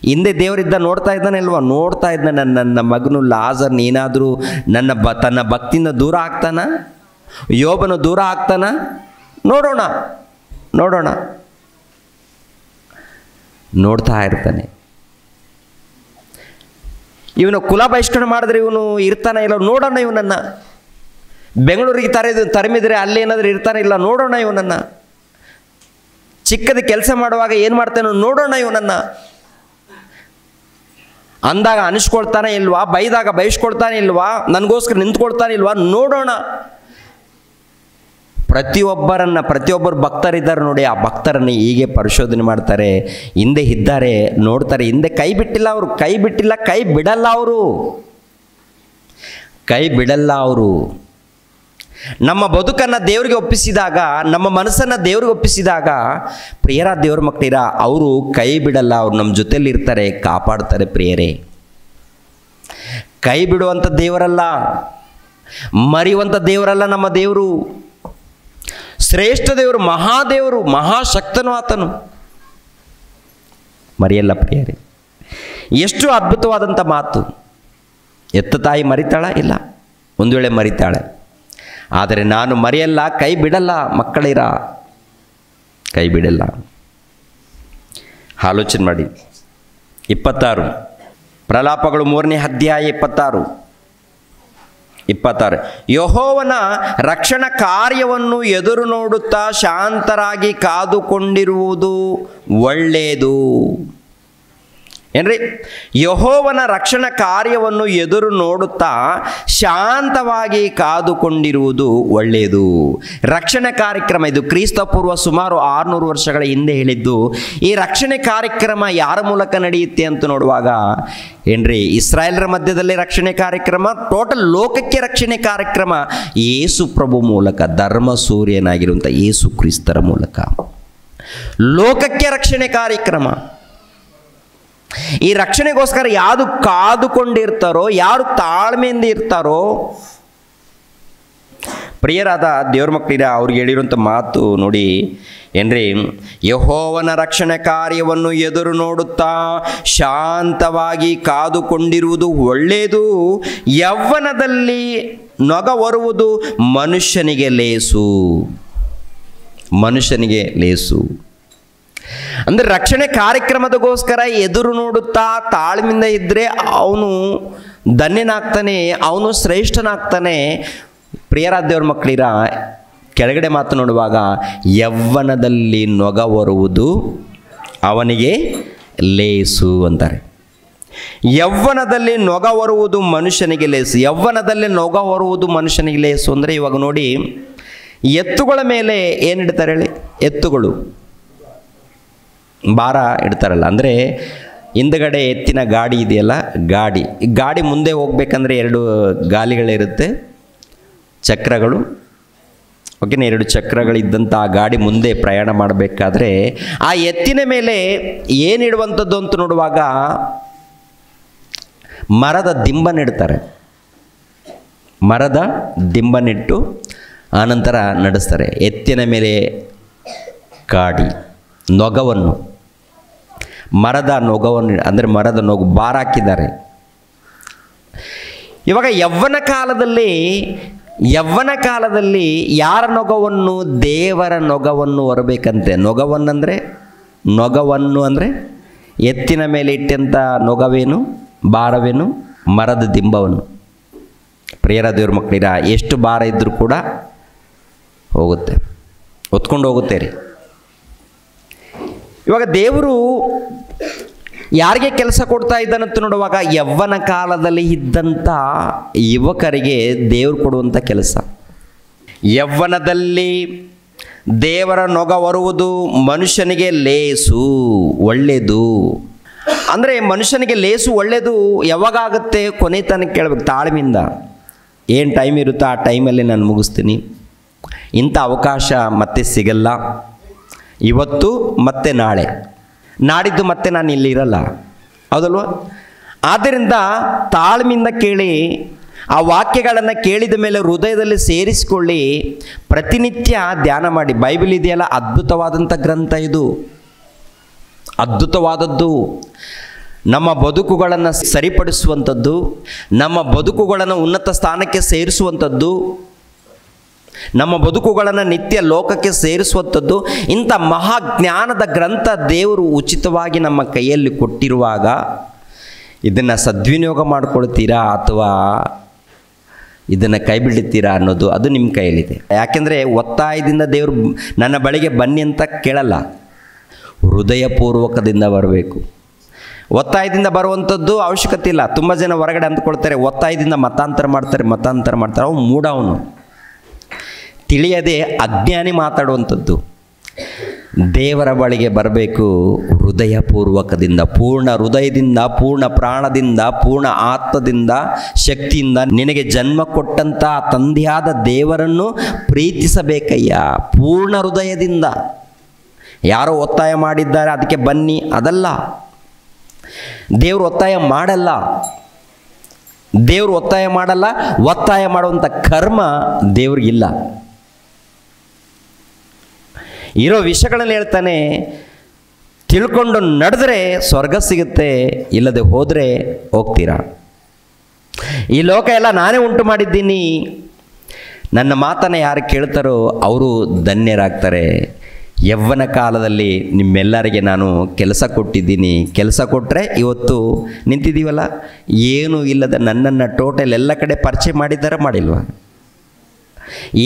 ಹಿಂದೆ ದೇವರಿದ್ದ ನೋಡ್ತಾ ಇದ್ದಾನೆ ಅಲ್ವಾ? ನೋಡ್ತಾ ಇದ್ದಾನೆ, ನನ್ನ ಮಗನು ಲಾಜರ್ನ ಏನಾದರೂ ತನ್ನ ಭಕ್ತಿಯಿಂದ ದೂರ ಆಗ್ತಾನ, ಯೋಬನು ದೂರ ಆಗ್ತಾನ? ನೋಡೋಣ ನೋಡ್ತಾ ಇರ್ತಾನೆ. ಇವನು ಕುಲ ಬಹಿಷ್ಕರಣ ಮಾಡಿದ್ರೆ ಇವನು ಇರ್ತಾನೆ ಇಲ್ಲ, ನೋಡೋಣ ಇವನನ್ನು. ಬೆಂಗಳೂರಿಗೆ ತರಮಿದ್ರೆ ಅಲ್ಲೇನಾದರೂ ಇರ್ತಾನೆ ಇಲ್ಲ, ನೋಡೋಣ ಇವನನ್ನು. ಚಿಕ್ಕದ ಕೆಲಸ ಮಾಡುವಾಗ ಏನು ಮಾಡ್ತಾನೋ ನೋಡೋಣ ಇವನನ್ನು. ಅಂದಾಗ ಅನಿಸ್ಕೊಳ್ತಾನೆ ಇಲ್ವಾ? ಬೈದಾಗ ಬಯಸ್ಕೊಳ್ತಾನೆ ಇಲ್ವಾ? ನನಗೋಸ್ಕರ ನಿಂತ್ಕೊಳ್ತಾನೆ ಇಲ್ವಾ? ನೋಡೋಣ. ಪ್ರತಿಯೊಬ್ಬರು ಭಕ್ತರಿದ್ದಾರೆ ನೋಡಿ, ಆ ಭಕ್ತರನ್ನು ಹೀಗೆ ಪರಿಶೋಧನೆ ಮಾಡ್ತಾರೆ. ಹಿಂದೆ ಇದ್ದಾರೆ, ನೋಡ್ತಾರೆ, ಹಿಂದೆ ಕೈ ಬಿಟ್ಟಿಲ್ಲ ಅವರು, ಕೈ ಬಿಡಲ್ಲ ಅವರು. ನಮ್ಮ ಬದುಕನ್ನು ದೇವರಿಗೆ ಒಪ್ಪಿಸಿದಾಗ, ನಮ್ಮ ಮನಸ್ಸನ್ನು ದೇವರಿಗೆ ಒಪ್ಪಿಸಿದಾಗ, ಪ್ರಿಯರ ದೇವ್ರ ಮಕ್ಕಳಿರ, ಅವರು ಕೈ ಬಿಡಲ್ಲ, ಅವರು ನಮ್ಮ ಜೊತೆಯಲ್ಲಿ ಇರ್ತಾರೆ, ಕಾಪಾಡ್ತಾರೆ. ಪ್ರಿಯರೇ, ಕೈ ಬಿಡುವಂಥ ದೇವರಲ್ಲ, ಮರೆಯುವಂಥ ದೇವರಲ್ಲ ನಮ್ಮ ದೇವರು. ಶ್ರೇಷ್ಠ ದೇವರು, ಮಹಾದೇವರು, ಮಹಾಶಕ್ತನು ಆತನು, ಮರೆಯಲ್ಲ. ಪ್ರಿಯರೇ, ಎಷ್ಟು ಅದ್ಭುತವಾದಂಥ ಮಾತು. ಎತ್ತ ತಾಯಿ ಮರಿತಾಳ? ಇಲ್ಲ, ಒಂದು ವೇಳೆ ಮರಿತಾಳೆ. ಆದರೆ ನಾನು ಮರೆಯಲ್ಲ, ಕೈ ಬಿಡಲ್ಲ. ಮಕ್ಕಳಿರ, ಕೈ ಬಿಡಲ್ಲ. ಆಲೋಚನೆ ಮಾಡಿ. 26 ಪ್ರಲಾಪಗಳು 3ನೇ ಅಧ್ಯಾಯ 26. ಯೆಹೋವನ ರಕ್ಷಣಾ ಕಾರ್ಯವನ್ನು ಎದುರು ನೋಡುತ್ತಾ ಶಾಂತರಾಗಿ ಕಾದುಕೊಂಡಿರುವುದು ಒಳ್ಳೆಯದು. ಏನ್ರಿ? ಯೆಹೋವನ ರಕ್ಷಣಾ ಕಾರ್ಯವನ್ನು ಎದುರು ನೋಡುತ್ತಾ ಶಾಂತವಾಗಿ ಕಾದುಕೊಂಡಿರುವುದು ಒಳ್ಳೆಯದು. ರಕ್ಷಣೆ ಕಾರ್ಯಕ್ರಮ ಇದು ಕ್ರಿಸ್ತ ಪೂರ್ವ ಸುಮಾರು 600 ವರ್ಷಗಳ ಹಿಂದೆ ಹೇಳಿದ್ದು. ಈ ರಕ್ಷಣೆ ಕಾರ್ಯಕ್ರಮ ಯಾರ ಮೂಲಕ ನಡೆಯುತ್ತೆ ಅಂತ ನೋಡುವಾಗ ಏನ್ರಿ, ಇಸ್ರಾಯೇಲರ ಮಧ್ಯದಲ್ಲಿ ರಕ್ಷಣೆ ಕಾರ್ಯಕ್ರಮ, ಟೋಟಲ್ ಲೋಕಕ್ಕೆ ರಕ್ಷಣೆ ಕಾರ್ಯಕ್ರಮ ಯೇಸು ಪ್ರಭು ಮೂಲಕ, ಧರ್ಮ ಸೂರ್ಯನಾಗಿರುವಂಥ ಯೇಸು ಕ್ರಿಸ್ತರ ಮೂಲಕ ಲೋಕಕ್ಕೆ ರಕ್ಷಣೆ ಕಾರ್ಯಕ್ರಮ. ಈ ರಕ್ಷಣೆಗೋಸ್ಕರ ಯಾರು ಕಾದುಕೊಂಡಿರ್ತಾರೋ, ಯಾರು ತಾಳ್ಮೆಯಿಂದ ಇರ್ತಾರೋ, ಪ್ರಿಯರಾದ ದೇವ್ರ ಮಕ್ಕಳಿರ, ಅವ್ರಿಗೆ ಹೇಳಿರುವಂಥ ಮಾತು ನೋಡಿ ಏನ್ರಿ, ಯೆಹೋವನ ರಕ್ಷಣೆ ಕಾರ್ಯವನ್ನು ಎದುರು ನೋಡುತ್ತಾ ಶಾಂತವಾಗಿ ಕಾದುಕೊಂಡಿರುವುದು ಒಳ್ಳೆಯದು. ಯೌವನದಲ್ಲಿ ನೊಗ ಹೊರುವುದು ಮನುಷ್ಯನಿಗೆ ಲೇಸು. ಅಂದರೆ ರಕ್ಷಣೆ ಕಾರ್ಯಕ್ರಮದಗೋಸ್ಕರ ಎದುರು ನೋಡುತ್ತಾ ತಾಳ್ಮೆಯಿಂದ ಇದ್ದರೆ ಅವನು ಧನ್ಯನಾಗ್ತಾನೆ, ಅವನು ಶ್ರೇಷ್ಠನಾಗ್ತಾನೆ. ಪ್ರಿಯರಾದ ದೇವ್ರ ಮಕ್ಕಳಿರ, ಕೆಳಗಡೆ ಮಾತು ನೋಡುವಾಗ ಯೌವನದಲ್ಲಿ ನೊಗ ಹೊರುವುದು ಅವನಿಗೆ ಲೇಸು ಅಂತಾರೆ. ಯೌವನದಲ್ಲಿ ನೊಗ ಹೊರುವುದು ಮನುಷ್ಯನಿಗೆ ಲೇಸು. ಯೌವನದಲ್ಲಿ ನೊಗ ಹೊರುವುದು ಮನುಷ್ಯನಿಗೆ ಲೇಸು ಅಂದರೆ, ಇವಾಗ ನೋಡಿ, ಎತ್ತುಗಳ ಮೇಲೆ ಏನು ಇಡ್ತಾರೆ ಹೇಳಿ? ಎತ್ತುಗಳು ಭಾರ ಇಡ್ತಾರಲ್ಲ, ಅಂದರೆ ಹಿಂದಗಡೆ ಎತ್ತಿನ ಗಾಡಿ ಇದೆಯಲ್ಲ, ಗಾಡಿ ಮುಂದೆ ಹೋಗ್ಬೇಕಂದ್ರೆ 2 ಗಾಲಿಗಳಿರುತ್ತೆ, ಚಕ್ರಗಳು. ಓಕೆನಾ? 2 ಚಕ್ರಗಳಿದ್ದಂಥ ಆ ಗಾಡಿ ಮುಂದೆ ಪ್ರಯಾಣ ಮಾಡಬೇಕಾದ್ರೆ ಆ ಎತ್ತಿನ ಮೇಲೆ ಏನಿಡುವಂಥದ್ದು ಅಂತ ನೋಡುವಾಗ ಮರದ ದಿಂಬನ್ನಿಡ್ತಾರೆ. ಮರದ ದಿಂಬನ್ನಿಟ್ಟು ಆನಂತರ ನಡೆಸ್ತಾರೆ. ಎತ್ತಿನ ಮೇಲೆ ಗಾಡಿ, ನೊಗವನ್ನು, ಮರದ ನೊಗವನ್ನು, ಅಂದರೆ ಮರದ ನೊಗು ಭಾರ ಹಾಕಿದ್ದಾರೆ. ಇವಾಗ ಯವ್ವನ ಕಾಲದಲ್ಲಿ ಯಾರ ನೊಗವನ್ನು? ದೇವರ ನೊಗವನ್ನು ಹೊರಬೇಕಂತೆ. ನೊಗವನ್ನು ಅಂದರೆ ಎತ್ತಿನ ಮೇಲೆ ಇಟ್ಟಂಥ ನೊಗವೇನು, ಭಾರವೇನು? ಮರದ ದಿಂಬವನ್ನು. ಪ್ರಿಯರ ದೇವ್ರ ಮಕ್ಕಳಿರ, ಎಷ್ಟು ಭಾರ ಇದ್ದರೂ ಕೂಡ ಹೋಗುತ್ತೆ, ಹೊತ್ಕೊಂಡು ಹೋಗುತ್ತೆ ರೀ. ಇವಾಗ ದೇವರು ಯಾರಿಗೆ ಕೆಲಸ ಕೊಡ್ತಾ ಇದ್ದಾನಂತ ನೋಡುವಾಗ ಯವ್ವನ ಕಾಲದಲ್ಲಿ ಇದ್ದಂಥ ಯುವಕರಿಗೆ ದೇವರು ಕೊಡುವಂಥ ಕೆಲಸ. ಯವ್ವನದಲ್ಲಿ ದೇವರ ನೊಗ ಹೊರುವುದು ಮನುಷ್ಯನಿಗೆ ಲೇಸು, ಒಳ್ಳೆಯದು. ಅಂದರೆ ಮನುಷ್ಯನಿಗೆ ಲೇಸು ಒಳ್ಳೆಯದು ಯಾವಾಗುತ್ತೆ? ಕೊನೆ ತನಕ ಕೇಳಬೇಕು, ತಾಳ್ಮೆಯಿಂದ. ಏನು ಟೈಮ್ ಇರುತ್ತೋ ಆ ಟೈಮಲ್ಲಿ ನಾನು ಮುಗಿಸ್ತೀನಿ, ಇಂಥ ಅವಕಾಶ ಮತ್ತೆ ಸಿಗಲ್ಲ, ಇವತ್ತು ಮತ್ತೆ ನಾಳೆ, ನಾಡಿದ್ದು ಮತ್ತೆ ನಾನು ಇಲ್ಲಿ ಇರಲ್ಲ, ಹೌದಲ್ವ? ಆದ್ದರಿಂದ ತಾಳ್ಮೆಯಿಂದ ಕೇಳಿ, ಆ ವಾಕ್ಯಗಳನ್ನು ಕೇಳಿದ ಮೇಲೆ ಹೃದಯದಲ್ಲಿ ಸೇರಿಸಿಕೊಳ್ಳಿ, ಪ್ರತಿನಿತ್ಯ ಧ್ಯಾನ ಮಾಡಿ. ಬೈಬಲ್ ಇದೆಯಲ್ಲ, ಅದ್ಭುತವಾದಂಥ ಗ್ರಂಥ ಇದು, ಅದ್ಭುತವಾದದ್ದು. ನಮ್ಮ ಬದುಕುಗಳನ್ನು ಸರಿಪಡಿಸುವಂಥದ್ದು, ನಮ್ಮ ಬದುಕುಗಳನ್ನು ಉನ್ನತ ಸ್ಥಾನಕ್ಕೆ ಸೇರಿಸುವಂಥದ್ದು, ನಮ್ಮ ಬದುಕುಗಳನ್ನು ನಿತ್ಯ ಲೋಕಕ್ಕೆ ಸೇರಿಸುವಂಥದ್ದು. ಇಂಥ ಮಹಾಜ್ಞಾನದ ಗ್ರಂಥ ದೇವರು ಉಚಿತವಾಗಿ ನಮ್ಮ ಕೈಯಲ್ಲಿ ಕೊಟ್ಟಿರುವಾಗ ಇದನ್ನು ಸದ್ವಿನಿಯೋಗ ಮಾಡಿಕೊಳ್ತೀರಾ ಅಥವಾ ಇದನ್ನು ಕೈ ಬಿಡುತ್ತೀರಾ ಅನ್ನೋದು ಅದು ನಿಮ್ಮ ಕೈಯಲ್ಲಿದೆ. ಯಾಕೆಂದರೆ ಒತ್ತಾಯದಿಂದ ದೇವರು ನನ್ನ ಬಳಿಗೆ ಬನ್ನಿ ಅಂತ ಕೇಳಲ್ಲ, ಹೃದಯಪೂರ್ವಕದಿಂದ ಬರಬೇಕು. ಒತ್ತಾಯದಿಂದ ಬರುವಂಥದ್ದು ಅವಶ್ಯಕತೆ ಇಲ್ಲ. ತುಂಬ ಜನ ಹೊರಗಡೆ ಅಂದ್ಕೊಳ್ತಾರೆ ಒತ್ತಾಯದಿಂದ ಮತಾಂತರ ಮಾಡ್ತಾರೆ. ಅವನು ಮೂಢ. ಅವನು ತಿಳಿಯದೆ ಅಜ್ಞಾನಿ ಮಾತಾಡುವಂಥದ್ದು. ದೇವರ ಬಳಿಗೆ ಬರಬೇಕು ಹೃದಯಪೂರ್ವಕದಿಂದ, ಪೂರ್ಣ ಹೃದಯದಿಂದ, ಪೂರ್ಣ ಪ್ರಾಣದಿಂದ, ಪೂರ್ಣ ಆತ್ಮದಿಂದ, ಶಕ್ತಿಯಿಂದ. ನಿನಗೆ ಜನ್ಮ ಕೊಟ್ಟಂಥ ತಂದೆಯಾದ ದೇವರನ್ನು ಪ್ರೀತಿಸಬೇಕಯ್ಯ ಪೂರ್ಣ ಹೃದಯದಿಂದ. ಯಾರೋ ಒತ್ತಾಯ ಮಾಡಿದ್ದಾರೆ ಅದಕ್ಕೆ ಬನ್ನಿ, ಅದಲ್ಲ. ದೇವರು ಒತ್ತಾಯ ಮಾಡಲ್ಲ, ದೇವರು ಒತ್ತಾಯ ಮಾಡಲ್ಲ. ಒತ್ತಾಯ ಮಾಡುವಂಥ ಕರ್ಮ ದೇವ್ರಿಗಿಲ್ಲ. ಇರೋ ವಿಷಯಗಳನ್ನು ಹೇಳ್ತಾನೆ, ತಿಳ್ಕೊಂಡು ನಡೆದ್ರೆ ಸ್ವರ್ಗ ಸಿಗುತ್ತೆ, ಇಲ್ಲದೆ ಹೋದರೆ ಹೋಗ್ತೀರಾ. ಈ ಲೋಕ ಎಲ್ಲ ನಾನೇ ಉಂಟು ಮಾಡಿದ್ದೀನಿ, ನನ್ನ ಮಾತನ್ನು ಯಾರು ಕೇಳ್ತಾರೋ ಅವರು ಧನ್ಯರಾಗ್ತಾರೆ. ಯವ್ವನ ಕಾಲದಲ್ಲಿ ನಿಮ್ಮೆಲ್ಲರಿಗೆ ನಾನು ಕೆಲಸ ಕೊಟ್ಟಿದ್ದೀನಿ, ಕೆಲಸ ಕೊಟ್ಟರೆ ಇವತ್ತು ನಿಂತಿದ್ದೀವಲ್ಲ. ಏನೂ ಇಲ್ಲದ ನನ್ನನ್ನು ಟೋಟಲ್ ಎಲ್ಲ ಕಡೆ ಪರಿಚಯ ಮಾಡಿದ್ದಾರ ಮಾಡಿಲ್ವ?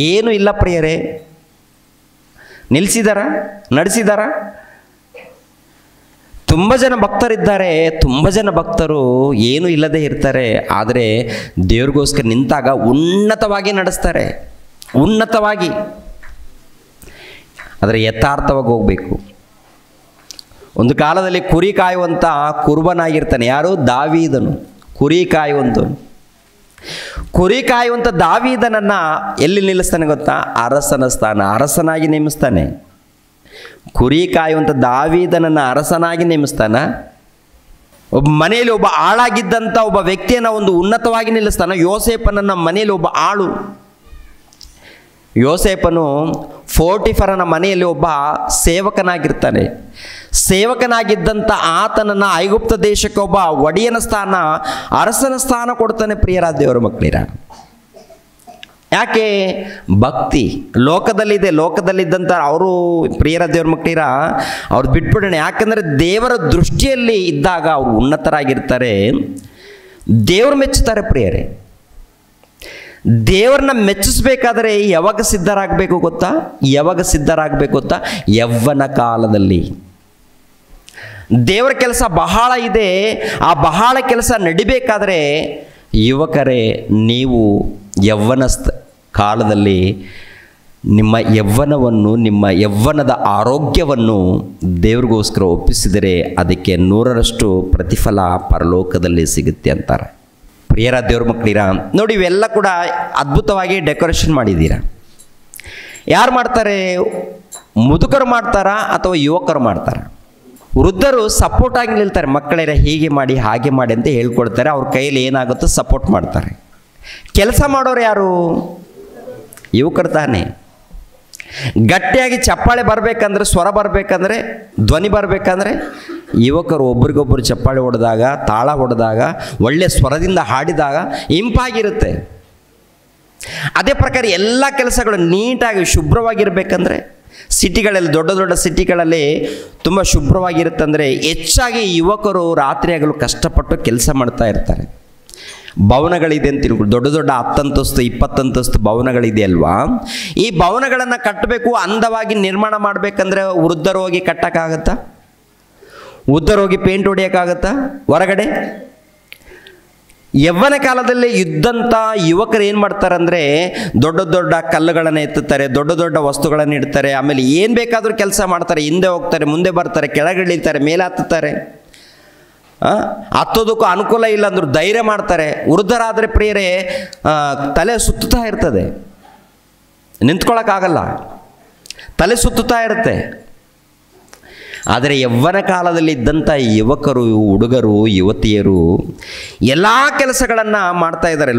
ಏನೂ ಇಲ್ಲ ಪ್ರಿಯರೇ. ನಿಲ್ಲಿಸಿದಾರ, ನಡೆಸಿದಾರ? ತುಂಬ ಜನ ಭಕ್ತರಿದ್ದಾರೆ, ತುಂಬ ಜನ ಭಕ್ತರು ಏನೂ ಇಲ್ಲದೆ ಇರ್ತಾರೆ. ಆದರೆ ದೇವ್ರಿಗೋಸ್ಕರ ನಿಂತಾಗ ಉನ್ನತವಾಗಿ ನಡೆಸ್ತಾರೆ, ಉನ್ನತವಾಗಿ. ಆದರೆ ಯಥಾರ್ಥವಾಗಿ ಹೋಗಬೇಕು. ಒಂದು ಕಾಲದಲ್ಲಿ ಕುರಿ ಕಾಯುವಂಥ ಕುರುಬನಾಗಿರ್ತಾನೆ. ಯಾರು? ದಾವೀದನು. ಕುರಿ ಕಾಯುವಂಥವನು. ಕುರಿ ಕಾಯುವಂಥ ದಾವೀದನನ್ನು ಎಲ್ಲಿ ನಿಲ್ಲಿಸ್ತಾನೆ ಗೊತ್ತಾ? ಅರಸನ ಸ್ಥಾನ, ಅರಸನಾಗಿ ನೇಮಿಸ್ತಾನೆ. ಕುರಿ ಕಾಯುವಂಥ ದಾವೀದನನ್ನು ಅರಸನಾಗಿ ನೇಮಿಸ್ತಾನ. ಒಬ್ಬ ಮನೆಯಲ್ಲಿ ಒಬ್ಬ ಆಳಾಗಿದ್ದಂಥ ಒಬ್ಬ ವ್ಯಕ್ತಿಯನ್ನು ಒಂದು ಉನ್ನತವಾಗಿ ನಿಲ್ಲಿಸ್ತಾನೆ. ಯೋಸೇಫನನ್ನ ಮನೆಯಲ್ಲಿ ಒಬ್ಬ ಆಳು. ಯೋಸೇಫನು ಫೋಟಿಫರನ ಮನೆಯಲ್ಲಿ ಒಬ್ಬ ಸೇವಕನಾಗಿರ್ತಾನೆ. ಸೇವಕನಾಗಿದ್ದಂಥ ಆತನನ್ನು ಐಗುಪ್ತ ದೇಶಕ್ಕೆ ಒಬ್ಬ ಒಡೆಯನ ಸ್ಥಾನ, ಅರಸನ ಸ್ಥಾನ ಕೊಡ್ತಾನೆ. ಪ್ರಿಯರಾದ ದೇವರ ಮಕ್ಕಳಿರ, ಯಾಕೆ? ಭಕ್ತಿ ಲೋಕದಲ್ಲಿದೆ. ಲೋಕದಲ್ಲಿದ್ದಂಥ ಅವರು ಪ್ರಿಯರ ದೇವ್ರ ಮಕ್ಕಳಿರ ಅವ್ರು ಬಿಟ್ಬಿಡೋಣ. ಯಾಕಂದರೆ ದೇವರ ದೃಷ್ಟಿಯಲ್ಲಿ ಇದ್ದಾಗ ಅವರು ಉನ್ನತರಾಗಿರ್ತಾರೆ, ದೇವರು ಮೆಚ್ಚುತ್ತಾರೆ. ಪ್ರಿಯರೇ, ದೇವರನ್ನ ಮೆಚ್ಚಿಸ್ಬೇಕಾದ್ರೆ ಯಾವಾಗ ಸಿದ್ಧರಾಗಬೇಕು ಗೊತ್ತಾ? ಯಾವಾಗ ಸಿದ್ಧರಾಗಬೇಕು ಗೊತ್ತಾ? ಯವ್ವನ ಕಾಲದಲ್ಲಿ. ದೇವರ ಕೆಲಸ ಬಹಳ ಇದೆ. ಆ ಬಹಳ ಕೆಲಸ ನಡಿಬೇಕಾದ್ರೆ ಯುವಕರೇ, ನೀವು ಯವ್ವನ ಕಾಲದಲ್ಲಿ ನಿಮ್ಮ ಯವ್ವನವನ್ನು, ನಿಮ್ಮ ಯವ್ವನದ ಆರೋಗ್ಯವನ್ನು ದೇವ್ರಿಗೋಸ್ಕರ ಒಪ್ಪಿಸಿದರೆ ಅದಕ್ಕೆ 100ರಷ್ಟು ಪ್ರತಿಫಲ ಪರಲೋಕದಲ್ಲಿ ಸಿಗುತ್ತೆ ಅಂತಾರೆ. ಪ್ರಿಯರ ದೇವ್ರ ಮಕ್ಕಳಿರ, ನೋಡಿ ಇವೆಲ್ಲ ಕೂಡ ಅದ್ಭುತವಾಗಿ ಡೆಕೋರೇಷನ್ ಮಾಡಿದ್ದೀರಾ. ಯಾರು ಮಾಡ್ತಾರೆ? ಮುದುಕರು ಮಾಡ್ತಾರಾ ಅಥವಾ ಯುವಕರು ಮಾಡ್ತಾರ? ವೃದ್ಧರು ಸಪೋರ್ಟ್ ಆಗಿ ನಿಲ್ತಾರೆ. ಮಕ್ಕಳಿರ ಹೀಗೆ ಮಾಡಿ ಹಾಗೆ ಮಾಡಿ ಅಂತ ಹೇಳ್ಕೊಡ್ತಾರೆ. ಅವ್ರ ಕೈಯಲ್ಲಿ ಏನಾಗುತ್ತೋ ಸಪೋರ್ಟ್ ಮಾಡ್ತಾರೆ. ಕೆಲಸ ಮಾಡೋರು ಯಾರು? ಯುವಕರು ತಾನೇ. ಗಟ್ಟಿಯಾಗಿ ಚಪ್ಪಾಳೆ ಬರಬೇಕಂದ್ರೆ, ಸ್ವರ ಬರಬೇಕಂದ್ರೆ, ಧ್ವನಿ ಬರಬೇಕಂದ್ರೆ ಯುವಕರು ಒಬ್ರಿಗೊಬ್ಬರು ಚಪ್ಪಾಳೆ ಹೊಡೆದಾಗ, ತಾಳ ಹೊಡೆದಾಗ, ಒಳ್ಳೆಯ ಸ್ವರದಿಂದ ಹಾಡಿದಾಗ ಇಂಪಾಗಿರುತ್ತೆ. ಅದೇ ಪ್ರಕಾರ ಎಲ್ಲ ಕೆಲಸಗಳು ನೀಟಾಗಿ ಶುಭ್ರವಾಗಿರಬೇಕಂದ್ರೆ, ಸಿಟಿಗಳಲ್ಲಿ, ದೊಡ್ಡ ದೊಡ್ಡ ಸಿಟಿಗಳಲ್ಲಿ ತುಂಬ ಶುಭ್ರವಾಗಿರುತ್ತಂದರೆ ಹೆಚ್ಚಾಗಿ ಯುವಕರು ರಾತ್ರಿ ಆಗಲು ಕಷ್ಟಪಟ್ಟು ಕೆಲಸ ಮಾಡ್ತಾ ಇರ್ತಾರೆ. ಭವನಗಳಿದೆ ಅಂತ ತಿಳ್ಕೊಂಡು, ದೊಡ್ಡ ದೊಡ್ಡ 10 ಅಂತಸ್ತು 20 ಅಂತಸ್ತು ಭವನಗಳಿದೆ ಅಲ್ವಾ? ಈ ಭವನಗಳನ್ನು ಕಟ್ಟಬೇಕು, ಅಂದವಾಗಿ ನಿರ್ಮಾಣ ಮಾಡಬೇಕಂದ್ರೆ ವೃದ್ಧರು ಹೋಗಿ ಕಟ್ಟಕ್ಕಾಗತ್ತಾ? ವೃದ್ಧರು ಹೋಗಿ ಪೇಂಟ್ ಹೊಡಿಯೋಕ್ಕಾಗತ್ತಾ ಹೊರಗಡೆ? ಯವ್ವನ ಕಾಲದಲ್ಲಿ ಇದ್ದಂಥ ಯುವಕರು ಏನು ಮಾಡ್ತಾರಂದರೆ ದೊಡ್ಡ ದೊಡ್ಡ ಕಲ್ಲುಗಳನ್ನು ಎತ್ತುತ್ತಾರೆ, ದೊಡ್ಡ ದೊಡ್ಡ ವಸ್ತುಗಳನ್ನು ಇಡ್ತಾರೆ. ಆಮೇಲೆ ಏನು ಬೇಕಾದರೂ ಕೆಲಸ ಮಾಡ್ತಾರೆ. ಹಿಂದೆ ಹೋಗ್ತಾರೆ, ಮುಂದೆ ಬರ್ತಾರೆ, ಕೆಳಗಿಳಿತಾರೆ, ಮೇಲೆ ಹತ್ತುತ್ತಾರೆ. ಹತ್ತೋದಕ್ಕೂ ಅನುಕೂಲ ಇಲ್ಲ ಅಂದರೂ ಧೈರ್ಯ ಮಾಡ್ತಾರೆ. ವೃದ್ಧರಾದರೆ ಪ್ರಿಯರೇ ತಲೆ ಸುತ್ತುತ್ತಾ ಇರ್ತದೆ, ನಿಂತ್ಕೊಳ್ಳೋಕ್ಕಾಗಲ್ಲ, ತಲೆ ಸುತ್ತುತ್ತಾ ಇರುತ್ತೆ. ಆದರೆ ಯವ್ವನ ಕಾಲದಲ್ಲಿ ಇದ್ದಂಥ ಯುವಕರು, ಹುಡುಗರು, ಯುವತಿಯರು ಎಲ್ಲ ಕೆಲಸಗಳನ್ನು ಮಾಡ್ತಾ ಇದ್ದಾರೆ.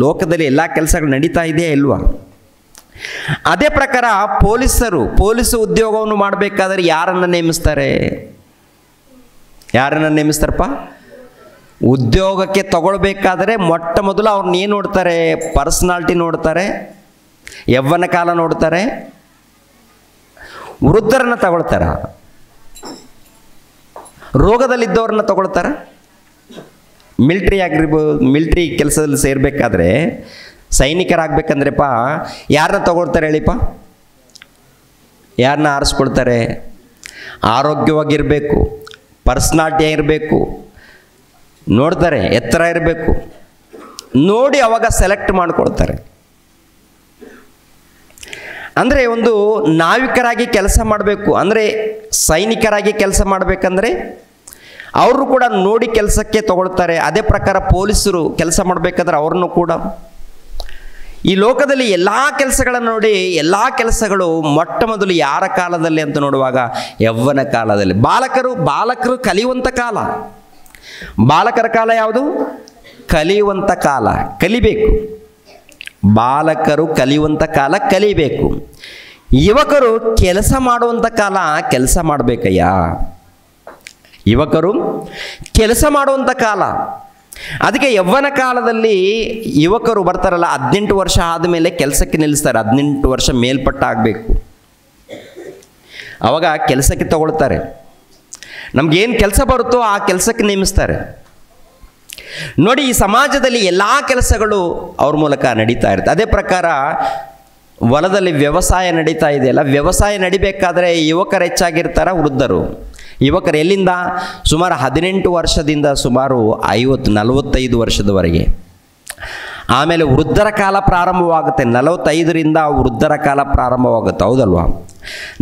ಲೋಕದಲ್ಲಿ ಎಲ್ಲ ಕೆಲಸಗಳು ನಡೀತಾ ಇದೆಯಾ ಇಲ್ವಾ? ಅದೇ ಪ್ರಕಾರ ಪೊಲೀಸ್ ಉದ್ಯೋಗವನ್ನು ಮಾಡಬೇಕಾದ್ರೆ ಯಾರನ್ನು ನೇಮಿಸ್ತಾರೆ? ಯಾರನ್ನು ನೇಮಿಸ್ತಾರಪ್ಪ? ಉದ್ಯೋಗಕ್ಕೆ ತಗೊಳ್ಬೇಕಾದ್ರೆ ಮೊಟ್ಟ ಮೊದಲು ಅವ್ರನ್ನ ಏನು ನೋಡ್ತಾರೆ? ಪರ್ಸನಾಲಿಟಿ ನೋಡ್ತಾರೆ, ಯವ್ವನ ಕಾಲ ನೋಡ್ತಾರೆ. ವೃದ್ಧರನ್ನು ತಗೊಳ್ತಾರ? ರೋಗದಲ್ಲಿದ್ದವ್ರನ್ನ ತಗೊಳ್ತಾರ? ಮಿಲ್ಟ್ರಿ ಕೆಲಸದಲ್ಲಿ ಸೇರಬೇಕಾದ್ರೆ, ಸೈನಿಕರಾಗಬೇಕಂದ್ರೆಪ್ಪ ಯಾರನ್ನ ತಗೊಳ್ತಾರೆ ಹೇಳಿಪ್ಪ? ಯಾರನ್ನ ಆರಿಸ್ಕೊಳ್ತಾರೆ? ಆರೋಗ್ಯವಾಗಿರಬೇಕು, ಪರ್ಸ್ನಾಲಿಟಿ ಇರಬೇಕು, ನೋಡ್ತಾರೆ, ಎತ್ತರ ಇರಬೇಕು, ನೋಡಿ ಅವಾಗ ಸೆಲೆಕ್ಟ್ ಮಾಡ್ಕೊಳ್ತಾರೆ. ಅಂದರೆ ಒಂದು ನಾವಿಕರಾಗಿ ಕೆಲಸ ಮಾಡಬೇಕು, ಅಂದರೆ ಸೈನಿಕರಾಗಿ ಕೆಲಸ ಮಾಡಬೇಕಂದ್ರೆ ಅವರು ಕೂಡ ನೋಡಿ ಕೆಲಸಕ್ಕೆ ತಗೊಳ್ತಾರೆ. ಅದೇ ಪ್ರಕಾರ ಪೊಲೀಸರು ಕೆಲಸ ಮಾಡಬೇಕಾದ್ರೆ ಅವ್ರನ್ನು ಕೂಡ ಈ ಲೋಕದಲ್ಲಿ ಎಲ್ಲ ಕೆಲಸಗಳನ್ನು ನೋಡಿ, ಎಲ್ಲ ಕೆಲಸಗಳು ಮೊಟ್ಟ ಮೊದಲು ಯಾರ ಕಾಲದಲ್ಲಿ ಅಂತ ನೋಡುವಾಗ ಯೌವನ ಕಾಲದಲ್ಲಿ. ಬಾಲಕರು ಕಲಿಯುವಂಥ ಕಾಲ. ಬಾಲಕರ ಕಾಲ ಯಾವುದು? ಕಲಿಯುವಂಥ ಕಾಲ, ಕಲಿಬೇಕು. ಬಾಲಕರು ಕಲಿಯುವಂಥ ಕಾಲ, ಕಲಿಬೇಕು. ಯುವಕರು ಕೆಲಸ ಮಾಡುವಂಥ ಕಾಲ, ಕೆಲಸ ಮಾಡಬೇಕಯ್ಯ. ಯುವಕರು ಕೆಲಸ ಮಾಡುವಂಥ ಕಾಲ. ಅದಕ್ಕೆ ಯೌವನ ಕಾಲದಲ್ಲಿ ಯುವಕರು ಬರ್ತಾರಲ್ಲ, 18 ವರ್ಷ ಆದಮೇಲೆ ಕೆಲಸಕ್ಕೆ ನಿಲ್ಲಿಸ್ತಾರೆ. 18 ವರ್ಷ ಮೇಲ್ಪಟ್ಟಾಗಬೇಕು, ಅವಾಗ ಕೆಲಸಕ್ಕೆ ತಗೊಳ್ತಾರೆ. ನಮಗೇನು ಕೆಲಸ ಬರುತ್ತೋ ಆ ಕೆಲಸಕ್ಕೆ ನೇಮಿಸ್ತಾರೆ. ನೋಡಿ, ಈ ಸಮಾಜದಲ್ಲಿ ಎಲ್ಲ ಕೆಲಸಗಳು ಅವ್ರ ಮೂಲಕ ನಡೀತಾ ಇರುತ್ತೆ. ಅದೇ ಪ್ರಕಾರ ಹೊಲದಲ್ಲಿ ವ್ಯವಸಾಯ ನಡೀತಾ ಇದೆಯಲ್ಲ, ವ್ಯವಸಾಯ ನಡಿಬೇಕಾದ್ರೆ ಯುವಕರು ಹೆಚ್ಚಾಗಿರ್ತಾರ, ವೃದ್ಧರು. ಯುವಕರು ಎಲ್ಲಿಂದ? ಸುಮಾರು 18 ವರ್ಷದಿಂದ ಸುಮಾರು 50-45 ವರ್ಷದವರೆಗೆ. ಆಮೇಲೆ ವೃದ್ಧರ ಕಾಲ ಪ್ರಾರಂಭವಾಗುತ್ತೆ. 45ರಿಂದ ವೃದ್ಧರ ಕಾಲ ಪ್ರಾರಂಭವಾಗುತ್ತೆ, ಹೌದಲ್ವಾ?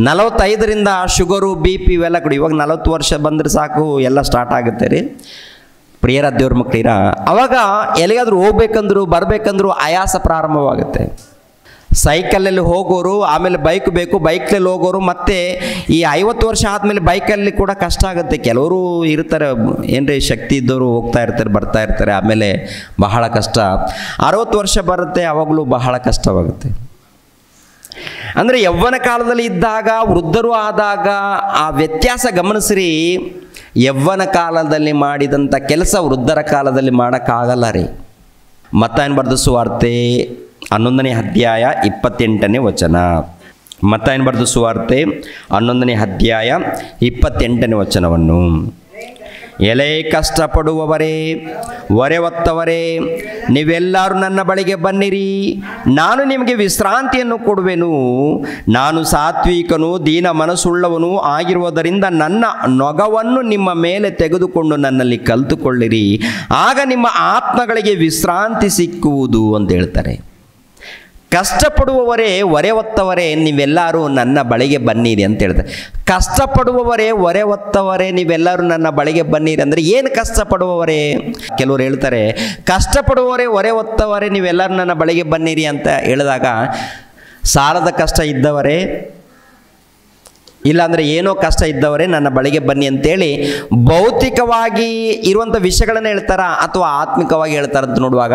45ರಿಂದ ಶುಗರು, BP ಇವೆಲ್ಲ ಕೊಡಿ. ಇವಾಗ 40 ವರ್ಷ ಬಂದರೆ ಸಾಕು, ಎಲ್ಲ ಸ್ಟಾರ್ಟ್ ಆಗುತ್ತೆ ರೀ ಪ್ರಿಯರ ದೇವ್ರ ಮಕ್ಕಳಿರ. ಅವಾಗ ಎಲ್ಲಿಗಾದ್ರೂ ಹೋಗ್ಬೇಕಂದ್ರು ಬರಬೇಕಂದ್ರು ಆಯಾಸ ಪ್ರಾರಂಭವಾಗುತ್ತೆ. ಸೈಕಲಲ್ಲಿ ಹೋಗೋರು, ಆಮೇಲೆ ಬೈಕ್ ಬೇಕು, ಬೈಕಲ್ಲಿ ಹೋಗೋರು, ಮತ್ತು ಈ 50 ವರ್ಷ ಆದಮೇಲೆ ಬೈಕಲ್ಲಿ ಕೂಡ ಕಷ್ಟ ಆಗುತ್ತೆ. ಕೆಲವರು ಇರ್ತಾರೆ, ಏನ್ರಿ ಶಕ್ತಿ ಇದ್ದವರು ಹೋಗ್ತಾ ಇರ್ತಾರೆ, ಬರ್ತಾ ಇರ್ತಾರೆ, ಆಮೇಲೆ ಬಹಳ ಕಷ್ಟ. 60 ವರ್ಷ ಬರುತ್ತೆ, ಅವಾಗಲೂ ಬಹಳ ಕಷ್ಟವಾಗುತ್ತೆ. ಅಂದರೆ ಯೌವನ ಕಾಲದಲ್ಲಿ ಇದ್ದಾಗ, ವೃದ್ಧರು ಆದಾಗ ಆ ವ್ಯತ್ಯಾಸ ಗಮನಿಸ್ರಿ. ಯೌವನ ಕಾಲದಲ್ಲಿ ಮಾಡಿದಂಥ ಕೆಲಸ ವೃದ್ಧರ ಕಾಲದಲ್ಲಿ ಮಾಡೋಕ್ಕಾಗಲ್ಲ ರೀ. ಮತ್ತಾಯನ ಬರೆದ ಸುವಾರ್ತೆ 11ನೇ ಅಧ್ಯಾಯ 28ನೇ ವಚನ. ಮತ್ತಾಯನ ಬರೆದ ಸುವಾರ್ತೆ 11ನೇ ಅಧ್ಯಾಯ 28ನೇ ವಚನವನ್ನು. ಎಲೆ ಕಷ್ಟಪಡುವವರೇ, ಹೊರೆ ಹೊತ್ತವರೇ, ನೀವೆಲ್ಲರೂ ನನ್ನ ಬಳಿಗೆ ಬನ್ನಿರಿ, ನಾನು ನಿಮಗೆ ವಿಶ್ರಾಂತಿಯನ್ನು ಕೊಡುವೆನು. ನಾನು ಸಾತ್ವಿಕನು, ದೀನ ಮನಸ್ಸುಳ್ಳವನು ಆಗಿರುವುದರಿಂದ ನನ್ನ ನೊಗವನ್ನು ನಿಮ್ಮ ಮೇಲೆ ತೆಗೆದುಕೊಂಡು ನನ್ನಲ್ಲಿ ಕಲಿತುಕೊಳ್ಳಿರಿ, ಆಗ ನಿಮ್ಮ ಆತ್ಮಗಳಿಗೆ ವಿಶ್ರಾಂತಿ ಸಿಕ್ಕುವುದು ಅಂತ ಹೇಳ್ತಾರೆ. ಕಷ್ಟಪಡುವವರೇ, ಹೊರೆ ಹೊತ್ತವರೇ, ನೀವೆಲ್ಲರೂ ನನ್ನ ಬಳಿಗೆ ಬನ್ನಿರಿ ಅಂತ ಹೇಳ್ತಾರೆ. ಕಷ್ಟಪಡುವವರೇ, ಹೊರೆ ಹೊತ್ತವರೇ, ನೀವೆಲ್ಲರೂ ನನ್ನ ಬಳಿಗೆ ಬನ್ನಿರಿ ಅಂದರೆ ಏನು ಕಷ್ಟಪಡುವವರೇ? ಕೆಲವರು ಹೇಳ್ತಾರೆ, ಕಷ್ಟಪಡುವವರೇ, ಹೊರೆ ಹೊತ್ತವರೇ, ನೀವೆಲ್ಲರೂ ನನ್ನ ಬಳಿಗೆ ಬನ್ನಿರಿ ಅಂತ ಹೇಳಿದಾಗ ಸಾಲದ ಕಷ್ಟ ಇದ್ದವರೇ, ಇಲ್ಲಾಂದರೆ ಏನೋ ಕಷ್ಟ ಇದ್ದವರೇ ನನ್ನ ಬಳಿಗೆ ಬನ್ನಿ ಅಂತೇಳಿ ಭೌತಿಕವಾಗಿ ಇರುವಂಥ ವಿಷಯಗಳನ್ನು ಹೇಳ್ತಾರ ಅಥವಾ ಆತ್ಮಿಕವಾಗಿ ಹೇಳ್ತಾರೆ ಅಂತ ನೋಡುವಾಗ,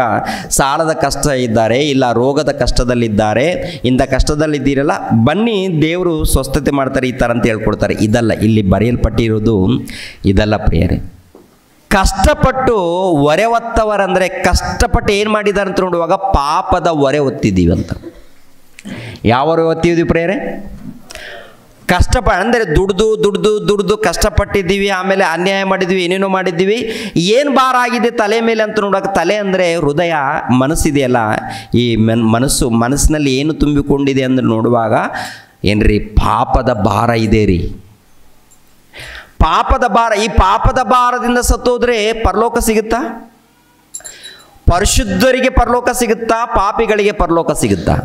ಸಾಲದ ಕಷ್ಟ ಇದ್ದಾರೆ, ಇಲ್ಲ ರೋಗದ ಕಷ್ಟದಲ್ಲಿದ್ದಾರೆ, ಇಂಥ ಕಷ್ಟದಲ್ಲಿದ್ದೀರಲ್ಲ ಬನ್ನಿ, ದೇವರು ಸ್ವಸ್ಥತೆ ಮಾಡ್ತಾರೆ, ಈ ಥರ ಅಂತ ಹೇಳ್ಕೊಡ್ತಾರೆ. ಇದಲ್ಲ ಇಲ್ಲಿ ಬರೆಯಲ್ಪಟ್ಟಿರೋದು, ಇದಲ್ಲ ಪ್ರಿಯರೇ. ಕಷ್ಟಪಟ್ಟು ಹೊರೆ ಹೊತ್ತವರಂದರೆ ಕಷ್ಟಪಟ್ಟು ಏನು ಮಾಡಿದ್ದಾರೆ ಅಂತ ನೋಡುವಾಗ ಪಾಪದ ಹೊರೆ ಹೊತ್ತಿದ್ದೀವಿ ಅಂತ. ಯಾವ ಹೊರೆ ಹೊತ್ತಿದ್ದೀವಿ ಪ್ರಿಯರೇ? ಅಂದರೆ ದುಡ್ದು ಕಷ್ಟಪಟ್ಟಿದ್ದೀವಿ, ಆಮೇಲೆ ಅನ್ಯಾಯ ಮಾಡಿದ್ವಿ, ಏನೇನೋ ಮಾಡಿದ್ದೀವಿ. ಏನು ಭಾರ ಆಗಿದೆ ತಲೆ ಮೇಲೆ ಅಂತ ನೋಡುವಾಗ, ತಲೆ ಅಂದರೆ ಹೃದಯ, ಮನಸ್ಸಿದೆಯಲ್ಲ, ಈ ಮನಸ್ಸಿನಲ್ಲಿ ಏನು ತುಂಬಿಕೊಂಡಿದೆ ಅಂದ್ರೆ ನೋಡುವಾಗ ಏನ್ರಿ ಪಾಪದ ಭಾರ ಇದೆ ರೀ. ಪಾಪದ ಭಾರ. ಈ ಪಾಪದ ಭಾರದಿಂದ ಸತ್ತೋದ್ರೆ ಪರಲೋಕ ಸಿಗುತ್ತಾ? ಪರಿಶುದ್ಧರಿಗೆ ಪರಲೋಕ ಸಿಗುತ್ತಾ? ಪಾಪಿಗಳಿಗೆ ಪರಲೋಕ ಸಿಗುತ್ತಾ?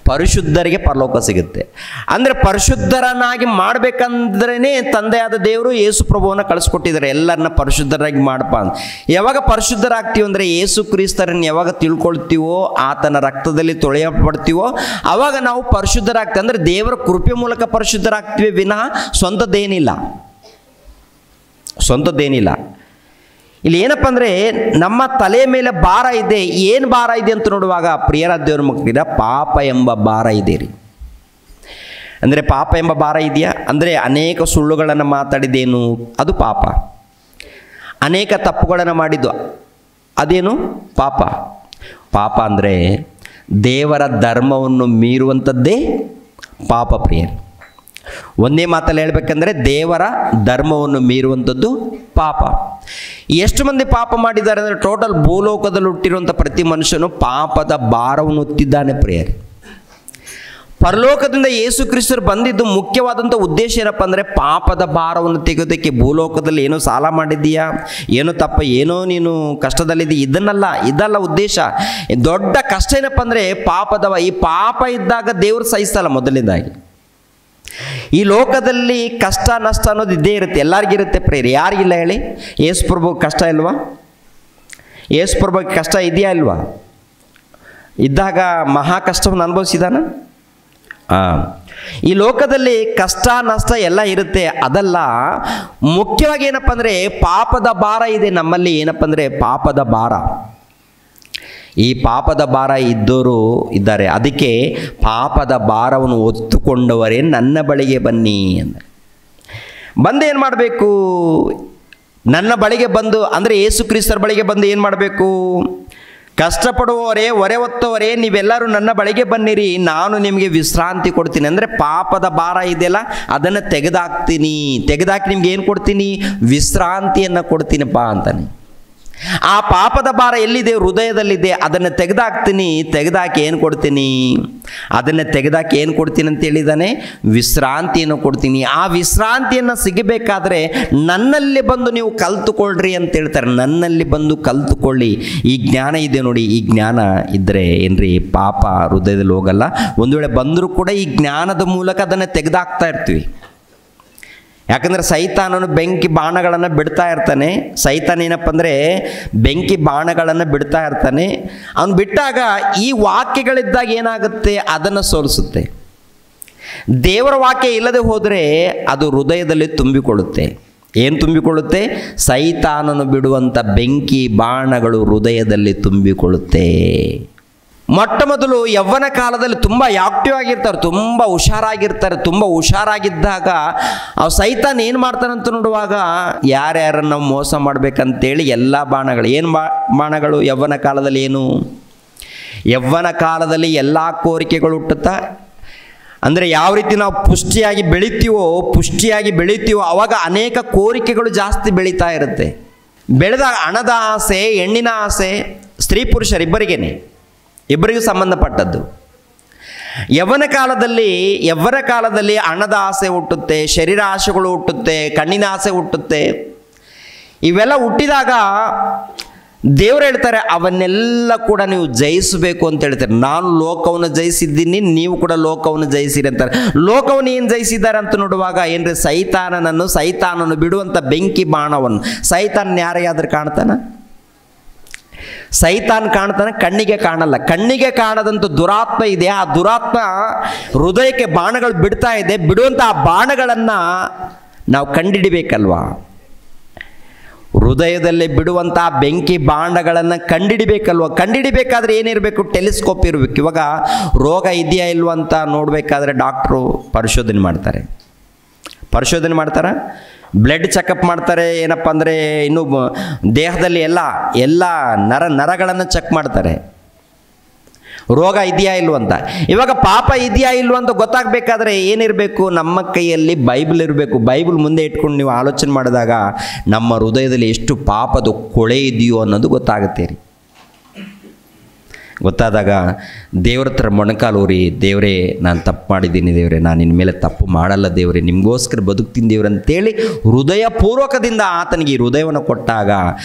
ಪರಿಶುದ್ಧರಿಗೆ ಪರಲೋಕ ಸಿಗುತ್ತೆ. ಅಂದರೆ ಪರಿಶುದ್ಧರನ್ನಾಗಿ ಮಾಡಬೇಕಂದ್ರೇ ತಂದೆಯಾದ ದೇವರು ಯೇಸು ಪ್ರಭುವನ್ನು ಕಳಿಸ್ಕೊಟ್ಟಿದ್ದಾರೆ, ಎಲ್ಲರನ್ನ ಪರಿಶುದ್ಧರಾಗಿ ಮಾಡಪ್ಪ ಅಂತ. ಯಾವಾಗ ಪರಿಶುದ್ಧರಾಗ್ತೀವಿ ಅಂದರೆ ಯೇಸು ಕ್ರಿಸ್ತರನ್ನು ಯಾವಾಗ ತಿಳ್ಕೊಳ್ತೀವೋ, ಆತನ ರಕ್ತದಲ್ಲಿ ತೊಳೆಯಲ್ಪಡ್ತೀವೋ, ಆವಾಗ ನಾವು ಪರಿಶುದ್ಧರಾಗ್ತೀವಿ. ಅಂದರೆ ದೇವರ ಕೃಪೆ ಮೂಲಕ ಪರಿಶುದ್ಧರಾಗ್ತೀವಿ ವಿನಃ ಸ್ವಂತದ್ದೇನಿಲ್ಲ. ಇಲ್ಲಿ ಏನಪ್ಪ ಅಂದರೆ ನಮ್ಮ ತಲೆ ಮೇಲೆ ಭಾರ ಇದೆ. ಏನು ಭಾರ ಇದೆ ಅಂತ ನೋಡುವಾಗ ಪ್ರಿಯರ ದೇವ್ರ ಮಕ್ಕಳಿರ ಪಾಪ ಎಂಬ ಭಾರ ಇದೆ ರೀ. ಅಂದರೆ ಪಾಪ ಎಂಬ ಭಾರ ಇದೆಯಾ ಅಂದರೆ ಅನೇಕ ಸುಳ್ಳುಗಳನ್ನು ಮಾತಾಡಿದ್ದೇನು, ಅದು ಪಾಪ. ಅನೇಕ ತಪ್ಪುಗಳನ್ನು ಮಾಡಿದ್ದು, ಅದೇನು ಪಾಪ. ಪಾಪ ಅಂದರೆ ದೇವರ ಧರ್ಮವನ್ನು ಮೀರುವಂಥದ್ದೇ ಪಾಪ ಪ್ರಿಯರು. ಒಂದೇ ಮಾತಲ್ಲಿ ಹೇಳ್ಬೇಕಂದ್ರೆ ದೇವರ ಧರ್ಮವನ್ನು ಮೀರುವಂಥದ್ದು ಪಾಪ. ಎಷ್ಟು ಮಂದಿ ಪಾಪ ಮಾಡಿದ್ದಾರೆ ಅಂದರೆ ಟೋಟಲ್ ಭೂಲೋಕದಲ್ಲಿ ಹುಟ್ಟಿರುವಂಥ ಪ್ರತಿ ಮನುಷ್ಯನು ಪಾಪದ ಭಾರವನ್ನು ಹೊತ್ತಿದ್ದಾನೆ ಪ್ರಿಯರೇ. ಪರಲೋಕದಿಂದ ಯೇಸು ಕ್ರಿಸ್ತರು ಬಂದಿದ್ದು ಮುಖ್ಯವಾದಂಥ ಉದ್ದೇಶ ಏನಪ್ಪ ಅಂದರೆ ಪಾಪದ ಭಾರವನ್ನು ತೆಗೆಯೋದಕ್ಕೆ. ಭೂಲೋಕದಲ್ಲಿ ಏನೋ ಸಾಲ ಮಾಡಿದ್ದೀಯಾ, ಏನೋ ಏನೋ ನೀನು ಕಷ್ಟದಲ್ಲಿದ್ದೀಯ, ಇದಲ್ಲ ಉದ್ದೇಶ. ದೊಡ್ಡ ಕಷ್ಟ ಏನಪ್ಪ ಅಂದರೆ ಈ ಪಾಪ ಇದ್ದಾಗ ದೇವರು ಸಹಿಸಲ್ಲ. ಮೊದಲನೇದಾಗಿ ಈ ಲೋಕದಲ್ಲಿ ಕಷ್ಟ ನಷ್ಟ ಅನ್ನೋದು ಇದ್ದೇ ಇರುತ್ತೆ, ಎಲ್ಲರಿಗಿರುತ್ತೆ ಪ್ರೇರಿ. ಯಾರಿಗಿಲ್ಲ ಹೇಳಿ? ಯೇಸು ಪ್ರಭು ಕಷ್ಟ ಇಲ್ವಾ? ಯೇಸು ಪ್ರಭುಗೆ ಕಷ್ಟ ಇದೆಯಾ ಇಲ್ವಾ? ಇದ್ದಾಗ ಮಹಾ ಕಷ್ಟವನ್ನು ಅನುಭವಿಸಿದಾನ. ಈ ಲೋಕದಲ್ಲಿ ಕಷ್ಟ ನಷ್ಟ ಎಲ್ಲ ಇರುತ್ತೆ, ಅದಲ್ಲ. ಮುಖ್ಯವಾಗಿ ಏನಪ್ಪ ಅಂದರೆ ಪಾಪದ ಭಾರ ಇದೆ ನಮ್ಮಲ್ಲಿ. ಏನಪ್ಪ ಅಂದರೆ ಪಾಪದ ಭಾರ, ಈ ಪಾಪದ ಭಾರ ಇದ್ದವರು ಇದ್ದಾರೆ. ಅದಕ್ಕೆ ಪಾಪದ ಭಾರವನ್ನು ಹೊತ್ತುಕೊಂಡವರೇ ನನ್ನ ಬಳಿಗೆ ಬನ್ನಿ ಅಂದರೆ ಬಂದು ಮಾಡಬೇಕು? ನನ್ನ ಬಳಿಗೆ ಬಂದು ಅಂದರೆ ಯೇಸು ಕ್ರಿಸ್ತರ ಬಳಿಗೆ ಬಂದು ಏನು ಮಾಡಬೇಕು? ಕಷ್ಟಪಡುವವರೇ, ಹೊರೆ ಹೊತ್ತವರೇ, ನೀವೆಲ್ಲರೂ ನನ್ನ ಬಳಿಗೆ ಬನ್ನಿರಿ, ನಾನು ನಿಮಗೆ ವಿಶ್ರಾಂತಿ ಕೊಡ್ತೀನಿ. ಅಂದರೆ ಪಾಪದ ಭಾರ ಇದೆಯಲ್ಲ ಅದನ್ನು ತೆಗೆದಾಕಿ ನಿಮ್ಗೆ ಏನು ಕೊಡ್ತೀನಿ? ವಿಶ್ರಾಂತಿಯನ್ನು ಕೊಡ್ತೀನಪ್ಪ ಅಂತಾನೆ. ಆ ಪಾಪದ ಭಾರ ಎಲ್ಲಿದೆ? ಹೃದಯದಲ್ಲಿದೆ. ಅದನ್ನು ತೆಗೆದಾಕಿ ಏನು ಕೊಡ್ತೀನಿ? ಅದನ್ನು ತೆಗೆದಾಕಿ ಏನು ಕೊಡ್ತೀನಿ ಅಂತ ಹೇಳಿದಾನೆ? ವಿಶ್ರಾಂತಿಯನ್ನು ಕೊಡ್ತೀನಿ. ಆ ವಿಶ್ರಾಂತಿಯನ್ನು ಸಿಗಬೇಕಾದ್ರೆ ನನ್ನಲ್ಲಿ ಬಂದು ನೀವು ಕಲ್ತುಕೊಳ್ಳ್ರಿ ಅಂತ ಹೇಳ್ತಾರೆ. ನನ್ನಲ್ಲಿ ಬಂದು ಕಲ್ತುಕೊಳ್ಳಿ. ಈ ಜ್ಞಾನ ಇದೆ ನೋಡಿ, ಈ ಜ್ಞಾನ ಇದ್ದರೆ ಏನ್ರಿ ಪಾಪ ಹೃದಯದಲ್ಲಿ ಹೋಗಲ್ಲ. ಒಂದು ವೇಳೆ ಬಂದರೂ ಕೂಡ ಈ ಜ್ಞಾನದ ಮೂಲಕ ಅದನ್ನು ತೆಗೆದಾಕ್ತಾ ಇರ್ತೀವಿ. ಯಾಕಂದರೆ ಸೈತಾನನು ಬೆಂಕಿ ಬಾಣಗಳನ್ನು ಬಿಡ್ತಾ ಇರ್ತಾನೆ. ಸೈತಾನ ಏನಪ್ಪ ಅಂದರೆ ಬೆಂಕಿ ಬಾಣಗಳನ್ನು ಬಿಡ್ತಾ ಇರ್ತಾನೆ. ಅವನು ಬಿಟ್ಟಾಗ ಈ ವಾಕ್ಯಗಳಿದ್ದಾಗ ಏನಾಗುತ್ತೆ? ಅದನ್ನು ಸೋಲಿಸುತ್ತೆ. ದೇವರ ವಾಕ್ಯ ಇಲ್ಲದೆ ಹೋದರೆ ಅದು ಹೃದಯದಲ್ಲಿ ತುಂಬಿಕೊಳ್ಳುತ್ತೆ. ಏನು ತುಂಬಿಕೊಳ್ಳುತ್ತೆ? ಸೈತಾನನು ಬಿಡುವಂಥ ಬೆಂಕಿ ಬಾಣಗಳು ಹೃದಯದಲ್ಲಿ ತುಂಬಿಕೊಳ್ಳುತ್ತೆ. ಮೊಟ್ಟ ಮೊದಲು ಯವ್ವನ ಕಾಲದಲ್ಲಿ ತುಂಬ ಆ್ಯಕ್ಟಿವ್ ಆಗಿರ್ತಾರೆ, ತುಂಬ ಹುಷಾರಾಗಿರ್ತಾರೆ. ತುಂಬ ಹುಷಾರಾಗಿದ್ದಾಗ ಸೈತಾನ್ ಏನು ಮಾಡ್ತಾನಂತ ನೋಡುವಾಗ ಯಾರ್ಯಾರನ್ನು ನಾವು ಮೋಸ ಮಾಡಬೇಕಂತೇಳಿ ಎಲ್ಲ ಬಾಣಗಳು ಬಾಣಗಳು ಯವ್ವನ ಕಾಲದಲ್ಲಿ ಯವ್ವನ ಕಾಲದಲ್ಲಿ ಎಲ್ಲ ಕೋರಿಕೆಗಳು ಹುಟ್ಟುತ್ತಾ. ಅಂದರೆ ಯಾವ ರೀತಿ ನಾವು ಪುಷ್ಟಿಯಾಗಿ ಬೆಳಿತೀವೋ ಆವಾಗ ಅನೇಕ ಕೋರಿಕೆಗಳು ಜಾಸ್ತಿ ಬೆಳೀತಾ ಇರುತ್ತೆ. ಬೆಳೆದಾಗ ಹಣದ ಆಸೆ, ಹೆಣ್ಣಿನ ಆಸೆ, ಸ್ತ್ರೀ ಪುರುಷರಿಬ್ಬರಿಗೇನೆ, ಇಬ್ಬರಿಗೂ ಸಂಬಂಧಪಟ್ಟದ್ದು. ಯವ್ವನ ಕಾಲದಲ್ಲಿ ಹಣದ ಆಸೆ ಹುಟ್ಟುತ್ತೆ, ಶರೀರ ಆಸೆಗಳು ಹುಟ್ಟುತ್ತೆ, ಕಣ್ಣಿನ ಆಸೆ ಹುಟ್ಟುತ್ತೆ. ಇವೆಲ್ಲ ಹುಟ್ಟಿದಾಗ ದೇವರು ಹೇಳ್ತಾರೆ ಅವನ್ನೆಲ್ಲ ಕೂಡ ನೀವು ಜಯಿಸಬೇಕು ಅಂತ ಹೇಳ್ತಾರೆ. ನಾನು ಲೋಕವನ್ನು ಜಯಿಸಿದ್ದೀನಿ, ನೀವು ಕೂಡ ಲೋಕವನ್ನು ಜಯಿಸಿರಿ ಅಂತಾರೆ. ಲೋಕವನ್ನು ಏನು ಜಯಿಸಿದ್ದಾರೆ ಅಂತ ನೋಡುವಾಗ ಏನ್ರಿ? ಸೈತಾನನ್ನು ಬಿಡುವಂಥ ಬೆಂಕಿ ಬಾಣವನ್ನು. ಸೈತಾನ್ ಯಾರಿಗಾದ್ರೂ ಕಾಣ್ತಾನ? ಸೈತಾನ್ ಕಾಣ್ತಾನೆ? ಕಣ್ಣಿಗೆ ಕಾಣಲ್ಲ. ಕಣ್ಣಿಗೆ ಕಾಣದಂಥ ದುರಾತ್ಮ ಇದೆ. ಆ ದುರಾತ್ಮ ಹೃದಯಕ್ಕೆ ಬಾಣಗಳು ಬಿಡ್ತಾ ಇದೆ. ಬಿಡುವಂಥ ಆ ಬಾಣಗಳನ್ನು ನಾವು ಕಂಡಿಡಿಬೇಕಲ್ವಾ? ಹೃದಯದಲ್ಲಿ ಬಿಡುವಂಥ ಬೆಂಕಿ ಬಾಣಗಳನ್ನು ಕಂಡಿಡಿಬೇಕಲ್ವ? ಕಂಡಿಡಿಬೇಕಾದ್ರೆ ಏನಿರಬೇಕು? ಟೆಲಿಸ್ಕೋಪ್ ಇರಬೇಕು. ಇವಾಗ ರೋಗ ಇದೆಯಾ ಇಲ್ವ ಅಂತ ನೋಡಬೇಕಾದ್ರೆ ಡಾಕ್ಟ್ರು ಪರಿಶೋಧನೆ ಮಾಡ್ತಾರೆ, ಬ್ಲಡ್ ಚೆಕಪ್ ಮಾಡ್ತಾರೆ. ಏನಪ್ಪ ಅಂದರೆ ಇನ್ನು ದೇಹದಲ್ಲಿ ಎಲ್ಲ ನರಗಳನ್ನು ಚೆಕ್ ಮಾಡ್ತಾರೆ, ರೋಗ ಇದೆಯಾ ಇಲ್ವಂತ. ಇವಾಗ ಪಾಪ ಇದೆಯಾ ಇಲ್ವ ಅಂತ ಗೊತ್ತಾಗಬೇಕಾದ್ರೆ ಏನಿರಬೇಕು? ನಮ್ಮ ಕೈಯಲ್ಲಿ ಬೈಬಲ್ ಇರಬೇಕು. ಬೈಬಲ್ ಮುಂದೆ ಇಟ್ಕೊಂಡು ನೀವು ಆಲೋಚನೆ ಮಾಡಿದಾಗ ನಮ್ಮ ಹೃದಯದಲ್ಲಿ ಎಷ್ಟು ಪಾಪದ ಕೊಳೆ ಇದೆಯೋ ಅನ್ನೋದು ಗೊತ್ತಾಗುತ್ತೆ ರೀ. ಗೊತ್ತಾದಾಗ ದೇವ್ರ ಹತ್ರ ಮೊಣಕಾಲೂರಿ, ದೇವರೇ ನಾನು ತಪ್ಪು ಮಾಡಿದ್ದೀನಿ, ದೇವರೇ ನಾನು ನಿನ್ನ ಮೇಲೆ ತಪ್ಪು ಮಾಡಲ್ಲ, ದೇವರೇ ನಿಮಗೋಸ್ಕರ ಬದುಕ್ತೀನಿ ದೇವ್ರು ಅಂತೇಳಿ ಹೃದಯಪೂರ್ವಕದಿಂದ ಆತನಿಗೆ ಈ ಹೃದಯವನ್ನು ಕೊಟ್ಟಾಗ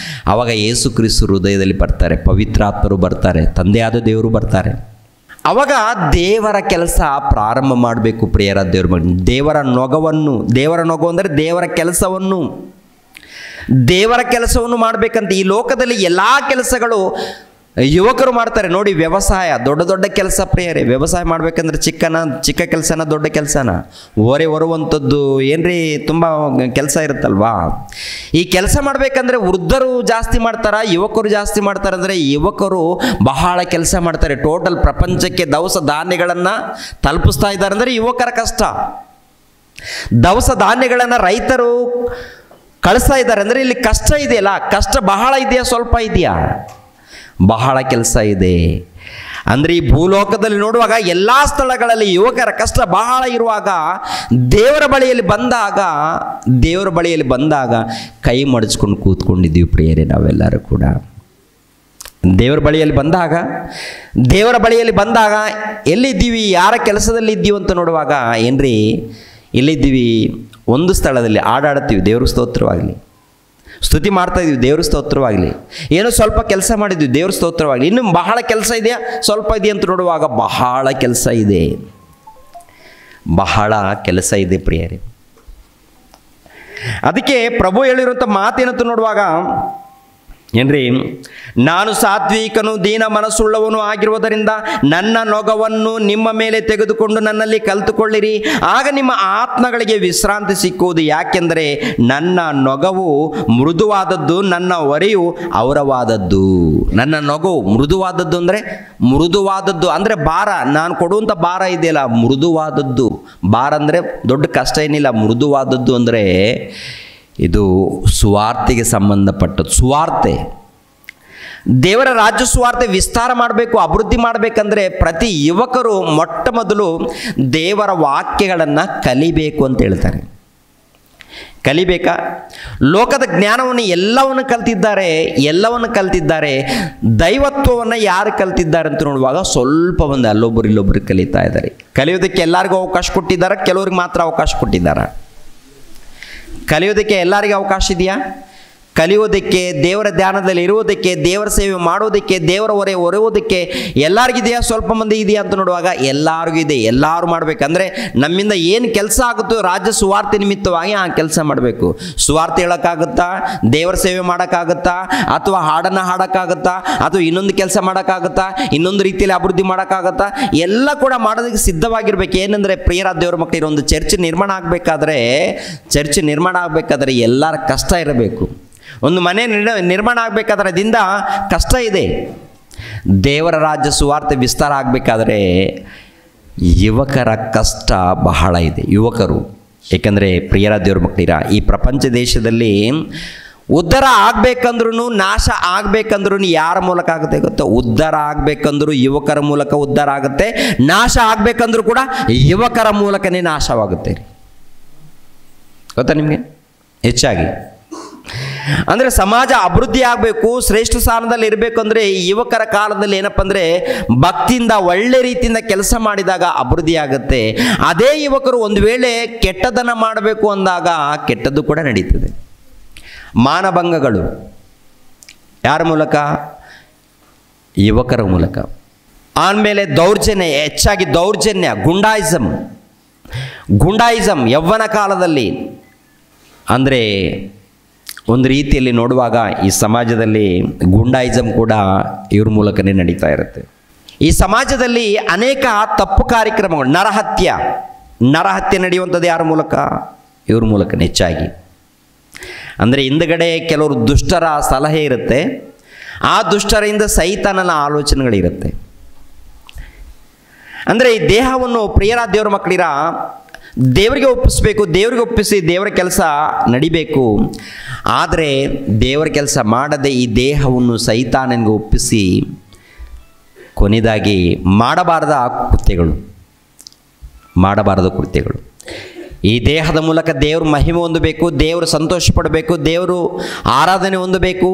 ಆವಾಗ ಯೇಸು ಕ್ರಿಸ್ತ ಹೃದಯದಲ್ಲಿ ಬರ್ತಾರೆ, ಪವಿತ್ರಾತ್ಮರು ಬರ್ತಾರೆ, ತಂದೆಯಾದ ದೇವರು ಬರ್ತಾರೆ. ಆವಾಗ ದೇವರ ಕೆಲಸ ಪ್ರಾರಂಭ ಮಾಡಬೇಕು ಪ್ರಿಯರ. ದೇವರ ನೊಗವು ಅಂದರೆ ದೇವರ ಕೆಲಸವನ್ನು ಮಾಡಬೇಕಂತ. ಈ ಲೋಕದಲ್ಲಿ ಎಲ್ಲ ಕೆಲಸಗಳು ಯುವಕರು ಮಾಡ್ತಾರೆ ನೋಡಿ. ವ್ಯವಸಾಯ ದೊಡ್ಡ ಕೆಲಸ ಪ್ರಿಯರೇ. ವ್ಯವಸಾಯ ಮಾಡ್ಬೇಕಂದ್ರೆ ಚಿಕ್ಕ ಕೆಲಸನ ದೊಡ್ಡ ಕೆಲಸನ? ಹೊರುವಂಥದ್ದು ಏನ್ರಿ ತುಂಬ ಕೆಲಸ ಇರುತ್ತಲ್ವಾ? ಈ ಕೆಲಸ ಮಾಡಬೇಕಂದ್ರೆ ವೃದ್ಧರು ಜಾಸ್ತಿ ಮಾಡ್ತಾರ, ಯುವಕರು ಜಾಸ್ತಿ ಮಾಡ್ತಾರೆ? ಅಂದರೆ ಯುವಕರು ಬಹಳ ಕೆಲಸ ಮಾಡ್ತಾರೆ. ಟೋಟಲ್ ಪ್ರಪಂಚಕ್ಕೆ ದವಸ ಧಾನ್ಯಗಳನ್ನು ತಲುಪಿಸ್ತಾ ಇದ್ದಾರೆ ಅಂದರೆ ಯುವಕರ ಕಷ್ಟ. ದವಸ ಧಾನ್ಯಗಳನ್ನು ರೈತರು ಕಳಿಸ್ತಾ ಇದ್ದಾರೆ ಅಂದರೆ ಇಲ್ಲಿ ಕಷ್ಟ ಇದೆಯಲ್ಲ. ಕಷ್ಟ ಬಹಳ ಇದೆಯಾ ಸ್ವಲ್ಪ ಇದೆಯಾ? ಬಹಳ ಕೆಲಸ ಇದೆ. ಅಂದರೆ ಈ ಭೂಲೋಕದಲ್ಲಿ ನೋಡುವಾಗ ಎಲ್ಲ ಸ್ಥಳಗಳಲ್ಲಿ ಯುವಕರ ಕಷ್ಟ ಬಹಳ ಇರುವಾಗ ದೇವರ ಬಳಿಯಲ್ಲಿ ಬಂದಾಗ ಕೈ ಮಡಚ್ಕೊಂಡು ಕೂತ್ಕೊಂಡಿದ್ದೀವಿ ಪ್ರಿಯರೇ ನಾವೆಲ್ಲರೂ ಕೂಡ. ದೇವರ ಬಳಿಯಲ್ಲಿ ಬಂದಾಗ ಎಲ್ಲಿದ್ದೀವಿ, ಯಾರ ಕೆಲಸದಲ್ಲಿ ಇದ್ದೀವಿ ಅಂತ ನೋಡುವಾಗ ಏನ್ರಿ ಎಲ್ಲಿದ್ದೀವಿ, ಒಂದು ಸ್ಥಳದಲ್ಲಿ ಆಡಾಡ್ತೀವಿ, ದೇವ್ರ ಸ್ತೋತ್ರವಾಗಲಿ, ಸ್ತುತಿ ಮಾಡ್ತಾ ಇದ್ದೀವಿ, ದೇವ್ರ ಸ್ತೋತ್ರವಾಗಲಿ, ಏನೋ ಸ್ವಲ್ಪ ಕೆಲಸ ಮಾಡಿದ್ವಿ, ದೇವ್ರ ಸ್ತೋತ್ರವಾಗಲಿ, ಇನ್ನು ಬಹಳ ಕೆಲಸ ಇದೆಯಾ, ಸ್ವಲ್ಪ ಇದೆಯಾ ಅಂತ ನೋಡುವಾಗ ಬಹಳ ಕೆಲಸ ಇದೆ ಪ್ರಿಯರೇ. ಅದಕ್ಕೆ ಪ್ರಭು ಹೇಳಿರುವಂಥ ಮಾತೇನಂತ ನೋಡುವಾಗ ಏನ್ರಿ, ನಾನು ಸಾತ್ವಿಕನು ದೀನ ಮನಸ್ಸುಳ್ಳವನು ಆಗಿರುವುದರಿಂದ ನನ್ನ ನೊಗವನ್ನು ನಿಮ್ಮ ಮೇಲೆ ತೆಗೆದುಕೊಂಡು ನನ್ನಲ್ಲಿ ಕಲಿತುಕೊಳ್ಳಿರಿ, ಆಗ ನಿಮ್ಮ ಆತ್ಮಗಳಿಗೆ ವಿಶ್ರಾಂತಿ ಸಿಕ್ಕುವುದು. ಯಾಕೆಂದರೆ ನನ್ನ ನೊಗವು ಮೃದುವಾದದ್ದು, ನನ್ನ ಹೊರೆಯು ಔರವಾದದ್ದು. ನನ್ನ ನೊಗವು ಮೃದುವಾದದ್ದು ಅಂದರೆ ಭಾರ, ನಾನು ಕೊಡುವಂಥ ಭಾರ ಇದೆಯಲ್ಲ ಮೃದುವಾದದ್ದು. ಭಾರ ಅಂದರೆ ದೊಡ್ಡ ಕಷ್ಟ ಏನಿಲ್ಲ, ಮೃದುವಾದದ್ದು ಅಂದರೆ ಇದು ಸುವಾರ್ತೆಗೆ ಸಂಬಂಧಪಟ್ಟದ್ದು. ಸುವಾರ್ತೆ, ದೇವರ ರಾಜ್ಯ ಸುವಾರ್ತೆ ವಿಸ್ತಾರ ಮಾಡಬೇಕು, ಅಭಿವೃದ್ಧಿ ಮಾಡಬೇಕಂದ್ರೆ ಪ್ರತಿ ಯುವಕರು ಮೊಟ್ಟ ಮೊದಲು ದೇವರ ವಾಕ್ಯಗಳನ್ನು ಕಲಿಬೇಕು ಅಂತ ಹೇಳ್ತಾರೆ. ಕಲಿಬೇಕಾ? ಲೋಕದ ಜ್ಞಾನವನ್ನು ಎಲ್ಲವನ್ನು ಕಲ್ತಿದ್ದಾರೆ, ದೈವತ್ವವನ್ನು ಯಾರು ಕಲ್ತಿದ್ದಾರೆ ಅಂತ ನೋಡುವಾಗ ಸ್ವಲ್ಪ ಒಂದು ಅಲ್ಲೊಬ್ಬರು ಇಲ್ಲೊಬ್ಬರು ಕಲಿತಾ ಇದ್ದಾರೆ. ಕಲಿಯೋದಕ್ಕೆ ಎಲ್ಲರಿಗೂ ಅವಕಾಶ ಕೊಟ್ಟಿದ್ದಾರೆ, ಕೆಲವ್ರಿಗೆ ಮಾತ್ರ ಅವಕಾಶ ಕೊಟ್ಟಿದ್ದಾರೆ. ಕಲಿಯೋದಕ್ಕೆ ಎಲ್ಲರಿಗೂ ಅವಕಾಶ ಇದೆಯಾ? ಕಲಿಯೋದಕ್ಕೆ, ದೇವರ ಧ್ಯಾನದಲ್ಲಿ ಇರುವುದಕ್ಕೆ, ದೇವರ ಸೇವೆ ಮಾಡೋದಕ್ಕೆ, ದೇವರ ಹೊರೆಯುವುದಕ್ಕೆ ಎಲ್ಲರಿಗಿದೆಯಾ? ಸ್ವಲ್ಪ ಮಂದಿ ಇದೆಯಾ ಅಂತ ನೋಡುವಾಗ ಎಲ್ಲರಿಗೂ ಇದೆ. ಎಲ್ಲರೂ ಮಾಡಬೇಕಂದ್ರೆ ನಮ್ಮಿಂದ ಏನು ಕೆಲಸ ಆಗುತ್ತೋ ರಾಜ್ಯ ಸುವಾರ್ತೆ ನಿಮಿತ್ತವಾಗಿ ಆ ಕೆಲಸ ಮಾಡಬೇಕು. ಸುವಾರ್ತೆ ಹೇಳೋಕ್ಕಾಗುತ್ತಾ? ದೇವರ ಸೇವೆ ಮಾಡೋಕ್ಕಾಗುತ್ತಾ? ಅಥವಾ ಹಾಡನ್ನು ಹಾಡೋಕ್ಕಾಗುತ್ತಾ? ಅಥವಾ ಇನ್ನೊಂದು ಕೆಲಸ ಮಾಡೋಕ್ಕಾಗುತ್ತಾ? ಇನ್ನೊಂದು ರೀತಿಯಲ್ಲಿ ಅಭಿವೃದ್ಧಿ ಮಾಡೋಕ್ಕಾಗುತ್ತಾ? ಎಲ್ಲ ಕೂಡ ಮಾಡೋದಕ್ಕೆ ಸಿದ್ಧವಾಗಿರ್ಬೇಕು. ಏನಂದರೆ ಪ್ರಿಯರಾದ ದೇವರ ಮಕ್ಕಳಿರೋ ಒಂದು ಚರ್ಚ್ ನಿರ್ಮಾಣ ಆಗಬೇಕಾದ್ರೆ ಎಲ್ಲರ ಕಷ್ಟ ಇರಬೇಕು. ಒಂದು ಮನೆ ನಿರ್ಮಾಣ ಆಗಬೇಕಾದ್ರೆ ಅದರಿಂದ ಕಷ್ಟ ಇದೆ. ದೇವರ ರಾಜ್ಯ ಸುವಾರ್ತೆ ವಿಸ್ತಾರ ಆಗಬೇಕಾದ್ರೆ ಯುವಕರ ಕಷ್ಟ ಬಹಳ ಇದೆ. ಯುವಕರು, ಏಕೆಂದರೆ ಪ್ರಿಯರ ದೇವ್ರ ಮಕ್ಕಳಿರ ಈ ಪ್ರಪಂಚ ದೇಶದಲ್ಲಿ ಉದ್ಧಾರ ಆಗಬೇಕಂದ್ರೂ, ನಾಶ ಆಗಬೇಕಂದ್ರೂ ಯಾರ ಮೂಲಕ ಆಗುತ್ತೆ ಗೊತ್ತಾ? ಉದ್ಧಾರ ಆಗಬೇಕಂದ್ರೂ ಯುವಕರ ಮೂಲಕ ಉದ್ಧಾರ ಆಗುತ್ತೆ, ನಾಶ ಆಗಬೇಕಂದ್ರೂ ಕೂಡ ಯುವಕರ ಮೂಲಕನೇ ನಾಶವಾಗುತ್ತೆ ರೀ. ಗೊತ್ತಾ ನಿಮಗೆ? ಹೆಚ್ಚಾಗಿ ಅಂದರೆ ಸಮಾಜ ಅಭಿವೃದ್ಧಿ ಆಗಬೇಕು, ಶ್ರೇಷ್ಠ ಸ್ಥಾನದಲ್ಲಿ ಇರಬೇಕು ಅಂದರೆ ಯುವಕರ ಕಾಲದಲ್ಲಿ ಏನಪ್ಪ ಅಂದರೆ ಭಕ್ತಿಯಿಂದ ಒಳ್ಳೆ ರೀತಿಯಿಂದ ಕೆಲಸ ಮಾಡಿದಾಗ ಅಭಿವೃದ್ಧಿ ಆಗುತ್ತೆ. ಅದೇ ಯುವಕರು ಒಂದು ವೇಳೆ ಕೆಟ್ಟದನ್ನು ಮಾಡಬೇಕು ಅಂದಾಗ ಕೆಟ್ಟದ್ದು ಕೂಡ ನಡೀತದೆ. ಮಾನಭಂಗಗಳು ಯಾರ ಮೂಲಕ? ಯುವಕರ ಮೂಲಕ. ಆಮೇಲೆ ದೌರ್ಜನ್ಯ, ಹೆಚ್ಚಾಗಿ ದೌರ್ಜನ್ಯ, ಗುಂಡಾಯಿಸಮ್ ಯೌವನ ಕಾಲದಲ್ಲಿ. ಅಂದರೆ ಒಂದು ರೀತಿಯಲ್ಲಿ ನೋಡುವಾಗ ಈ ಸಮಾಜದಲ್ಲಿ ಗುಂಡಾಯಿಸಮ್ ಕೂಡ ಇವ್ರ ಮೂಲಕನೇ ನಡೀತಾ ಇರುತ್ತೆ. ಈ ಸಮಾಜದಲ್ಲಿ ಅನೇಕ ತಪ್ಪು ಕಾರ್ಯಕ್ರಮಗಳು, ನರಹತ್ಯೆ ನಡೆಯುವಂಥದ್ದು ಯಾರ ಮೂಲಕ? ಇವ್ರ ಮೂಲಕನೇ ಹೆಚ್ಚಾಗಿ. ಅಂದರೆ ಹಿಂದುಗಡೆ ಕೆಲವರು ದುಷ್ಟರ ಸಲಹೆ ಇರುತ್ತೆ, ಆ ದುಷ್ಟರಿಂದ ಸೈತಾನನ ಆಲೋಚನೆಗಳಿರುತ್ತೆ. ಅಂದರೆ ಈ ದೇಹವನ್ನು ಪ್ರಿಯರಾದ ದೇವರ ಮಕ್ಕಳಿರ ದೇವರಿಗೆ ಒಪ್ಪಿಸಬೇಕು, ದೇವರಿಗೆ ಒಪ್ಪಿಸಿ ದೇವರ ಕೆಲಸ ನಡಿಬೇಕು. ಆದರೆ ದೇವರ ಕೆಲಸ ಮಾಡದೆ ಈ ದೇಹವನ್ನು ಸೈತಾನನಿಗೆ ಒಪ್ಪಿಸಿ ಕೊನೆಯದಾಗಿ ಮಾಡಬಾರದ ಕೃತ್ಯಗಳು. ಈ ದೇಹದ ಮೂಲಕ ದೇವರು ಮಹಿಮೆ ಹೊಂದಬೇಕು, ದೇವರು ಸಂತೋಷ ಪಡಬೇಕು, ದೇವರು ಆರಾಧನೆ ಹೊಂದಬೇಕು.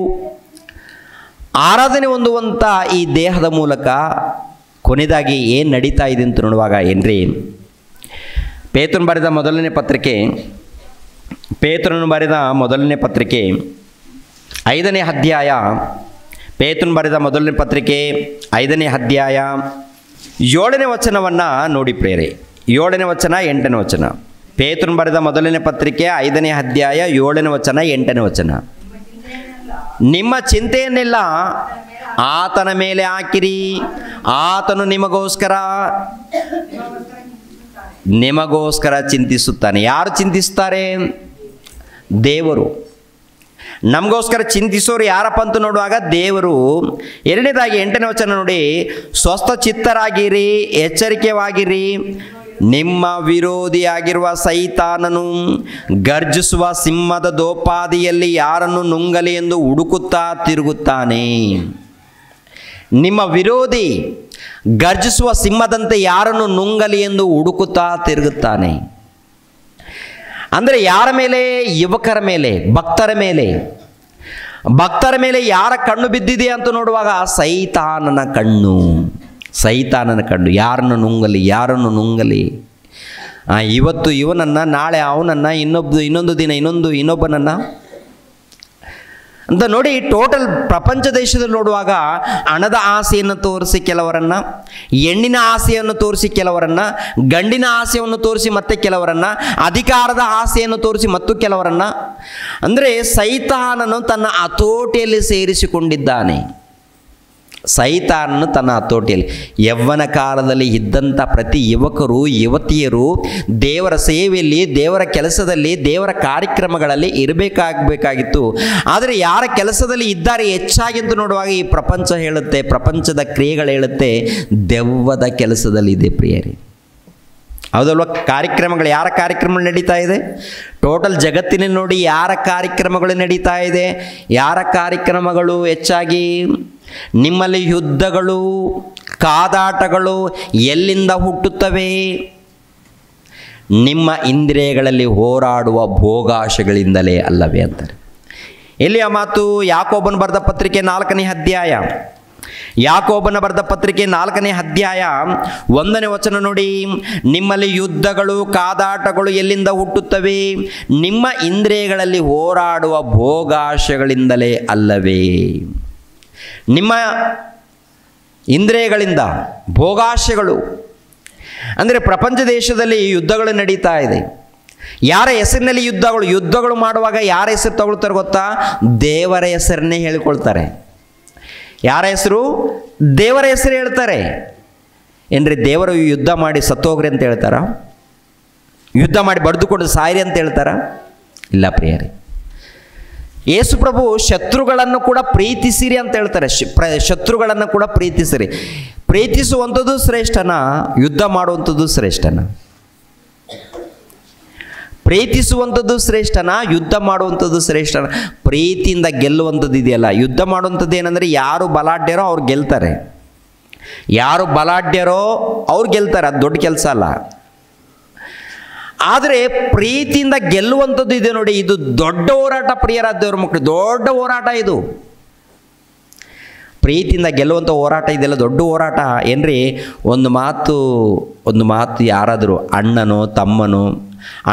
ಆರಾಧನೆ ಹೊಂದುವಂಥ ಈ ದೇಹದ ಮೂಲಕ ಕೊನೆಯದಾಗಿ ಏನು ನಡೀತಾ ಇದೆ ಅಂತ ನೋಡುವಾಗ ಏನ್ರಿ, ಪೇತ್ರನು ಬರೆದ ಮೊದಲನೇ ಪತ್ರಿಕೆ 5ನೇ ಅಧ್ಯಾಯ, ಪೇತ್ರನು ಬರೆದ ಮೊದಲನೇ ಪತ್ರಿಕೆ 5ನೇ ಅಧ್ಯಾಯ 7ನೇ ವಚನವನ್ನು ನೋಡಿ ಪ್ರೇರೆ. 7ನೇ ವಚನ 8ನೇ ವಚನ. ಪೇತ್ರನು ಬರೆದ ಮೊದಲನೇ ಪತ್ರಿಕೆ 5ನೇ ಅಧ್ಯಾಯ 7ನೇ ವಚನ 8ನೇ ವಚನ. ನಿಮ್ಮ ಚಿಂತೆಯನ್ನೆಲ್ಲ ಆತನ ಮೇಲೆ ಹಾಕಿರಿ, ಆತನು ನಿಮಗೋಸ್ಕರ ಚಿಂತಿಸುತ್ತಾನೆ. ಯಾರು ಚಿಂತಿಸ್ತಾರೆ? ದೇವರು. ನಮಗೋಸ್ಕರ ಚಿಂತಿಸೋರು ಯಾರಪ್ಪ ಅಂತ ನೋಡುವಾಗ ದೇವರು. ಎರಡನೇದಾಗಿ 8ನೇ ವಚನ ನೋಡಿ, ಸ್ವಸ್ಥ ಚಿತ್ತರಾಗಿರಿ, ಎಚ್ಚರಿಕೆವಾಗಿರಿ. ನಿಮ್ಮ ವಿರೋಧಿಯಾಗಿರುವ ಸೈತಾನನು ಗರ್ಜಿಸುವ ಸಿಂಹದ ದೋಪಾದಿಯಲ್ಲಿ ಯಾರನ್ನು ನುಂಗಲಿ ಎಂದು ಹುಡುಕುತ್ತಾ ತಿರುಗುತ್ತಾನೆ. ನಿಮ್ಮ ವಿರೋಧಿ ಗರ್ಜಿಸುವ ಸಿಂಹದಂತೆ ಯಾರನ್ನು ನುಂಗಲಿ ಎಂದು ಹುಡುಕುತ್ತಾ ತಿರುಗುತ್ತಾನೆ. ಅಂದರೆ ಯಾರ ಮೇಲೆ? ಯುವಕರ ಮೇಲೆ, ಭಕ್ತರ ಮೇಲೆ. ಭಕ್ತರ ಮೇಲೆ ಯಾರ ಕಣ್ಣು ಬಿದ್ದಿದೆ ಅಂತ ನೋಡುವಾಗ ಸೈತಾನನ ಕಣ್ಣು. ಸೈತಾನನ ಕಣ್ಣು. ಯಾರನ್ನು ನುಂಗಲಿ. ಇವತ್ತು ಇವನನ್ನು, ನಾಳೆ ಅವನನ್ನು, ಇನ್ನೊಂದು ದಿನ ಇನ್ನೊಬ್ಬನನ್ನು ಅಂತ ನೋಡಿ. ಟೋಟಲ್ ಪ್ರಪಂಚ ದೇಶದಲ್ಲಿ ನೋಡುವಾಗ ಹಣದ ಆಸೆಯನ್ನು ತೋರಿಸಿ ಕೆಲವರನ್ನು, ಹೆಣ್ಣಿನ ಆಸೆಯನ್ನು ತೋರಿಸಿ ಕೆಲವರನ್ನು, ಗಂಡಿನ ಆಸೆಯನ್ನು ತೋರಿಸಿ ಮತ್ತೆ ಕೆಲವರನ್ನು, ಅಧಿಕಾರದ ಆಸೆಯನ್ನು ತೋರಿಸಿ ಮತ್ತು ಕೆಲವರನ್ನು. ಅಂದರೆ ಸೈತಾನನು ತನ್ನ ಹತೋಟಿಯಲ್ಲಿ ಸೇರಿಸಿಕೊಂಡಿದ್ದಾನೆ. ಸೈತಾನನು ತನ್ನ ಹತೋಟಿಯಲ್ಲಿ. ಯವ್ವನ ಕಾಲದಲ್ಲಿ ಇದ್ದಂಥ ಪ್ರತಿ ಯುವಕರು ಯುವತಿಯರು ದೇವರ ಸೇವೆಯಲ್ಲಿ, ದೇವರ ಕೆಲಸದಲ್ಲಿ, ದೇವರ ಕಾರ್ಯಕ್ರಮಗಳಲ್ಲಿ ಇರಬೇಕಾಗಿತ್ತು. ಆದರೆ ಯಾರ ಕೆಲಸದಲ್ಲಿ ಇದ್ದಾರೆ ಹೆಚ್ಚಾಗಿ ಅಂತ ನೋಡುವಾಗ ಈ ಪ್ರಪಂಚ ಹೇಳುತ್ತೆ, ಪ್ರಪಂಚದ ಕ್ರಿಯೆಗಳು ಹೇಳುತ್ತೆ, ದೆವ್ವದ ಕೆಲಸದಲ್ಲಿದೆ ಪ್ರಿಯರೇ. ಹೌದಲ್ವ? ಕಾರ್ಯಕ್ರಮಗಳು, ಯಾರ ಕಾರ್ಯಕ್ರಮ ನಡೀತಾ ಇದೆ? ಟೋಟಲ್ ಜಗತ್ತಿನಲ್ಲಿ ನೋಡಿ ಯಾರ ಕಾರ್ಯಕ್ರಮಗಳು ನಡೀತಾ ಇದೆ? ಯಾರ ಕಾರ್ಯಕ್ರಮಗಳು ಹೆಚ್ಚಾಗಿ? ನಿಮ್ಮಲ್ಲಿ ಯುದ್ಧಗಳು, ಕಾದಾಟಗಳು ಎಲ್ಲಿಂದ ಹುಟ್ಟುತ್ತವೆ? ನಿಮ್ಮ ಇಂದ್ರಿಯಗಳಲ್ಲಿ ಹೋರಾಡುವ ಭೋಗಾಶೆಗಳಿಂದಲೇ ಅಲ್ಲವೇ ಅಂತಾರೆ. ಎಲ್ಲಿಯ ಮಾತು? ಯಾಕೋಬನ ಬರೆದ ಪತ್ರಿಕೆ 4ನೇ ಅಧ್ಯಾಯ. ಯಾಕೋಬನ ಬರೆದ ಪತ್ರಿಕೆ 4ನೇ ಅಧ್ಯಾಯ 1ನೇ ವಚನ ನೋಡಿ. ನಿಮ್ಮಲ್ಲಿ ಯುದ್ಧಗಳು, ಕಾದಾಟಗಳು ಎಲ್ಲಿಂದ ಹುಟ್ಟುತ್ತವೆ? ನಿಮ್ಮ ಇಂದ್ರಿಯಗಳಲ್ಲಿ ಹೋರಾಡುವ ಭೋಗಾಶೆಗಳಿಂದಲೇ ಅಲ್ಲವೇ? ನಿಮ್ಮ ಇಂದ್ರಿಯಗಳಿಂದ ಭೋಗಾಶೆಗಳು ಅಂದರೆ ಪ್ರಪಂಚ ದೇಶದಲ್ಲಿ ಯುದ್ಧಗಳು ನಡೀತಾ ಇದೆ. ಯಾರ ಹೆಸರಿನಲ್ಲಿ ಯುದ್ಧಗಳು ಮಾಡುವಾಗ ಯಾರ ಹೆಸರು ತಗೊಳ್ತಾರೆ ಗೊತ್ತಾ? ದೇವರ ಹೆಸರನ್ನೇ ಹೇಳಿಕೊಳ್ತಾರೆ. ಯಾರ ಹೆಸರು? ದೇವರ ಹೆಸರು ಹೇಳ್ತಾರೆ. ಏನ್ರಿ ದೇವರು ಯುದ್ಧ ಮಾಡಿ ಸತ್ತೋಗ್ರಿ ಅಂತ ಹೇಳ್ತಾರ? ಯುದ್ಧ ಮಾಡಿ ಬಡಿದುಕೊಂಡು ಸಾಯಿರಿ ಅಂತ ಹೇಳ್ತಾರ? ಇಲ್ಲ ಪ್ರಿಯರೇ. ಯೇಸು ಪ್ರಭು ಶತ್ರುಗಳನ್ನು ಕೂಡ ಪ್ರೀತಿಸಿರಿ ಅಂತ ಹೇಳ್ತಾರೆ. ಶತ್ರುಗಳನ್ನು ಕೂಡ ಪ್ರೀತಿಸಿರಿ. ಪ್ರೀತಿಸುವಂಥದ್ದು ಶ್ರೇಷ್ಠನಾ? ಯುದ್ಧ ಮಾಡುವಂಥದ್ದು ಶ್ರೇಷ್ಠನಾ? ಪ್ರೀತಿಸುವಂಥದ್ದು ಶ್ರೇಷ್ಠನಾ? ಯುದ್ಧ ಮಾಡುವಂಥದ್ದು ಶ್ರೇಷ್ಠನಾ? ಪ್ರೀತಿಯಿಂದ ಗೆಲ್ಲುವಂಥದ್ದು ಇದೆಯಲ್ಲ. ಯುದ್ಧ ಮಾಡುವಂಥದ್ದು ಏನಂದರೆ ಯಾರು ಬಲಾಢ್ಯರೋ ಅವ್ರು ಗೆಲ್ತಾರೆ. ಯಾರು ಬಲಾಢ್ಯರೋ ಅವ್ರು ಗೆಲ್ತಾರೆ. ಅದು ದೊಡ್ಡ ಕೆಲಸ ಅಲ್ಲ. ಆದರೆ ಪ್ರೀತಿಯಿಂದ ಗೆಲ್ಲುವಂಥದ್ದು ಇದೆ ನೋಡಿ, ಇದು ದೊಡ್ಡ ಹೋರಾಟ ಪ್ರಿಯರಾದ ದೇವರ ಮಕ್ಕಳು. ದೊಡ್ಡ ಹೋರಾಟ ಇದು. ಪ್ರೀತಿಯಿಂದ ಗೆಲ್ಲುವಂಥ ಹೋರಾಟ ಇದೆಲ್ಲ ದೊಡ್ಡ ಹೋರಾಟ. ಏನ್ರಿ, ಒಂದು ಮಾತು ಯಾರಾದರೂ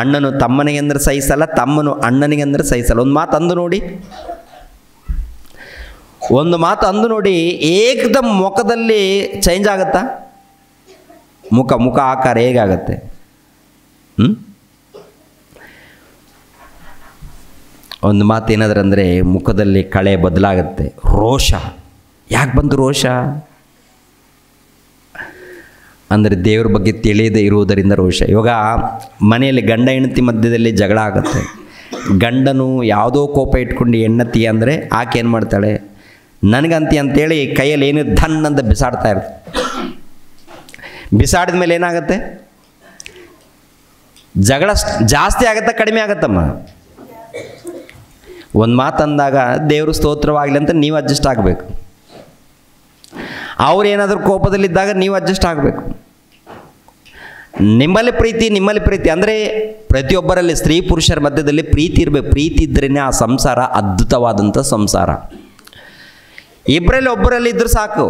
ಅಣ್ಣನು ತಮ್ಮನಿಗೆ ಅಂದ್ರೆ ಸಹಿಸಲ್ಲ, ತಮ್ಮನು ಅಣ್ಣನಿಗೆ ಅಂದ್ರೆ ಸಹಿಸಲ್ಲ. ಒಂದು ಮಾತು ಅಂದು ನೋಡಿ ಏಕದಮ್ ಮುಖದಲ್ಲಿ ಚೇಂಜ್ ಆಗುತ್ತಾ? ಮುಖ ಆಕಾರ ಹೇಗಾಗತ್ತೆ? ಒಂದು ಮಾತು ಏನಾದ್ರೆ ಅಂದರೆ ಮುಖದಲ್ಲಿ ಕಳೆ ಬದಲಾಗುತ್ತೆ. ರೋಷ. ಯಾಕೆ ಬಂತು ರೋಷ? ಅಂದರೆ ದೇವ್ರ ಬಗ್ಗೆ ತಿಳಿಯದೇ ಇರುವುದರಿಂದ ರೋಷ. ಇವಾಗ ಮನೆಯಲ್ಲಿ ಗಂಡ ಹೆಂಡತಿ ಮಧ್ಯದಲ್ಲಿ ಜಗಳ ಆಗುತ್ತೆ. ಗಂಡನು ಯಾವುದೋ ಕೋಪ ಇಟ್ಕೊಂಡು ಹೆಂಡತಿ ಅಂದರೆ ಆಕೆ ಏನು ಮಾಡ್ತಾಳೆ? ನನಗಂತಿ ಅಂತೇಳಿ ಕೈಯಲ್ಲಿ ಏನು ಧನ್ ಅಂತ ಬಿಸಾಡ್ತಾ ಇರ್ತಾರೆ. ಬಿಸಾಡಿದ ಮೇಲೆ ಏನಾಗುತ್ತೆ? ಜಗಳ ಜಾಸ್ತಿ ಆಗುತ್ತಾ ಕಡಿಮೆ ಆಗುತ್ತಮ್ಮ? ಒಂದು ಮಾತು ಅಂದಾಗ ದೇವರು ಸ್ತೋತ್ರವಾಗಲಿ ಅಂತ ನೀವು ಅಡ್ಜಸ್ಟ್ ಆಗಬೇಕು. ಅವ್ರು ಏನಾದರೂ ಕೋಪದಲ್ಲಿದ್ದಾಗ ನೀವು ಅಡ್ಜಸ್ಟ್ ಆಗಬೇಕು. ನಿಮ್ಮಲ್ಲಿ ಪ್ರೀತಿ ಅಂದರೆ ಪ್ರತಿಯೊಬ್ಬರಲ್ಲಿ ಸ್ತ್ರೀ ಪುರುಷರ ಮಧ್ಯದಲ್ಲಿ ಪ್ರೀತಿ ಇರಬೇಕು. ಪ್ರೀತಿ ಇದ್ರೇ ಆ ಸಂಸಾರ ಅದ್ಭುತವಾದಂಥ ಸಂಸಾರ. ಒಬ್ಬರಲ್ಲಿದ್ದರೆ ಸಾಕು.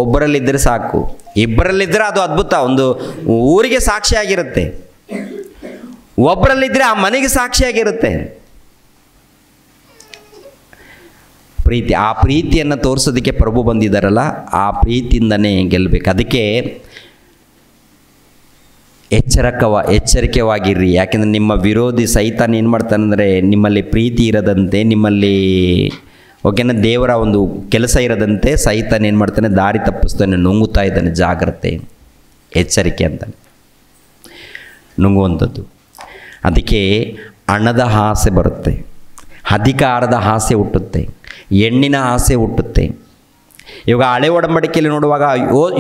ಒಬ್ಬರಲ್ಲಿದ್ದರೆ ಸಾಕು. ಇಬ್ಬರಲ್ಲಿದ್ದರೆ ಅದು ಅದ್ಭುತ. ಒಂದು ಊರಿಗೆ ಸಾಕ್ಷಿಯಾಗಿರುತ್ತೆ. ಒಬ್ಬರಲ್ಲಿದ್ದರೆ ಆ ಮನೆಗೆ ಸಾಕ್ಷಿಯಾಗಿರುತ್ತೆ. ಪ್ರೀತಿ, ಆ ಪ್ರೀತಿಯನ್ನು ತೋರಿಸೋದಕ್ಕೆ ಪ್ರಭು ಬಂದಿದ್ದಾರಲ್ಲ, ಆ ಪ್ರೀತಿಯಿಂದನೇ ಗೆಲ್ಲಬೇಕು. ಅದಕ್ಕೆ ಎಚ್ಚರಿಕೆವಾಗಿರ್ರಿ. ಯಾಕೆಂದರೆ ನಿಮ್ಮ ವಿರೋಧಿ ಸೈತಾನ ಏನು ಮಾಡ್ತಾನಂದರೆ ನಿಮ್ಮಲ್ಲಿ ಪ್ರೀತಿ ಇರದಂತೆ, ನಿಮ್ಮಲ್ಲಿ ಓಕೆನಾ ದೇವರ ಒಂದು ಕೆಲಸ ಇರದಂತೆ ಸೈತಾನ ಏನು ಮಾಡ್ತಾನೆ? ದಾರಿ ತಪ್ಪಿಸ್ತಾನೆ, ನುಂಗುತ್ತಾ ಇದ್ದಾನೆ. ಜಾಗ್ರತೆ, ಎಚ್ಚರಿಕೆ ಅಂತ ನುಂಗುವಂಥದ್ದು. ಅದಕ್ಕೆ ಹಣದ ಆಸೆ ಬರುತ್ತೆ, ಅಧಿಕಾರದ ಆಸೆ ಹುಟ್ಟುತ್ತೆ, ಹೆಣ್ಣಿನ ಆಸೆ ಹುಟ್ಟುತ್ತೆ. ಇವಾಗ ಹಳೆ ಒಡಂಬಡಿಕೆಯಲ್ಲಿ ನೋಡುವಾಗ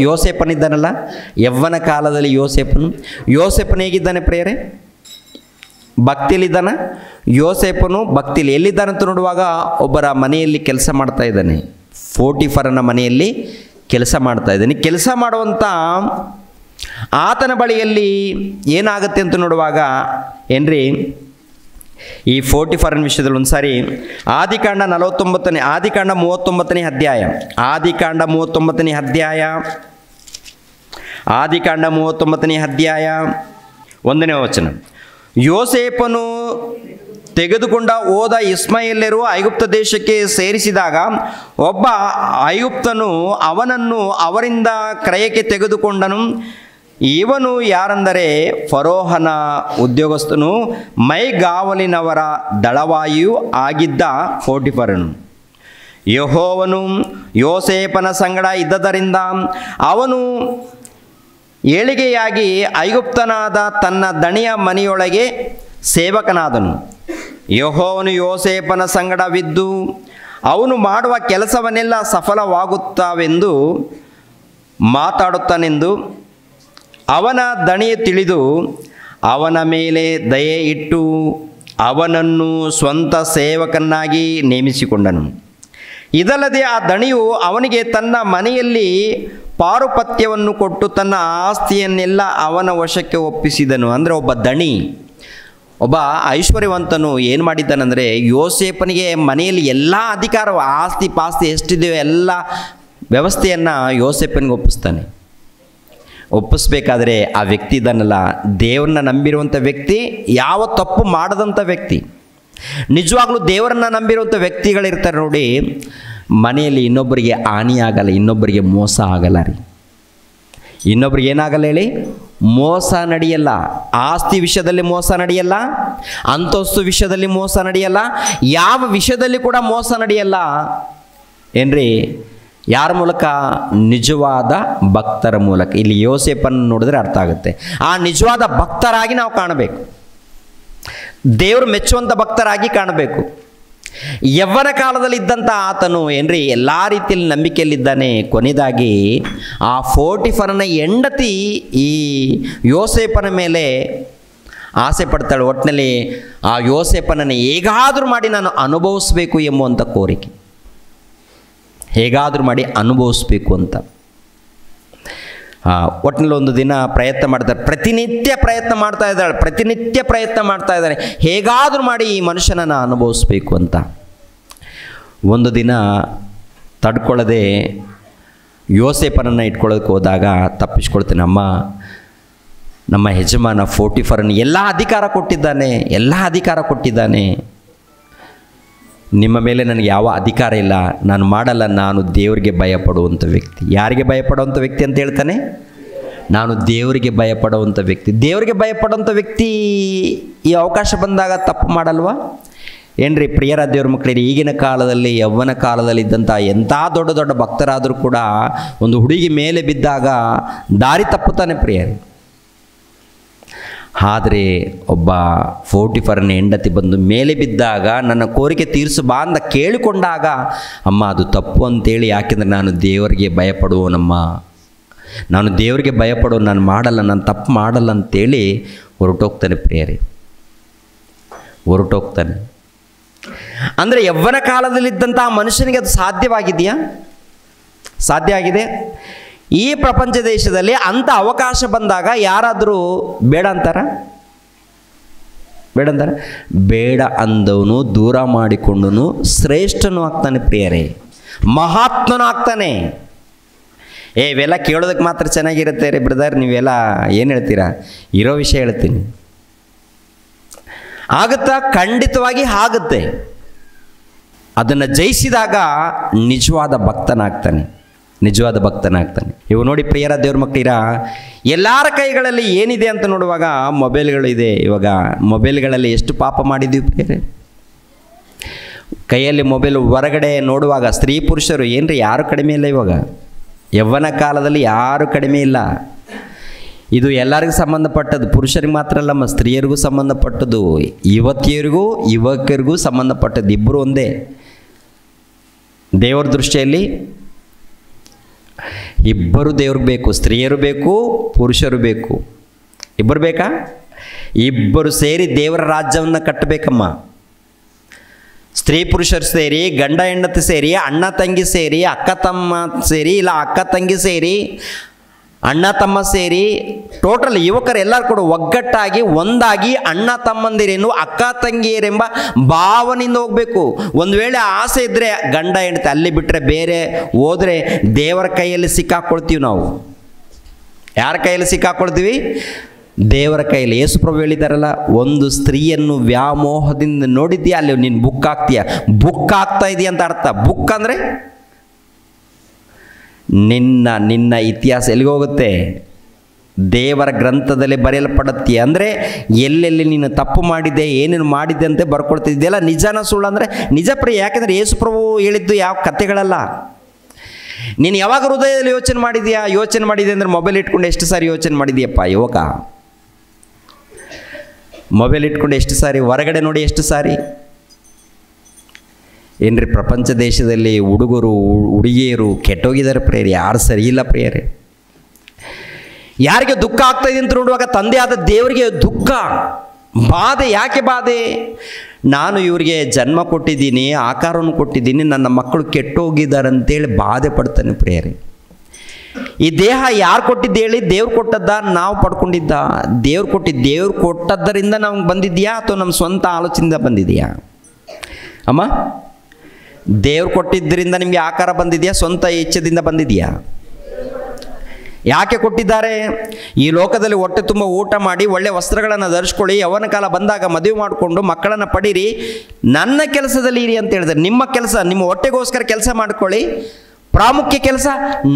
ಯೋಸೇಪನಿದ್ದಾನಲ್ಲ, ಯವ್ವನ ಕಾಲದಲ್ಲಿ ಯೋಸೇಪನು ಹೇಗಿದ್ದಾನೆ ಪ್ರಿಯರೇ? ಭಕ್ತಿಯಲ್ಲಿದ್ದಾನ. ಯೋಸೇಪನು ಭಕ್ತಿಯಲ್ಲಿ ಎಲ್ಲಿದ್ದಾನಂತ ನೋಡುವಾಗ ಒಬ್ಬರ ಮನೆಯಲ್ಲಿ ಕೆಲಸ ಮಾಡ್ತಾ ಇದ್ದಾನೆ. ಪೋಟಿಫರನ ಮನೆಯಲ್ಲಿ ಕೆಲಸ ಮಾಡ್ತಾ ಇದ್ದಾನೆ. ಕೆಲಸ ಮಾಡುವಂಥ ಆತನ ಬಳಿಯಲ್ಲಿ ಏನಾಗುತ್ತೆ ಅಂತ ನೋಡುವಾಗ ಏನ್ರಿ, ಈ 44 ವಿಷಯದಲ್ಲಿ ಒಂದು ಸಾರಿ ಆದಿಕಾಂಡ 39ನೇ ಅಧ್ಯಾಯ, ಆದಿಕಾಂಡ 39ನೇ ಅಧ್ಯಾಯ 1ನೇ ವಚನ. ಯೋಸೇಫನು ತೆಗೆದುಕೊಂಡ ಹೋದ ಇಸ್ಮಾಯೇಲ್ಯರು ಐಗುಪ್ತ ದೇಶಕ್ಕೆ ಸೇರಿಸಿದಾಗ ಒಬ್ಬ ಐಗುಪ್ತನು ಅವನನ್ನು ಅವರಿಂದ ಕ್ರಯಕ್ಕೆ ತೆಗೆದುಕೊಂಡನು. ಇವನು ಯಾರೆಂದರೆ ಫರೋಹನ ಉದ್ಯೋಗಸ್ಥನು, ಮೈಗಾವಲಿನವರ ದಳವಾಯಿಯೂ ಆಗಿದ್ದ ಪೋಟಿಫರನು. ಯೆಹೋವನು ಯೋಸೇಫನ ಸಂಗಡ ಇದ್ದದರಿಂದ ಅವನು ಏಳಿಗೆಯಾಗಿ ಐಗುಪ್ತನಾದ ತನ್ನ ದಣಿಯ ಮನೆಯೊಳಗೆ ಸೇವಕನಾದನು. ಯೆಹೋವನು ಯೋಸೇಫನ ಸಂಗಡವಿದ್ದು ಅವನು ಮಾಡುವ ಕೆಲಸವನ್ನೆಲ್ಲ ಸಫಲವಾಗುತ್ತಾವೆಂದು ಮಾತಾಡುತ್ತಾನೆಂದು ಅವನ ದಣಿಯು ತಿಳಿದು ಅವನ ಮೇಲೆ ದಯೆ ಇಟ್ಟು ಅವನನ್ನು ಸ್ವಂತ ಸೇವಕನಾಗಿ ನೇಮಿಸಿಕೊಂಡನು. ಇದಲ್ಲದೆ ಆ ದಣಿಯು ಅವನಿಗೆ ತನ್ನ ಮನೆಯಲ್ಲಿ ಪಾರುಪತ್ಯವನ್ನು ಕೊಟ್ಟು ತನ್ನ ಆಸ್ತಿಯನ್ನೆಲ್ಲ ಅವನ ವಶಕ್ಕೆ ಒಪ್ಪಿಸಿದನು. ಅಂದರೆ ಒಬ್ಬ ದಣಿ, ಒಬ್ಬ ಐಶ್ವರ್ಯವಂತನು ಏನು ಮಾಡಿದ್ದಾನೆಂದರೆ ಯೋಸೇಫನಿಗೆ ಮನೆಯಲ್ಲಿ ಎಲ್ಲ ಅಧಿಕಾರ, ಆಸ್ತಿ ಪಾಸ್ತಿ ಎಷ್ಟಿದೆಯೋ ಎಲ್ಲ ವ್ಯವಸ್ಥೆಯನ್ನು ಯೋಸೇಫನಿಗೆ ಒಪ್ಪಿಸ್ತಾನೆ. ಒಪ್ಪಿಸ್ಬೇಕಾದ್ರೆ ಆ ವ್ಯಕ್ತಿ ಇದ್ದಾನಲ್ಲ, ದೇವರನ್ನ ನಂಬಿರುವಂಥ ವ್ಯಕ್ತಿ, ಯಾವ ತಪ್ಪು ಮಾಡದಂಥ ವ್ಯಕ್ತಿ, ನಿಜವಾಗ್ಲೂ ದೇವರನ್ನ ನಂಬಿರುವಂಥ ವ್ಯಕ್ತಿಗಳಿರ್ತಾರೆ ನೋಡಿ, ಮನೆಯಲ್ಲಿ ಇನ್ನೊಬ್ಬರಿಗೆ ಹಾನಿಯಾಗಲ್ಲ, ಇನ್ನೊಬ್ಬರಿಗೆ ಮೋಸ ಆಗಲ್ಲ ರೀ. ಇನ್ನೊಬ್ರಿಗೆ ಏನಾಗಲ್ಲ ಹೇಳಿ, ಮೋಸ ನಡೆಯಲ್ಲ. ಆಸ್ತಿ ವಿಷಯದಲ್ಲಿ ಮೋಸ ನಡೆಯಲ್ಲ, ಅಂತಸ್ತು ವಿಷಯದಲ್ಲಿ ಮೋಸ ನಡೆಯಲ್ಲ, ಯಾವ ವಿಷಯದಲ್ಲಿ ಕೂಡ ಮೋಸ ನಡೆಯಲ್ಲ. ಏನ್ರಿ? ಯಾರ ಮೂಲಕ? ನಿಜವಾದ ಭಕ್ತರ ಮೂಲಕ. ಇಲ್ಲಿ ಯೋಸೇಫನ್ನು ನೋಡಿದ್ರೆ ಅರ್ಥ ಆಗುತ್ತೆ. ಆ ನಿಜವಾದ ಭಕ್ತರಾಗಿ ನಾವು ಕಾಣಬೇಕು, ದೇವರು ಮೆಚ್ಚುವಂಥ ಭಕ್ತರಾಗಿ ಕಾಣಬೇಕು. ಯವ್ವನ ಕಾಲದಲ್ಲಿ ಇದ್ದಂಥ ಆತನು ಏನ್ರಿ ಎಲ್ಲ ರೀತಿಯಲ್ಲಿ ನಂಬಿಕೆಯಲ್ಲಿದ್ದಾನೆ. ಕೊನೆಯದಾಗಿ ಆ ಪೋಟಿಫರನ ಹೆಂಡತಿ ಈ ಯೋಸೇಫನ ಮೇಲೆ ಆಸೆ ಪಡ್ತಾಳೆ. ಒಟ್ಟಿನಲ್ಲಿ ಆ ಯೋಸೇಫನನ್ನು ಹೇಗಾದರೂ ಮಾಡಿ ನಾನು ಅನುಭವಿಸ್ಬೇಕು ಎಂಬುವಂಥ ಕೋರಿಕೆ, ಹೇಗಾದರೂ ಮಾಡಿ ಅನುಭವಿಸ್ಬೇಕು ಅಂತ. ಒಟ್ಟಿನಲ್ಲಿ ಒಂದು ದಿನ ಪ್ರಯತ್ನ ಮಾಡ್ತಾರೆ, ಪ್ರತಿನಿತ್ಯ ಪ್ರಯತ್ನ ಮಾಡ್ತಾ ಇದ್ದಾಳೆ, ಹೇಗಾದರೂ ಮಾಡಿ ಈ ಮನುಷ್ಯನನ್ನು ಅನುಭವಿಸ್ಬೇಕು ಅಂತ. ಒಂದು ದಿನ ತಡ್ಕೊಳ್ಳದೆ ಯೋಸೇಫನನ್ನು ಇಟ್ಕೊಳ್ಳೋಕೆ ಹೋದಾಗ ತಪ್ಪಿಸ್ಕೊಳ್ತೇನೆ. ಅಮ್ಮ, ನಮ್ಮ ಯಜಮಾನ ಪೋಟಿಫರನ್ ಎಲ್ಲ ಅಧಿಕಾರ ಕೊಟ್ಟಿದ್ದಾನೆ, ನಿಮ್ಮ ಮೇಲೆ ನನಗೆ ಯಾವ ಅಧಿಕಾರ ಇಲ್ಲ, ನಾನು ಮಾಡಲ್ಲ, ನಾನು ದೇವರಿಗೆ ಭಯಪಡುವಂಥ ವ್ಯಕ್ತಿ. ಯಾರಿಗೆ ಭಯಪಡುವಂಥ ವ್ಯಕ್ತಿ ಅಂತ ಹೇಳ್ತಾನೆ? ನಾನು ದೇವರಿಗೆ ಭಯಪಡುವಂಥ ವ್ಯಕ್ತಿ. ದೇವರಿಗೆ ಭಯಪಡುವಂಥ ವ್ಯಕ್ತಿ ಈ ಅವಕಾಶ ಬಂದಾಗ ತಪ್ಪು ಮಾಡಲ್ವಾ? ಏನ್ರಿ ಪ್ರಿಯರ ದೇವ್ರ ಮಕ್ಕಳಿಗೆ, ಈಗಿನ ಕಾಲದಲ್ಲಿ ಯವ್ವನ ಕಾಲದಲ್ಲಿ ಇದ್ದಂಥ ಎಂಥ ದೊಡ್ಡ ದೊಡ್ಡ ಭಕ್ತರಾದರೂ ಕೂಡ ಒಂದು ಹುಡುಗಿ ಮೇಲೆ ಬಿದ್ದಾಗ ದಾರಿ ತಪ್ಪುತ್ತಾನೆ ಪ್ರಿಯರೇ. ಆದರೆ ಒಬ್ಬ ಪೋಟಿಫರನ ಹೆಂಡತಿ ಬಂದು ಮೇಲೆ ಬಿದ್ದಾಗ ನನ್ನ ಕೋರಿಕೆ ತೀರಿಸು ಬಾ ಅಂತ ಕೇಳಿಕೊಂಡಾಗ, ಅಮ್ಮ ಅದು ತಪ್ಪು ಅಂತೇಳಿ, ಯಾಕೆಂದರೆ ನಾನು ದೇವರಿಗೆ ಭಯಪಡುವನಮ್ಮ, ನಾನು ದೇವರಿಗೆ ಭಯಪಡೋನು, ನಾನು ಮಾಡಲ್ಲ, ನಾನು ತಪ್ಪು ಮಾಡಲ್ಲ ಅಂತೇಳಿ ಹೊರಟೋಗ್ತಾನೆ ಪ್ರಿಯರೇ, ಹೊರಟೋಗ್ತಾನೆ. ಅಂದರೆ ಯವ್ವನ ಕಾಲದಲ್ಲಿದ್ದಂಥ ಮನುಷ್ಯನಿಗೆ ಅದು ಸಾಧ್ಯವಾಗಿದೆಯಾ? ಸಾಧ್ಯ ಆಗಿದೆ? ಈ ಪ್ರಪಂಚ ದೇಶದಲ್ಲಿ ಅಂಥ ಅವಕಾಶ ಬಂದಾಗ ಯಾರಾದರೂ ಬೇಡ ಅಂತಾರ? ಬೇಡ ಅಂದವನು ದೂರ ಮಾಡಿಕೊಂಡನು ಶ್ರೇಷ್ಠನೂ ಆಗ್ತಾನೆ ಪ್ರಿಯರೇ, ಮಹಾತ್ಮನೂ ಆಗ್ತಾನೆ. ಇವೆಲ್ಲ ಕೇಳೋದಕ್ಕೆ ಮಾತ್ರ ಚೆನ್ನಾಗಿರುತ್ತೆ ರೀ ಬ್ರದರ್, ನೀವೆಲ್ಲ ಏನು ಹೇಳ್ತೀರಾ? ಇರೋ ವಿಷಯ ಹೇಳ್ತೀನಿ. ಆಗುತ್ತಾ? ಖಂಡಿತವಾಗಿ ಆಗುತ್ತೆ. ಅದನ್ನು ಜಯಿಸಿದಾಗ ನಿಜವಾದ ಭಕ್ತನಾಗ್ತಾನೆ. ಇವು ನೋಡಿ ಪ್ರಿಯರ ದೇವ್ರ ಮಕ್ಕಳಿರ, ಎಲ್ಲರ ಕೈಗಳಲ್ಲಿ ಏನಿದೆ ಅಂತ ನೋಡುವಾಗ ಮೊಬೈಲ್ಗಳಿದೆ. ಇವಾಗ ಮೊಬೈಲ್ಗಳಲ್ಲಿ ಎಷ್ಟು ಪಾಪ ಮಾಡಿದ್ದೀವಿ ಪ್ರಿಯರೇ. ಕೈಯಲ್ಲಿ ಮೊಬೈಲ್ ಹೊರಗಡೆ ನೋಡುವಾಗ ಸ್ತ್ರೀ ಪುರುಷರು ಏನ್ರಿ ಯಾರು ಕಡಿಮೆ ಇಲ್ಲ. ಇವಾಗ ಯವ್ವನ ಕಾಲದಲ್ಲಿ ಯಾರು ಕಡಿಮೆ ಇಲ್ಲ. ಇದು ಎಲ್ಲರಿಗೂ ಸಂಬಂಧಪಟ್ಟದ್ದು, ಪುರುಷರಿಗೆ ಮಾತ್ರ ಅಲ್ಲಮ್ಮ, ಸ್ತ್ರೀಯರಿಗೂ ಸಂಬಂಧಪಟ್ಟದ್ದು, ಯುವಕರಿಗೂ ಸಂಬಂಧಪಟ್ಟದ್ದು. ಇಬ್ಬರು ಒಂದೇ ದೇವರ ದೃಷ್ಟಿಯಲ್ಲಿ. ಇಬ್ಬರು ದೇವ್ರಿಗೆ ಬೇಕು, ಸ್ತ್ರೀಯರು ಬೇಕು, ಪುರುಷರು ಬೇಕು. ಇಬ್ಬರು ಬೇಕಾ? ಇಬ್ಬರು ಸೇರಿ ದೇವರ ರಾಜ್ಯವನ್ನು ಕಟ್ಟಬೇಕಮ್ಮ. ಸ್ತ್ರೀ ಪುರುಷರು ಸೇರಿ, ಗಂಡ ಹೆಂಡತಿ ಸೇರಿ, ಅಣ್ಣ ತಂಗಿ ಸೇರಿ, ಅಕ್ಕ ತಮ್ಮ ಸೇರಿ, ಇಲ್ಲ ಅಕ್ಕ ತಂಗಿ ಸೇರಿ, ಅಣ್ಣ ತಮ್ಮ ಸೇರಿ ಟೋಟಲ್ ಯುವಕರು ಎಲ್ಲರೂ ಕೂಡ ಒಗ್ಗಟ್ಟಾಗಿ ಒಂದಾಗಿ ಅಣ್ಣ ತಮ್ಮಂದಿರೇನು ಅಕ್ಕ ತಂಗಿಯರೆಂಬ ಭಾವನೆಯಿಂದ ಹೋಗಬೇಕು. ಒಂದು ವೇಳೆ ಆಸೆ ಇದ್ದರೆ ಗಂಡ ಹೆಂಡತಿ ಅಲ್ಲಿ ಬಿಟ್ಟರೆ ಬೇರೆ ಹೋದರೆ ದೇವರ ಕೈಯಲ್ಲಿ ಸಿಕ್ಕಾಕೊಳ್ತೀವಿ ನಾವು. ಯಾರ ಕೈಯಲ್ಲಿ ಸಿಕ್ಕಾಕೊಳ್ತೀವಿ? ದೇವರ ಕೈಯಲ್ಲಿ. ಯೇಸುಪ್ರಭು ಹೇಳಿದಾರಲ್ಲ, ಒಂದು ಸ್ತ್ರೀಯನ್ನು ವ್ಯಾಮೋಹದಿಂದ ನೋಡಿದ್ಯಾ, ಅಲ್ಲಿ ನೀನು ಬುಕ್ ಆಗ್ತೀಯ. ಬುಕ್ ಆಗ್ತಾ ಇದೆಯಾ ಅಂತ ಅರ್ಥ. ಬುಕ್ ಅಂದರೆ ನಿನ್ನ ಇತಿಹಾಸ ಎಲ್ಲಿಗೆ ಹೋಗುತ್ತೆ? ದೇವರ ಗ್ರಂಥದಲ್ಲಿ ಬರೆಯಲ್ಪಡುತ್ತೆ. ಅಂದರೆ ಎಲ್ಲೆಲ್ಲಿ ನೀನು ತಪ್ಪು ಮಾಡಿದೆ, ಏನೇನು ಮಾಡಿದೆ ಅಂತ ಬರ್ಕೊಳ್ತಿದ್ದೆಲ್ಲ ನಿಜನ ಸುಳ್ಳು ಅಂದರೆ ನಿಜ ಪ್ರಿಯ. ಯಾಕೆಂದರೆ ಯೇಸುಪ್ರಭು ಹೇಳಿದ್ದು ಯಾವ ಕಥೆಗಳಲ್ಲ. ನೀನು ಯಾವಾಗ ಹೃದಯದಲ್ಲಿ ಯೋಚನೆ ಮಾಡಿದೆಯಾ? ಯೋಚನೆ ಮಾಡಿದೆ ಅಂದರೆ ಮೊಬೈಲ್ ಇಟ್ಕೊಂಡು ಎಷ್ಟು ಸಾರಿ ಯೋಚನೆ ಮಾಡಿದೆಯಪ್ಪ ಯುವಕ? ಮೊಬೈಲ್ ಇಟ್ಕೊಂಡು ಎಷ್ಟು ಸಾರಿ? ಹೊರಗಡೆ ನೋಡಿ ಎಷ್ಟು ಸಾರಿ? ಏನ್ರಿ ಪ್ರಪಂಚ ದೇಶದಲ್ಲಿ ಹುಡುಗರು ಹುಡುಗಿಯರು ಕೆಟ್ಟೋಗಿದ್ದಾರೆ ಪ್ರಿಯರೇ. ಯಾರು ಸರಿ ಇಲ್ಲ ಪ್ರಿಯರೇ. ಯಾರಿಗೆ ದುಃಖ ಆಗ್ತಾಯಿದೆ ಅಂತ ನೋಡುವಾಗ ತಂದೆ ಆದ ದೇವರಿಗೆ ದುಃಖ, ಬಾಧೆ. ಯಾಕೆ ಬಾಧೆ? ನಾನು ಇವರಿಗೆ ಜನ್ಮ ಕೊಟ್ಟಿದ್ದೀನಿ, ಆಕಾರವನ್ನು ಕೊಟ್ಟಿದ್ದೀನಿ, ನನ್ನ ಮಕ್ಕಳು ಕೆಟ್ಟೋಗಿದ್ದಾರೆ ಅಂತೇಳಿ ಬಾಧೆ ಪಡ್ತಾನೆ ಪ್ರಿಯರೇ. ಈ ದೇಹ ಯಾರು ಕೊಟ್ಟಿದ್ದು ಹೇಳಿ? ದೇವ್ರು ಕೊಟ್ಟದ್ದ, ನಾವು ಪಡ್ಕೊಂಡಿದ್ದ? ದೇವ್ರು ಕೊಟ್ಟಿದ್ದು. ದೇವ್ರು ಕೊಟ್ಟದ್ದರಿಂದ ನಮ್ಗೆ ಬಂದಿದೆಯಾ ಅಥವಾ ನಮ್ಮ ಸ್ವಂತ ಆಲೋಚನೆಯಿಂದ ಬಂದಿದೆಯಾ ಅಮ್ಮ? ದೇವ್ರು ಕೊಟ್ಟಿದ್ದರಿಂದ ನಿಮಗೆ ಆಕಾರ ಬಂದಿದೆಯಾ? ಸ್ವಂತ ಇಚ್ಛೆದಿಂದ ಬಂದಿದೆಯಾ? ಯಾಕೆ ಕೊಟ್ಟಿದ್ದಾರೆ? ಈ ಲೋಕದಲ್ಲಿ ಹೊಟ್ಟೆ ತುಂಬ ಊಟ ಮಾಡಿ ಒಳ್ಳೆ ವಸ್ತ್ರಗಳನ್ನು ಧರಿಸ್ಕೊಳ್ಳಿ, ಯೌವನ ಕಾಲ ಬಂದಾಗ ಮದುವೆ ಮಾಡಿಕೊಂಡು ಮಕ್ಕಳನ್ನು ಪಡೀರಿ, ನನ್ನ ಕೆಲಸದಲ್ಲಿ ಇರಿ ಅಂತ ಹೇಳಿದ್ರೆ. ನಿಮ್ಮ ಕೆಲಸ, ನಿಮ್ಮ ಹೊಟ್ಟೆಗೋಸ್ಕರ ಕೆಲಸ ಮಾಡ್ಕೊಳ್ಳಿ. ಪ್ರಾಮುಖ್ಯ ಕೆಲಸ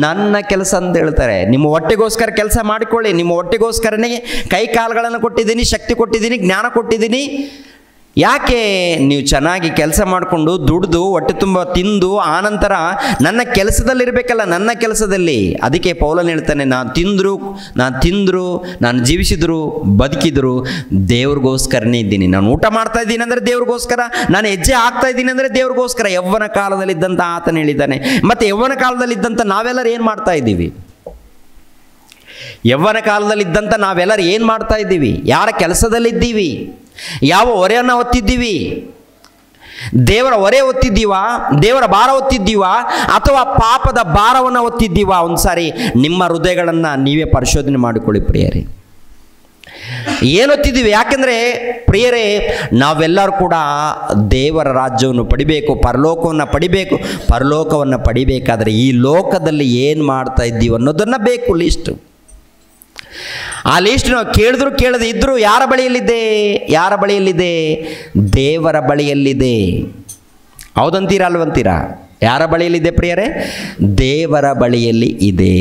ನನ್ನ ಕೆಲಸ ಅಂತ ಹೇಳ್ತಾರೆ. ನಿಮ್ಮ ಹೊಟ್ಟೆಗೋಸ್ಕರ ಕೆಲಸ ಮಾಡಿಕೊಳ್ಳಿ. ನಿಮ್ಮ ಹೊಟ್ಟೆಗೋಸ್ಕರನೇ ಕೈ ಕಾಲುಗಳನ್ನು ಕೊಟ್ಟಿದ್ದೀನಿ, ಶಕ್ತಿ ಕೊಟ್ಟಿದ್ದೀನಿ, ಜ್ಞಾನ ಕೊಟ್ಟಿದ್ದೀನಿ. ಯಾಕೆ? ನೀವು ಚೆನ್ನಾಗಿ ಕೆಲಸ ಮಾಡಿಕೊಂಡು ದುಡಿದು ಹೊಟ್ಟೆ ತುಂಬ ತಿಂದು ಆನಂತರ ನನ್ನ ಕೆಲಸದಲ್ಲಿರಬೇಕಲ್ಲ, ನನ್ನ ಕೆಲಸದಲ್ಲಿ. ಅದಕ್ಕೆ ಪೌಲನು ಹೇಳ್ತಾನೆ, ನಾನು ತಿಂದರು ನಾನು ಜೀವಿಸಿದ್ರು ಬದುಕಿದ್ರು ದೇವ್ರಿಗೋಸ್ಕರನೇ ಇದ್ದೀನಿ. ನಾನು ಊಟ ಮಾಡ್ತಾ ಇದ್ದೀನಿ ಅಂದರೆ ದೇವ್ರಿಗೋಸ್ಕರ, ನಾನು ಹೆಜ್ಜೆ ಆಗ್ತಾ ಇದ್ದೀನಿ ಅಂದರೆ ದೇವ್ರಿಗೋಸ್ಕರ. ಯೌವನ ಕಾಲದಲ್ಲಿದ್ದಂಥ ಆತನು ಹೇಳಿದ್ದಾನೆ. ಮತ್ತು ಯೌವನ ಕಾಲದಲ್ಲಿದ್ದಂಥ ನಾವೆಲ್ಲರೂ ಏನು ಮಾಡ್ತಾ ಇದ್ದೀವಿ? ಯೌವನ ಕಾಲದಲ್ಲಿದ್ದಂಥ ನಾವೆಲ್ಲರೂ ಏನು ಮಾಡ್ತಾ ಇದ್ದೀವಿ? ಯಾರ ಕೆಲಸದಲ್ಲಿದ್ದೀವಿ? ಯಾವ ಹೊರೆಯನ್ನು ಹೊತ್ತಿದ್ದೀವಿ? ದೇವರ ಹೊರೆ ಹೊತ್ತಿದ್ದೀವಾ? ದೇವರ ಭಾರ ಹೊತ್ತಿದ್ದೀವಾ? ಅಥವಾ ಪಾಪದ ಭಾರವನ್ನು ಹೊತ್ತಿದ್ದೀವಾ? ಒಂದು ಸಾರಿ ನಿಮ್ಮ ಹೃದಯಗಳನ್ನು ನೀವೇ ಪರಿಶೋಧನೆ ಮಾಡಿಕೊಳ್ಳಿ ಪ್ರಿಯರೇ. ಏನು ಹೊತ್ತಿದ್ದೀವಿ? ಯಾಕೆಂದರೆ ಪ್ರಿಯರೇ, ನಾವೆಲ್ಲರೂ ಕೂಡ ದೇವರ ರಾಜ್ಯವನ್ನು ಪಡಿಬೇಕು, ಪರಲೋಕವನ್ನು ಪಡಿಬೇಕು. ಪರಲೋಕವನ್ನು ಪಡಿಬೇಕಾದರೆ ಈ ಲೋಕದಲ್ಲಿ ಏನು ಮಾಡ್ತಾ ಇದ್ದೀವಿ ಅನ್ನೋದನ್ನು ಬೇಕು ಲಿಸ್ಟು. ಆ ಲಿಸ್ಟ್ ನಾವು ಕೇಳಿದ್ರು ಕೇಳದೆ ಇದ್ದರೂ ಯಾರ ಬಳಿಯಲ್ಲಿದೆ? ಯಾರ ಬಳಿಯಲ್ಲಿದೆ? ದೇವರ ಬಳಿಯಲ್ಲಿದೆ. ಹೌದಂತೀರಾ ಅಲ್ವಂತೀರಾ? ಯಾರ ಬಳಿಯಲ್ಲಿದೆ ಪ್ರಿಯರೇ? ದೇವರ ಬಳಿಯಲ್ಲಿ ಇದೆ.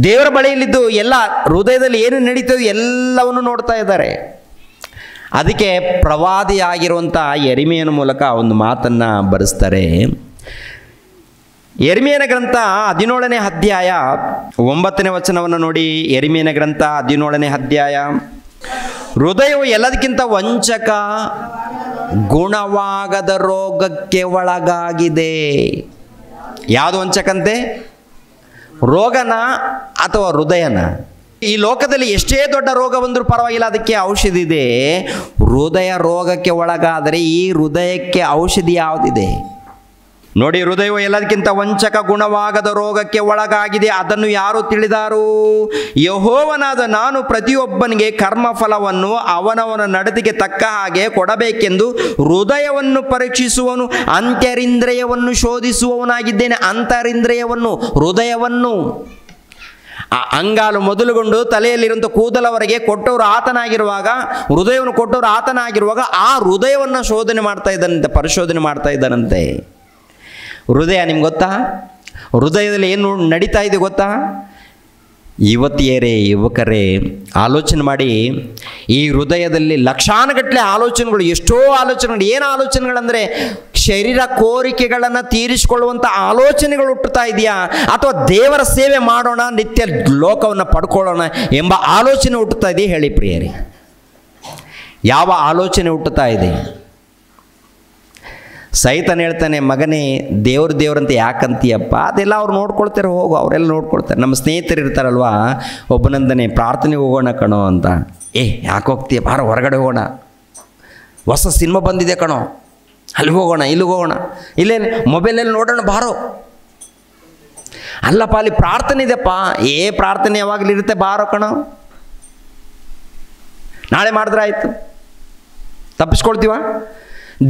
ದೇವರ ಬಳಿಯಲ್ಲಿದ್ದು ಎಲ್ಲ ಹೃದಯದಲ್ಲಿ ಏನು ನಡೀತದೆ ಎಲ್ಲವನ್ನು ನೋಡ್ತಾ ಇದ್ದಾರೆ. ಅದಕ್ಕೆ ಪ್ರವಾದಿಯಾಗಿರುವಂಥ ಯೆರೆಮೀಯನ ಮೂಲಕ ಒಂದು ಮಾತನ್ನು ಬರೆಸ್ತಾರೆ. ಯೆರೆಮೀಯನ ಗ್ರಂಥ 17ನೇ ಅಧ್ಯಾಯ 9ನೇ ವಚನವನ್ನು ನೋಡಿ. ಯೆರೆಮೀಯನ ಗ್ರಂಥ 17ನೇ ಅಧ್ಯಾಯ. ಹೃದಯವು ಎಲ್ಲದಕ್ಕಿಂತ ವಂಚಕ, ಗುಣವಾಗದ ರೋಗಕ್ಕೆ ಒಳಗಾಗಿದೆ. ಯಾವುದು ವಂಚಕಂತೆ? ರೋಗನ ಅಥವಾ ಹೃದಯನ? ಈ ಲೋಕದಲ್ಲಿ ಎಷ್ಟೇ ದೊಡ್ಡ ರೋಗ ಬಂದರೂ ಪರವಾಗಿಲ್ಲ, ಅದಕ್ಕೆ ಔಷಧಿ ಇದೆ. ಹೃದಯ ರೋಗಕ್ಕೆ ಒಳಗಾದರೆ ಈ ಹೃದಯಕ್ಕೆ ಔಷಧಿ ಯಾವುದಿದೆ ನೋಡಿ? ಹೃದಯವು ಎಲ್ಲದಕ್ಕಿಂತ ವಂಚಕ, ಗುಣವಾಗದ ರೋಗಕ್ಕೆ ಒಳಗಾಗಿದೆ. ಅದನ್ನು ಯಾರು ತಿಳಿದಾರು? ಯೆಹೋವನಾದ ನಾನು ಪ್ರತಿಯೊಬ್ಬನಿಗೆ ಕರ್ಮಫಲವನ್ನು ಅವನವನ ನಡತೆಗೆ ತಕ್ಕ ಹಾಗೆ ಕೊಡಬೇಕೆಂದು ಹೃದಯವನ್ನು ಪರೀಕ್ಷಿಸುವವನು, ಅಂತರಿಂದ್ರಿಯವನ್ನು ಶೋಧಿಸುವವನಾಗಿದ್ದೇನೆ. ಅಂತರಿಂದ್ರಿಯವನ್ನು, ಹೃದಯವನ್ನು, ಆ ಅಂಗಾಲು ಮೊದಲುಗೊಂಡು ತಲೆಯಲ್ಲಿರುವಂಥ ಕೂದಲವರೆಗೆ ಕೊಟ್ಟವರು ಆತನಾಗಿರುವಾಗ, ಹೃದಯವನ್ನು ಕೊಟ್ಟವರು ಆತನಾಗಿರುವಾಗ ಆ ಹೃದಯವನ್ನು ಶೋಧನೆ ಮಾಡ್ತಾ ಇದ್ದಾನಂತೆ, ಪರಿಶೋಧನೆ ಮಾಡ್ತಾ ಇದ್ದಾನಂತೆ. ಹೃದಯ ನಿಮ್ಗೆ ಗೊತ್ತಾ? ಹೃದಯದಲ್ಲಿ ಏನು ನಡೀತಾ ಇದೆ ಗೊತ್ತಾ? ಯುವತಿಯರೇ, ಯುವಕರೇ, ಆಲೋಚನೆ ಮಾಡಿ. ಈ ಹೃದಯದಲ್ಲಿ ಲಕ್ಷಾನುಗಟ್ಟಲೆ ಆಲೋಚನೆಗಳು, ಎಷ್ಟೋ ಆಲೋಚನೆಗಳು. ಏನು ಆಲೋಚನೆಗಳಂದರೆ ಶರೀರ ಕೋರಿಕೆಗಳನ್ನು ತೀರಿಸಿಕೊಳ್ಳುವಂಥ ಆಲೋಚನೆಗಳು ಹುಟ್ಟುತ್ತಾ ಇದೆಯಾ? ಅಥವಾ ದೇವರ ಸೇವೆ ಮಾಡೋಣ, ನಿತ್ಯ ಲೋಕವನ್ನು ಪಡ್ಕೊಳ್ಳೋಣ ಎಂಬ ಆಲೋಚನೆ ಹುಟ್ಟುತ್ತಾ ಇದೆಯಾ? ಹೇಳಿ ಪ್ರಿಯರೇ, ಯಾವ ಆಲೋಚನೆ ಹುಟ್ಟುತ್ತಾ ಇದೆ? ಸೈತಾನ ಹೇಳ್ತಾನೆ, ಮಗನೇ ದೇವ್ರಂತ ಯಾಕಂತೀಯಪ್ಪ? ಅದೆಲ್ಲ ಅವ್ರು ನೋಡ್ಕೊಳ್ತಾರೆ, ಹೋಗು, ಅವರೆಲ್ಲ ನೋಡ್ಕೊಳ್ತಾರೆ. ನಮ್ಮ ಸ್ನೇಹಿತರು ಇರ್ತಾರಲ್ವ, ಒಬ್ಬನಂದನೆ ಪ್ರಾರ್ಥನೆಗೆ ಹೋಗೋಣ ಕಣೋ ಅಂತ. ಯಾಕೆ ಹೋಗ್ತೀಯ? ಬಾರೋ ಹೊರಗಡೆ ಹೋಗೋಣ, ಹೊಸ ಸಿನಿಮಾ ಬಂದಿದೆ ಕಣೋ, ಅಲ್ಲಿಗೆ ಹೋಗೋಣ, ಇಲ್ಲಿಗೆ ಹೋಗೋಣ, ಇಲ್ಲೇ ಮೊಬೈಲಲ್ಲಿ ನೋಡೋಣ ಬಾರೋ. ಅಲ್ಲಪ್ಪ ಅಲ್ಲಿ ಪ್ರಾರ್ಥನೆ ಇದೆಯಪ್ಪ. ಪ್ರಾರ್ಥನೆ ಯಾವಾಗಲೂ ಇರುತ್ತೆ, ಬಾರೋ ಕಣೋ, ನಾಳೆ ಮಾಡಿದ್ರೆ ಆಯಿತು. ತಪ್ಪಿಸ್ಕೊಳ್ತೀವ?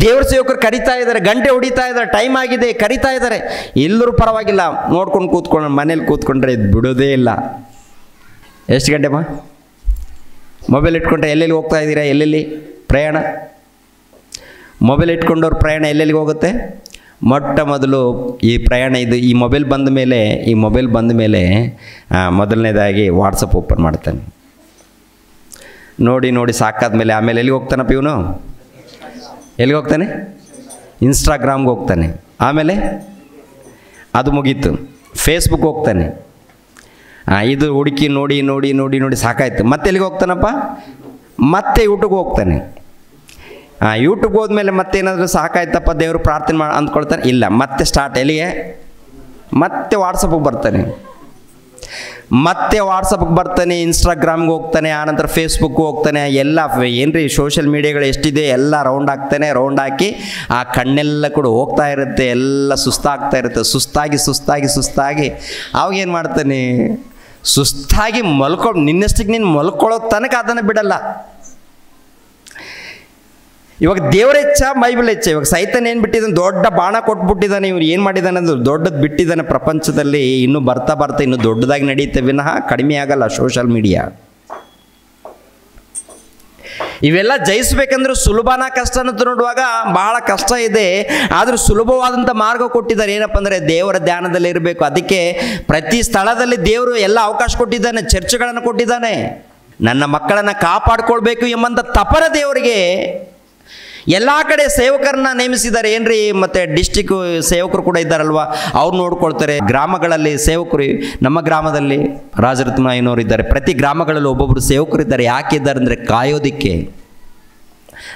ದೇವ್ರ ಸೇವಕರು ಕರಿತಾ ಇದ್ದಾರೆ, ಗಂಟೆ ಹೊಡಿತಾ ಇದ್ದಾರೆ, ಟೈಮ್ ಆಗಿದೆ, ಕರಿತಾ ಇದ್ದಾರೆ. ಎಲ್ಲರೂ ಪರವಾಗಿಲ್ಲ, ನೋಡ್ಕೊಂಡು ಕೂತ್ಕೊಂಡು ಮನೇಲಿ ಕೂತ್ಕೊಂಡ್ರೆ ಇದು ಬಿಡೋದೇ ಇಲ್ಲ. ಎಷ್ಟು ಗಂಟೆಮ್ಮ? ಮೊಬೈಲ್ ಇಟ್ಕೊಂಡ್ರೆ ಎಲ್ಲೆಲ್ಲಿ ಹೋಗ್ತಾ ಇದ್ದೀರಾ? ಎಲ್ಲೆಲ್ಲಿ ಪ್ರಯಾಣ? ಮೊಬೈಲ್ ಇಟ್ಕೊಂಡವ್ರ ಪ್ರಯಾಣ ಎಲ್ಲೆಲ್ಲಿಗೆ ಹೋಗುತ್ತೆ? ಮೊಟ್ಟ ಮೊದಲು ಈ ಪ್ರಯಾಣ ಈ ಮೊಬೈಲ್ ಬಂದ ಮೇಲೆ ಮೊದಲನೇದಾಗಿ ವಾಟ್ಸಪ್ ಓಪನ್ ಮಾಡ್ತಾನೆ. ನೋಡಿ ಸಾಕಾದ ಮೇಲೆ ಆಮೇಲೆ ಎಲ್ಲಿಗೆ ಹೋಗ್ತಾನಪ್ಪ ಇವನು? ಎಲ್ಲಿಗೆ ಹೋಗ್ತಾನೆ? ಇನ್ಸ್ಟಾಗ್ರಾಮ್ಗೆ ಹೋಗ್ತಾನೆ. ಆಮೇಲೆ ಅದು ಮುಗೀತು, ಫೇಸ್ಬುಕ್ ಹೋಗ್ತಾನೆ. ಇದು ಹುಡುಕಿ ನೋಡಿ ಸಾಕಾಯ್ತು. ಮತ್ತೆ ಎಲ್ಲಿಗೆ ಹೋಗ್ತಾನಪ್ಪ? ಮತ್ತೆ ಯೂಟ್ಯೂಬ್ಗೆ ಹೋಗ್ತಾನೆ. ಯೂಟ್ಯೂಬ್ಗೆ ಹೋದ್ಮೇಲೆ ಮತ್ತೇನಾದರೂ ಸಾಕಾಯ್ತಪ್ಪ ದೇವರು ಪ್ರಾರ್ಥನೆ ಅಂದ್ಕೊಳ್ತಾನೆ. ಇಲ್ಲ, ಮತ್ತೆ ಸ್ಟಾರ್ಟ್. ಎಲ್ಲಿಗೆ? ಮತ್ತೆ ವಾಟ್ಸಪ್ಗೆ ಬರ್ತಾನೆ. ಇನ್ಸ್ಟಾಗ್ರಾಮ್ಗೆ ಹೋಗ್ತಾನೆ, ಆನಂತರ ಫೇಸ್ಬುಕ್ಗೆ ಹೋಗ್ತಾನೆ. ಎಲ್ಲ ಏನ್ರಿ ಸೋಷಿಯಲ್ ಮೀಡಿಯಾಗಳು ಎಷ್ಟಿದೆ ಎಲ್ಲ ರೌಂಡ್ ಹಾಕಿ ಆ ಕಣ್ಣೆಲ್ಲ ಕೂಡ ಹೋಗ್ತಾ ಇರುತ್ತೆ, ಎಲ್ಲ ಸುಸ್ತಾಗ್ತಾ ಇರುತ್ತೆ. ಸುಸ್ತಾಗಿ ಅವಾಗೇನು ಮಾಡ್ತಾನೆ? ಸುಸ್ತಾಗಿ ನಿನ್ನಷ್ಟಕ್ಕೆ ನೀನು ಮಲ್ಕೊಳ್ಳೋ ತನಕ ಅದನ್ನು ಬಿಡಲ್ಲ. ಇವಾಗ ದೇವರ ಹೆಚ್ಚ, ಬೈಬಲ್ ಹೆಚ್ಚ. ಇವಾಗ ಸೈತಾನ ಏನು ಬಿಟ್ಟಿದ್ದಾನೆ? ದೊಡ್ಡ ಬಾಣ ಕೊಟ್ಬಿಟ್ಟಿದ್ದಾನೆ. ಇವ್ರು ಏನು ಮಾಡಿದ್ದಾನೆ ಅಂದ್ರೆ ದೊಡ್ಡದು ಬಿಟ್ಟಿದ್ದಾನೆ. ಪ್ರಪಂಚದಲ್ಲಿ ಇನ್ನೂ ಬರ್ತಾ ಇನ್ನೂ ದೊಡ್ಡದಾಗಿ ನಡೆಯುತ್ತೆ ವಿನಃ ಕಡಿಮೆ ಆಗಲ್ಲ ಸೋಷಲ್ ಮೀಡಿಯಾ. ಇವೆಲ್ಲ ಜಯಿಸ್ಬೇಕಂದ್ರೆ ಸುಲಭನ ಕಷ್ಟನ ನೋಡುವಾಗ ಬಹಳ ಕಷ್ಟ ಇದೆ. ಆದರೂ ಸುಲಭವಾದಂಥ ಮಾರ್ಗ ಕೊಟ್ಟಿದ್ದಾರೆ. ಏನಪ್ಪ ಅಂದರೆ ದೇವರ ಧ್ಯಾನದಲ್ಲಿ ಇರಬೇಕು. ಅದಕ್ಕೆ ಪ್ರತಿ ಸ್ಥಳದಲ್ಲಿ ದೇವರು ಎಲ್ಲ ಅವಕಾಶ ಕೊಟ್ಟಿದ್ದಾನೆ, ಚರ್ಚ್ಗಳನ್ನು ಕೊಟ್ಟಿದ್ದಾನೆ. ನನ್ನ ಮಕ್ಕಳನ್ನು ಕಾಪಾಡ್ಕೊಳ್ಬೇಕು ಎಂಬಂಥ ತಪರ ದೇವರಿಗೆ ಎಲ್ಲ ಕಡೆ ಸೇವಕರನ್ನ ನೇಮಿಸಿದ್ದಾರೆ. ಏನ್ರಿ, ಮತ್ತು ಡಿಸ್ಟಿಕ್ ಸೇವಕರು ಕೂಡ ಇದ್ದಾರಲ್ವ, ಅವ್ರು ನೋಡ್ಕೊಳ್ತಾರೆ. ಗ್ರಾಮಗಳಲ್ಲಿ ಸೇವಕರು, ನಮ್ಮ ಗ್ರಾಮದಲ್ಲಿ ರಾಜರತ್ನಯ್ಯನವರು ಇದ್ದಾರೆ. ಪ್ರತಿ ಗ್ರಾಮಗಳಲ್ಲಿ ಒಬ್ಬೊಬ್ಬರು ಸೇವಕರು ಇದ್ದಾರೆ. ಯಾಕೆ ಇದ್ದಾರೆ ಅಂದರೆ ಕಾಯೋದಿಕ್ಕೆ.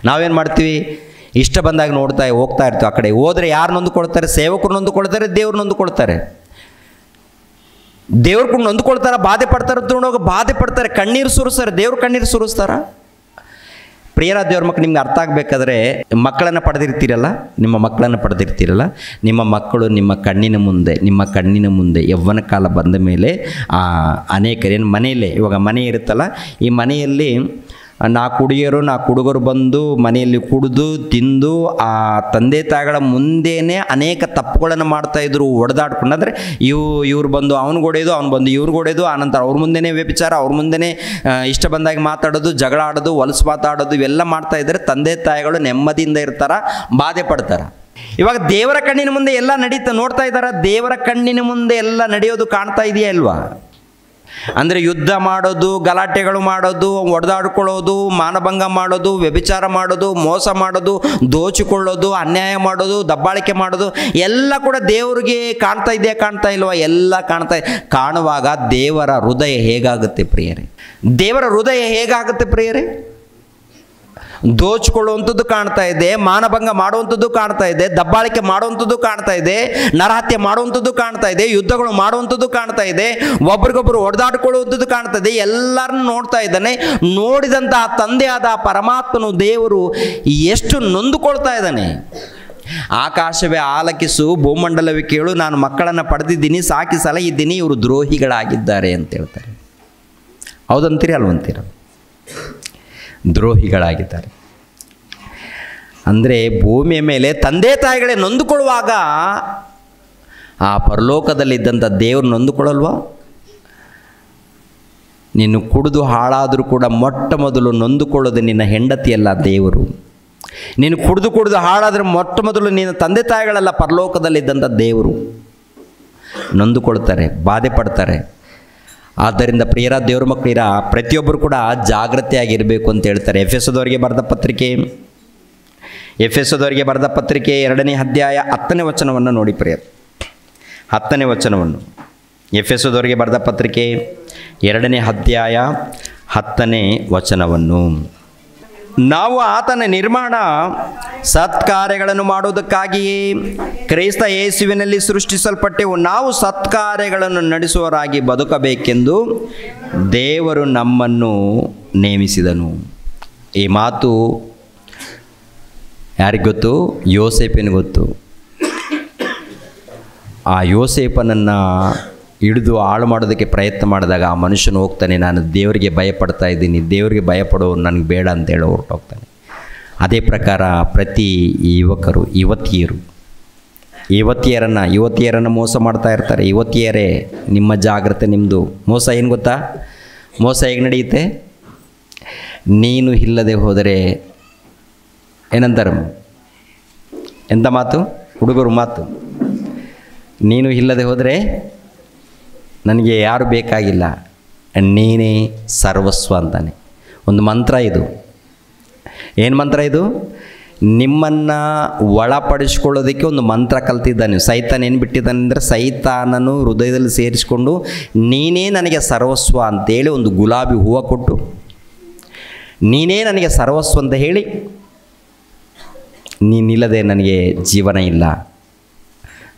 ನಾವೇನು ಮಾಡ್ತೀವಿ? ಇಷ್ಟ ಬಂದಾಗ ಹೋಗ್ತಾ ಇರ್ತೀವಿ. ಆ ಕಡೆ ಹೋದರೆ ಯಾರು ನೊಂದುಕೊಳ್ತಾರೆ? ಸೇವಕರು ನೊಂದುಕೊಳ್ತಾರೆ, ದೇವ್ರು ನೊಂದುಕೊಳ್ತಾರೆ. ದೇವ್ರು ನೊಂದುಕೊಳ್ತಾರ, ಬಾಧೆ ಪಡ್ತಾರೆ, ಕಣ್ಣೀರು ಸುರಿಸ್ತಾರೆ. ದೇವ್ರು ಕಣ್ಣೀರು ಸುರಿಸ್ತಾರ? ಪ್ರಿಯರ ದೇವ್ರ ಮಕ್ಕಳು, ನಿಮ್ಗೆ ಅರ್ಥ ಆಗಬೇಕಾದ್ರೆ ಮಕ್ಕಳನ್ನು ಪಡೆದಿರ್ತೀರಲ್ಲ, ನಿಮ್ಮ ಮಕ್ಕಳು ನಿಮ್ಮ ಕಣ್ಣಿನ ಮುಂದೆ ಯೌವನ ಕಾಲ ಬಂದ ಮೇಲೆ ಅನೇಕರೇನು ಮನೆಯಲ್ಲೇ, ಇವಾಗ ಮನೆ ಇರುತ್ತಲ್ಲ, ಈ ಮನೆಯಲ್ಲಿ 4 ಹುಡುಗರು ಬಂದು ಮನೆಯಲ್ಲಿ ಕುಡಿದು ತಿಂದು ಆ ತಂದೆ ತಾಯಿಗಳ ಮುಂದೆನೇ ಅನೇಕ ತಪ್ಪುಗಳನ್ನು ಮಾಡ್ತಾಯಿದ್ರು, ಹೊಡೆದಾಡ್ಕೊಂಡು. ಅಂದರೆ ಇವ್ರು ಬಂದು ಅವ್ನಿಗೆ ಹೊಡೆಯೋದು, ಅವ್ನು ಬಂದು ಇವ್ರಿಗೆ ಹೊಡೆಯೋದು, ಆನಂತರ ಅವ್ರ ಮುಂದೆನೇ ವ್ಯಭಿಚಾರ, ಅವ್ರ ಮುಂದೆನೇ ಇಷ್ಟ ಬಂದಾಗ ಮಾತಾಡೋದು, ಜಗಳ ಆಡೋದು, ಹೊಲಸು ಮಾತಾಡೋದು, ಇವೆಲ್ಲ ಮಾಡ್ತಾಯಿದ್ರೆ ತಂದೆ ತಾಯಿಗಳು ನೆಮ್ಮದಿಯಿಂದ ಇರ್ತಾರ, ಬಾಧೆ ಪಡ್ತಾರೆ. ಇವಾಗ ದೇವರ ಕಣ್ಣಿನ ಮುಂದೆ ಎಲ್ಲ ನೋಡ್ತಾ ಇದ್ದಾರ. ದೇವರ ಕಣ್ಣಿನ ಮುಂದೆ ಎಲ್ಲ ನಡೆಯೋದು ಕಾಣ್ತಾ ಇದೆಯಾ ಇಲ್ವಾ? ಅಂದರೆ ಯುದ್ಧ ಮಾಡೋದು, ಗಲಾಟೆಗಳು ಮಾಡೋದು, ಹೊಡೆದಾಡ್ಕೊಳ್ಳೋದು, ಮಾನಭಂಗ ಮಾಡೋದು, ವ್ಯಭಿಚಾರ ಮಾಡೋದು, ಮೋಸ ಮಾಡೋದು, ದೋಚಿಕೊಳ್ಳೋದು, ಅನ್ಯಾಯ ಮಾಡೋದು, ದಬ್ಬಾಳಿಕೆ ಮಾಡೋದು ಎಲ್ಲ ಕೂಡ ದೇವರಿಗೆ ಕಾಣ್ತಾ ಇಲ್ವಾ? ಎಲ್ಲ ಕಾಣುವಾಗ ದೇವರ ಹೃದಯ ಹೇಗಾಗುತ್ತೆ ಪ್ರಿಯರೇ? ದೋಚಿಕೊಳ್ಳುವಂಥದ್ದು ಕಾಣ್ತಾ ಇದೆ, ಮಾನಭಂಗ ಮಾಡುವಂಥದ್ದು ಕಾಣ್ತಾ ಇದೆ, ದಬ್ಬಾಳಿಕೆ ಮಾಡುವಂಥದ್ದು ಕಾಣ್ತಾ ಇದೆ, ನರಹತ್ಯೆ ಮಾಡುವಂಥದ್ದು ಕಾಣ್ತಾ ಇದೆ, ಯುದ್ಧಗಳು ಮಾಡುವಂಥದ್ದು ಕಾಣ್ತಾ ಇದೆ, ಒಬ್ರಿಗೊಬ್ಬರು ಹೊಡೆದಾಡ್ಕೊಳ್ಳುವಂಥದ್ದು ಕಾಣ್ತಾ ಇದೆ. ಎಲ್ಲರನ್ನು ನೋಡ್ತಾ ಇದ್ದಾನೆ. ನೋಡಿದಂತಹ ತಂದೆಯಾದ ಪರಮಾತ್ಮನು ದೇವರು ಎಷ್ಟು ನೊಂದುಕೊಳ್ತಾ ಇದ್ದಾನೆ. ಆಕಾಶವೇ ಆಲಕಿಸು, ಭೂಮಂಡಲವೇ ಕೇಳು, ನಾನು ಮಕ್ಕಳನ್ನು ಪಡೆದಿದ್ದೀನಿ, ಸಾಕಿ ಸಲಹಿದ್ದೀನಿ, ಇವರು ದ್ರೋಹಿಗಳಾಗಿದ್ದಾರೆ ಅಂತ ಹೇಳ್ತಾರೆ. ಹೌದಂತೀರಿ ಅಲ್ವಂತೀರ? ದ್ರೋಹಿಗಳಾಗಿದ್ದಾರೆ. ಅಂದರೆ ಭೂಮಿಯ ಮೇಲೆ ತಂದೆ ತಾಯಿಗಳೇ ನೊಂದುಕೊಳ್ಳುವಾಗ ಆ ಪರಲೋಕದಲ್ಲಿದ್ದಂಥ ದೇವರು ನೊಂದುಕೊಳ್ಳಲ್ವಾ? ನೀನು ಕುಡಿದು ಹಾಳಾದರೂ ಕೂಡ ಮೊಟ್ಟ ಮೊದಲು ನೊಂದುಕೊಳ್ಳೋದು ನಿನ್ನ ಹೆಂಡತಿಯಲ್ಲ, ದೇವರು. ನೀನು ಕುಡಿದು ಹಾಳಾದರೆ ಮೊಟ್ಟ ಮೊದಲು ನಿನ್ನ ತಂದೆ ತಾಯಿಗಳೆಲ್ಲ ಪರಲೋಕದಲ್ಲಿದ್ದಂಥ ದೇವರು ನೊಂದುಕೊಳ್ತಾರೆ, ಬಾಧೆ ಪಡ್ತಾರೆ. ಆದ್ದರಿಂದ ಪ್ರಿಯರ ದೇವ್ರ ಮಕ್ಕಳಿರ ಪ್ರತಿಯೊಬ್ಬರು ಕೂಡ ಜಾಗೃತಿಯಾಗಿರಬೇಕು ಅಂತ ಹೇಳ್ತಾರೆ. ಎಫೆಸದವರಿಗೆ ಬರೆದ ಪತ್ರಿಕೆ 2ನೇ ಅಧ್ಯಾಯ 10ನೇ ವಚನವನ್ನು ನೋಡಿ ಪ್ರಿಯರು. 10ನೇ ವಚನವನ್ನು, ಎಫೆಸದವರಿಗೆ ಬರೆದ ಪತ್ರಿಕೆ 2ನೇ ಅಧ್ಯಾಯ 10ನೇ ವಚನವನ್ನು. ನಾವು ಆತನ ನಿರ್ಮಾಣ ಸತ್ಕಾರ್ಯಗಳನ್ನು ಮಾಡುವುದಕ್ಕಾಗಿಯೇ ಕ್ರೈಸ್ತ ಯೇಸುವಿನಲ್ಲಿ ಸೃಷ್ಟಿಸಲ್ಪಟ್ಟೆವು. ನಾವು ಸತ್ಕಾರ್ಯಗಳನ್ನು ನಡೆಸುವವರಾಗಿ ಬದುಕಬೇಕೆಂದು ದೇವರು ನಮ್ಮನ್ನು ನೇಮಿಸಿದನು. ಈ ಮಾತು ಯಾರಿಗೆ ಗೊತ್ತು? ಯೋಸೇಫನಿಗೆ ಗೊತ್ತು. ಆ ಯೋಸೇಫನನ್ನು ಹಿಡಿದು ಹಾಳು ಮಾಡೋದಕ್ಕೆ ಪ್ರಯತ್ನ ಮಾಡಿದಾಗ ಆ ಮನುಷ್ಯನು ಹೋಗ್ತಾನೆ, ನಾನು ದೇವರಿಗೆ ಭಯಪಡ್ತಾ ಇದ್ದೀನಿ, ದೇವರಿಗೆ ಭಯಪಡೋರು ನನಗೆ ಬೇಡ ಅಂತೇಳಿ ಹೊರಟೋಗ್ತಾನೆ. ಅದೇ ಪ್ರಕಾರ ಪ್ರತಿ ಯುವಕರು ಯುವತಿಯರನ್ನು ಮೋಸ ಮಾಡ್ತಾ ಇರ್ತಾರೆ. ಯುವತಿಯರೇ, ನಿಮ್ಮ ಜಾಗ್ರತೆ ನಿಮ್ಮದು. ಮೋಸ ಏನು ಗೊತ್ತಾ? ಮೋಸ ಹೇಗೆ ನಡೆಯುತ್ತೆ? ನೀನು ಇಲ್ಲದೆ ಹೋದರೆ ಏನಂತಾರೆ? ಎಂಥ ಮಾತು? ಹುಡುಗರು ಮಾತು. ನೀನು ಇಲ್ಲದೆ ಹೋದರೆ ನನಗೆ ಯಾರು ಬೇಕಾಗಿಲ್ಲ, ನೀನೇ ಸರ್ವಸ್ವ ಅಂತಾನೆ. ಒಂದು ಮಂತ್ರ ಇದು. ಏನು ಮಂತ್ರ ಇದು? ನಿಮ್ಮನ್ನು ಒಳಪಡಿಸ್ಕೊಳ್ಳೋದಕ್ಕೆ ಒಂದು ಮಂತ್ರ ಕಲ್ತಿದ್ದಾನೆ ಸೈತಾನ್. ಏನು ಬಿಟ್ಟಿದ್ದಾನೆ ಅಂದರೆ, ಸೈತಾನನು ಹೃದಯದಲ್ಲಿ ಸೇರಿಸಿಕೊಂಡು ನೀನೇ ನನಗೆ ಸರ್ವಸ್ವ ಅಂತೇಳಿ ಒಂದು ಗುಲಾಬಿ ಹೂವು ಕೊಟ್ಟು, ನೀನೇ ನನಗೆ ಸರ್ವಸ್ವ ಅಂತ ಹೇಳಿ, ನೀನಿಲ್ಲದೆ ನನಗೆ ಜೀವನ ಇಲ್ಲ.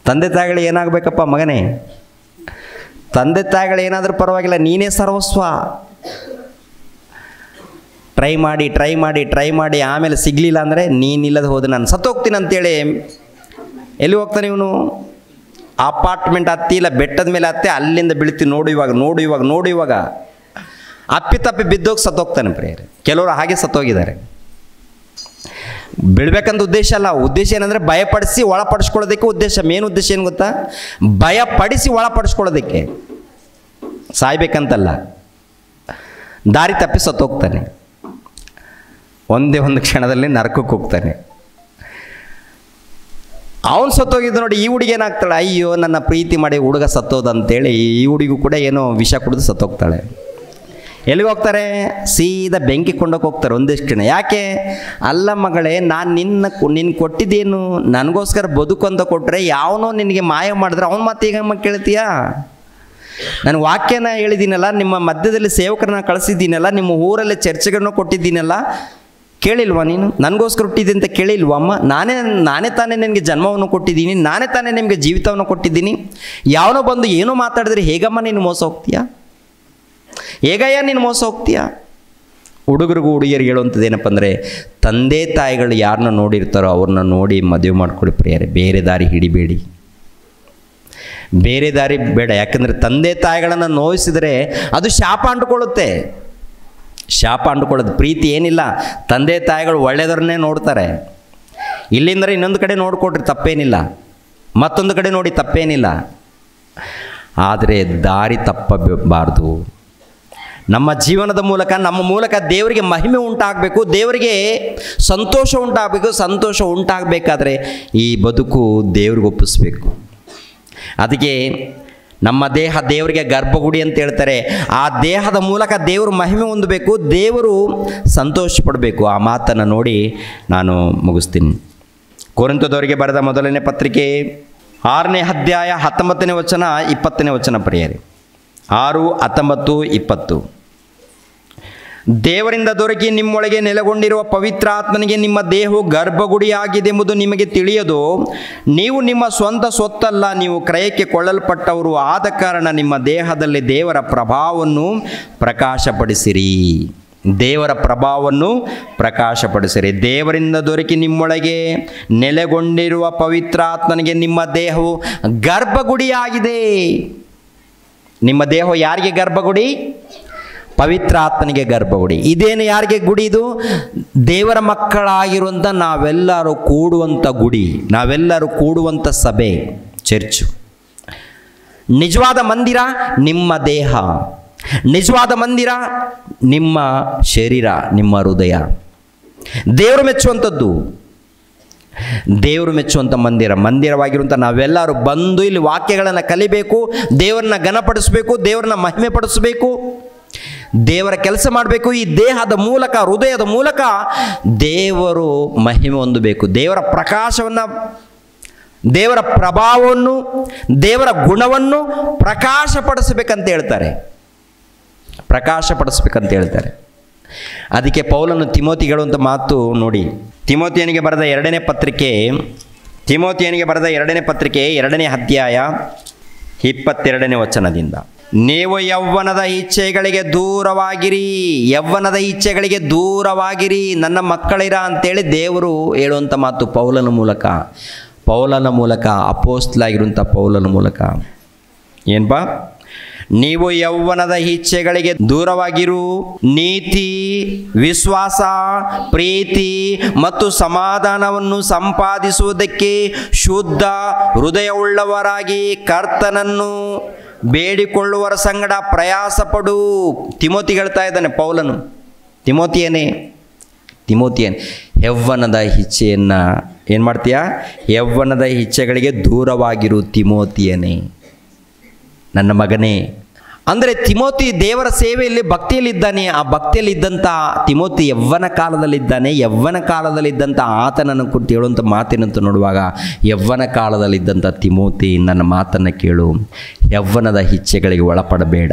ತಂದೆ ತಾಯಿಗಳು ಏನಾಗಬೇಕಪ್ಪ ಮಗನೇ? ತಂದೆ ತಾಯಿಗಳು ಏನಾದರೂ ಪರವಾಗಿಲ್ಲ, ನೀನೇ ಸರ್ವಸ್ವ. ಟ್ರೈ ಮಾಡಿ ಆಮೇಲೆ ಸಿಗಲಿಲ್ಲ ಅಂದರೆ, ನೀನಿಲ್ಲದೆ ಹೋದರೆ ನಾನು ಸತ್ತೋಗ್ತೀನಿ ಅಂತೇಳಿ ಎಲ್ಲಿ ಹೋಗ್ತಾನೆ ಇವನು? ಅಪಾರ್ಟ್ಮೆಂಟ್ ಹತ್ತಿ, ಇಲ್ಲ ಬೆಟ್ಟದ ಮೇಲೆ ಹತ್ತಿ, ಅಲ್ಲಿಂದ ಬೀಳ್ತಿ. ನೋಡು ಇವಾಗ ಅಪ್ಪಿ ಬಿದ್ದೋಗಿ ಸತ್ತೋಗ್ತಾನೆ ಪ್ರಿಯರೇ. ಕೆಲವರು ಹಾಗೆ ಸತ್ತೋಗಿದ್ದಾರೆ. ಬೀಳ್ಬೇಕಂತ ಉದ್ದೇಶ ಅಲ್ಲ. ಉದ್ದೇಶ ಏನಂದರೆ ಭಯಪಡಿಸಿ ಒಳಪಡಿಸ್ಕೊಳ್ಳೋದಕ್ಕೆ ಉದ್ದೇಶ. ಮೇನ್ ಉದ್ದೇಶ ಏನು ಗೊತ್ತಾ? ಭಯಪಡಿಸಿ ಒಳಪಡಿಸ್ಕೊಳ್ಳೋದಕ್ಕೆ. ಸಾಯ್ಬೇಕಂತಲ್ಲ. ದಾರಿ ತಪ್ಪಿ ಸತ್ತೋಗ್ತಾನೆ. ಒಂದೇ ಒಂದು ಕ್ಷಣದಲ್ಲಿ ನರಕಕ್ಕೆ ಹೋಗ್ತಾನೆ. ಅವನು ಸತ್ತೋಗಿದ್ದು ನೋಡಿ, ಈ ಹುಡುಗಿ ಏನಾಗ್ತಾಳೆ? ಅಯ್ಯೋ ನನ್ನ ಪ್ರೀತಿ ಮಾಡಿ ಹುಡುಗ ಸತ್ತೋದಂತೇಳಿ ಈ ಹುಡುಗಿಗೂ ಕೂಡ ಏನೋ ವಿಷ ಕುಡಿದು ಸತ್ತೋಗ್ತಾಳೆ. ಎಲ್ಲಿಗೆ ಹೋಗ್ತಾರೆ? ಸೀದಾ ಬೆಂಕಿ ಕೊಂಡೋಗಿ ಹೋಗ್ತಾರೆ ಒಂದಿಷ್ಟು ಕ್ಷಣ. ಯಾಕೆ? ಅಲ್ಲ ಮಗಳೇ, ನಾನು ನಿನ್ನ ಕೊಟ್ಟಿದ್ದೇನು? ನನಗೋಸ್ಕರ ಬದುಕು ಅಂತ ಕೊಟ್ಟರೆ ಯಾವನೋ ನಿನಗೆ ಮಾಯ ಮಾಡಿದ್ರೆ ಅವನ ಮಾತು ಈಗ ಕೇಳ್ತೀಯಾ? ನಾನು ವಾಕ್ಯನ ಹೇಳಿದ್ದೀನಲ್ಲ, ನಿಮ್ಮ ಮಧ್ಯದಲ್ಲಿ ಸೇವಕರನ್ನ ಕಳಿಸಿದ್ದೀನಲ್ಲ, ನಿಮ್ಮ ಊರಲ್ಲಿ ಚರ್ಚೆಗಳನ್ನ ಕೊಟ್ಟಿದ್ದೀನಲ್ಲ, ಕೇಳಿಲ್ವಾ ನೀನು? ನನಗೋಸ್ಕರ ಹುಟ್ಟಿದ್ದೆ ಅಂತ ಕೇಳಿಲ್ವಾ ಅಮ್ಮ? ನಾನೇ ತಾನೇ ನಿನಗೆ ಜನ್ಮವನ್ನು ಕೊಟ್ಟಿದ್ದೀನಿ, ನಾನೇ ತಾನೇ ನಿಮಗೆ ಜೀವಿತವನ್ನು ಕೊಟ್ಟಿದ್ದೀನಿ. ಯಾವನೋ ಬಂದು ಏನೋ ಮಾತಾಡಿದ್ರೆ ಹೇಗಮ್ಮ ನೀನು ಮೋಸ ಹೋಗ್ತೀಯಾ? ಹೇಗಯ್ಯ ನೀನು ಮೋಸ ಹೋಗ್ತೀಯಾ? ಹುಡುಗರಿಗೂ ಹುಡುಗಿಯರಿಗೆ ಹೇಳುವಂಥದ್ದು ಏನಪ್ಪ ಅಂದರೆ, ತಂದೆ ತಾಯಿಗಳು ಯಾರನ್ನ ನೋಡಿರ್ತಾರೋ ಅವ್ರನ್ನ ನೋಡಿ ಮದುವೆ ಮಾಡ್ಕೊಳ್ಳಿ ಪ್ರಿಯರೇ. ಬೇರೆ ದಾರಿ ಹಿಡಿಬೇಡಿ, ಬೇರೆ ದಾರಿ ಬೇಡ. ಯಾಕಂದರೆ ತಂದೆ ತಾಯಿಗಳನ್ನು ನೋಯಿಸಿದರೆ ಅದು ಶಾಪ ಅಂಟ್ಕೊಳ್ಳುತ್ತೆ. ಶಾಪ ಅಂಟ್ಕೊಳ್ಳೋದು. ಪ್ರೀತಿ ಏನಿಲ್ಲ, ತಂದೆ ತಾಯಿಗಳು ಒಳ್ಳೆಯದರನ್ನೇ ನೋಡ್ತಾರೆ. ಇಲ್ಲಿಂದರೆ ಇನ್ನೊಂದು ಕಡೆ ನೋಡಿಕೊಟ್ರೆ ತಪ್ಪೇನಿಲ್ಲ, ಮತ್ತೊಂದು ಕಡೆ ನೋಡಿ ತಪ್ಪೇನಿಲ್ಲ. ಆದರೆ ದಾರಿ ತಪ್ಪಬಾರ್ದು. ನಮ್ಮ ಜೀವನದ ಮೂಲಕ, ನಮ್ಮ ಮೂಲಕ ದೇವರಿಗೆ ಮಹಿಮೆ ಉಂಟಾಗಬೇಕು, ದೇವರಿಗೆ ಸಂತೋಷ ಉಂಟಾಗಬೇಕು. ಸಂತೋಷ ಉಂಟಾಗಬೇಕಾದ್ರೆ ಈ ಬದುಕು ದೇವ್ರಿಗೆ ಒಪ್ಪಿಸ್ಬೇಕು. ಅದಕ್ಕೆ ನಮ್ಮ ದೇಹ ದೇವರಿಗೆ ಗರ್ಭಗುಡಿ ಅಂತ ಹೇಳ್ತಾರೆ. ಆ ದೇಹದ ಮೂಲಕ ದೇವರು ಮಹಿಮೆ ಹೊಂದಬೇಕು, ದೇವರು ಸಂತೋಷ ಪಡಬೇಕು. ಆ ಮಾತನ್ನು ನೋಡಿ ನಾನು ಮುಗಿಸ್ತೀನಿ. ಕೊರಿಂಥದವರಿಗೆ ಬರೆದ ಮೊದಲನೇ ಪತ್ರಿಕೆ 6ನೇ ಅಧ್ಯಾಯ 19ನೇ ವಚನ 20ನೇ ವಚನ ಪ್ರಿಯರೇ. 6, 19, 20. ದೇವರಿಂದ ದೊರಕಿ ನಿಮ್ಮೊಳಗೆ ನೆಲೆಗೊಂಡಿರುವ ಪವಿತ್ರಾತ್ಮನಿಗೆ ನಿಮ್ಮ ದೇಹವು ಗರ್ಭಗುಡಿಯಾಗಿದೆಂಬುದು ನಿಮಗೆ ತಿಳಿಯದು. ನೀವು ನಿಮ್ಮ ಸ್ವಂತ ಸೊತ್ತಲ್ಲ, ನೀವು ಕ್ರಯಕ್ಕೆ ಕೊಳ್ಳಲ್ಪಟ್ಟವರು. ಆದ ಕಾರಣ ನಿಮ್ಮ ದೇಹದಲ್ಲಿ ದೇವರ ಪ್ರಭಾವವನ್ನು ಪ್ರಕಾಶಪಡಿಸಿರಿ. ದೇವರ ಪ್ರಭಾವವನ್ನು ಪ್ರಕಾಶಪಡಿಸಿರಿ. ದೇವರಿಂದ ದೊರಕಿ ನಿಮ್ಮೊಳಗೆ ನೆಲೆಗೊಂಡಿರುವ ಪವಿತ್ರಾತ್ಮನಿಗೆ ನಿಮ್ಮ ದೇಹವು ಗರ್ಭಗುಡಿಯಾಗಿದೆ. ನಿಮ್ಮ ದೇಹ ಯಾರಿಗೆ ಗರ್ಭಗುಡಿ? ಪವಿತ್ರಾತ್ಮನಿಗೆ ಗರ್ಭಗುಡಿ. ಇದೇನು ಯಾರಿಗೆ ಗುಡಿ? ಇದು ದೇವರ ಮಕ್ಕಳಾಗಿರುವಂಥ ನಾವೆಲ್ಲರೂ ಕೂಡುವಂಥ ಗುಡಿ, ನಾವೆಲ್ಲರೂ ಕೂಡುವಂಥ ಸಭೆ, ಚರ್ಚು. ನಿಜವಾದ ಮಂದಿರ ನಿಮ್ಮ ದೇಹ, ನಿಜವಾದ ಮಂದಿರ ನಿಮ್ಮ ಶರೀರ, ನಿಮ್ಮ ಹೃದಯ. ದೇವರು ಮೆಚ್ಚುವಂಥದ್ದು, ದೇವರು ಮೆಚ್ಚುವಂಥ ಮಂದಿರವಾಗಿರುವಂಥ ನಾವೆಲ್ಲರೂ ಬಂದು ಇಲ್ಲಿ ವಾಕ್ಯಗಳನ್ನು ಕಲಿಬೇಕು, ದೇವರನ್ನ ಘನಪಡಿಸಬೇಕು, ದೇವರನ್ನ ಮಹಿಮೆ ಪಡಿಸಬೇಕು, ದೇವರ ಕೆಲಸ ಮಾಡಬೇಕು. ಈ ದೇಹದ ಮೂಲಕ, ಹೃದಯದ ಮೂಲಕ ದೇವರು ಮಹಿಮೆ ಹೊಂದಬೇಕು. ದೇವರ ಪ್ರಕಾಶವನ್ನು, ದೇವರ ಪ್ರಭಾವವನ್ನು, ದೇವರ ಗುಣವನ್ನು ಪ್ರಕಾಶಪಡಿಸಬೇಕಂತ ಹೇಳ್ತಾರೆ. ಪ್ರಕಾಶಪಡಿಸ್ಬೇಕಂತ ಹೇಳ್ತಾರೆ. ಅದಕ್ಕೆ ಪೌಲನು ತಿಮೋತಿಗೆ ಹೇಳುವಂಥ ಮಾತು ನೋಡಿ. ತಿಮೋತಿಯನಿಗೆ ಬರೆದ 2ನೇ ಪತ್ರಿಕೆ, 2ನೇ ಅಧ್ಯಾಯ 22ನೇ ವಚನದಿಂದ, ನೀವು ಯೌವನದ ಇಚ್ಛೆಗಳಿಗೆ ದೂರವಾಗಿರಿ, ಯೌವನದ ಇಚ್ಛೆಗಳಿಗೆ ದೂರವಾಗಿರಿ, ನನ್ನ ಮಕ್ಕಳಿರ ಅಂತೇಳಿ ದೇವರು ಹೇಳುವಂಥ ಮಾತು ಪೌಲನ ಮೂಲಕ, ಅಪೋಸ್ತಲಾಗಿರುವಂಥ ಪೌಲನ ಮೂಲಕ. ಏನಪ್ಪ? ನೀವು ಯೌವನದ ಇಚ್ಛೆಗಳಿಗೆ ದೂರವಾಗಿರು, ನೀತಿ, ವಿಶ್ವಾಸ, ಪ್ರೀತಿ ಮತ್ತು ಸಮಾಧಾನವನ್ನು ಸಂಪಾದಿಸುವುದಕ್ಕೆ ಶುದ್ಧ ಹೃದಯವುಳ್ಳವರಾಗಿ ಕರ್ತನನ್ನು ಬೇಡಿಕೊಳ್ಳುವರ ಸಂಗಡ ಪ್ರಯಾಸ ಪಡು. ತಿಮೋತಿ ಹೇಳ್ತಾ ಇದ್ದಾನೆ ಪೌಲನು. ತಿಮೋತಿಯನೇ ಯೌವನದ ಇಚ್ಛೆಯನ್ನು ಏನು ಮಾಡ್ತೀಯಾ? ಯೌವನದ ಇಚ್ಛೆಗಳಿಗೆ ದೂರವಾಗಿರು ತಿಮೋತಿಯನೇ, ನನ್ನ ಮಗನೇ. ಅಂದರೆ ತಿಮೋತಿ ದೇವರ ಸೇವೆಯಲ್ಲಿ ಭಕ್ತಿಯಲ್ಲಿದ್ದಾನೆ. ಆ ಭಕ್ತಿಯಲ್ಲಿದ್ದಂಥ ತಿಮೋತಿ ಯೌವನ ಕಾಲದಲ್ಲಿದ್ದಾನೆ. ಯೌವನ ಕಾಲದಲ್ಲಿದ್ದಂಥ ಆತನನ್ನು ಕುರಿತು ಹೇಳುವಂಥ ಮಾತಿನಂತೂ ನೋಡುವಾಗ, ಯೌವನ ಕಾಲದಲ್ಲಿದ್ದಂಥ ತಿಮೋತಿ ನನ್ನ ಮಾತನ್ನು ಕೇಳು, ಯೌವನದ ಇಚ್ಛೆಗಳಿಗೆ ಒಳಪಡಬೇಡ.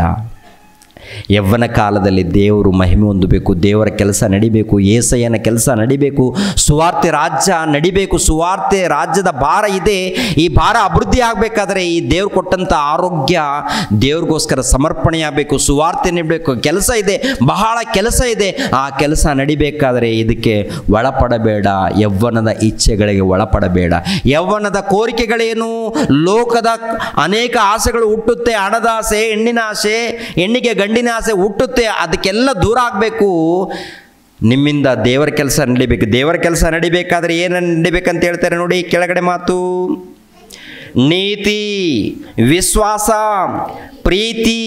ಯೌವನ ಕಾಲದಲ್ಲಿ ದೇವರು ಮಹಿಮೆ ಹೊಂದಬೇಕು, ದೇವರ ಕೆಲಸ ನಡಿಬೇಕು, ಏಸಯ್ಯನ ಕೆಲಸ ನಡಿಬೇಕು, ಸುವಾರ್ತೆ ರಾಜ್ಯ ನಡಿಬೇಕು. ಸುವಾರ್ತೆ ರಾಜ್ಯದ ಭಾರ ಇದೆ. ಈ ಭಾರ ಅಭಿವೃದ್ಧಿ ಆಗಬೇಕಾದ್ರೆ ಈ ದೇವ್ರು ಕೊಟ್ಟಂಥ ಆರೋಗ್ಯ ದೇವ್ರಿಗೋಸ್ಕರ ಸಮರ್ಪಣೆ ಆಗಬೇಕು. ಸುವಾರ್ತೆ ನಡಿಬೇಕು. ಕೆಲಸ ಇದೆ, ಬಹಳ ಕೆಲಸ ಇದೆ. ಆ ಕೆಲಸ ನಡಿಬೇಕಾದರೆ ಇದಕ್ಕೆ ಒಳಪಡಬೇಡ. ಯೌವನದ ಇಚ್ಛೆಗಳಿಗೆ ಒಳಪಡಬೇಡ. ಯೌವನದ ಕೋರಿಕೆಗಳೇನು? ಲೋಕದ ಅನೇಕ ಆಸೆಗಳು ಹುಟ್ಟುತ್ತೆ. ಹಣದ ಆಸೆ, ಹೆಣ್ಣಿನ ಆಸೆ, ಹೆಣ್ಣಿಗೆ ಗಂಡಿನ ಆಸೆ ಹುಟ್ಟುತ್ತೆ. ಅದಕ್ಕೆಲ್ಲ ದೂರ ಆಗಬೇಕು. ನಿಮ್ಮಿಂದ ದೇವರ ಕೆಲಸ ನಡಿಬೇಕು. ದೇವರ ಕೆಲಸ ನಡಿಬೇಕಾದ್ರೆ ಏನು ನಡಿಬೇಕಂತ ಹೇಳ್ತಾರೆ ನೋಡಿ, ಕೆಳಗಡೆ ಮಾತು: ನೀತಿ, ವಿಶ್ವಾಸ, ಪ್ರೀತಿ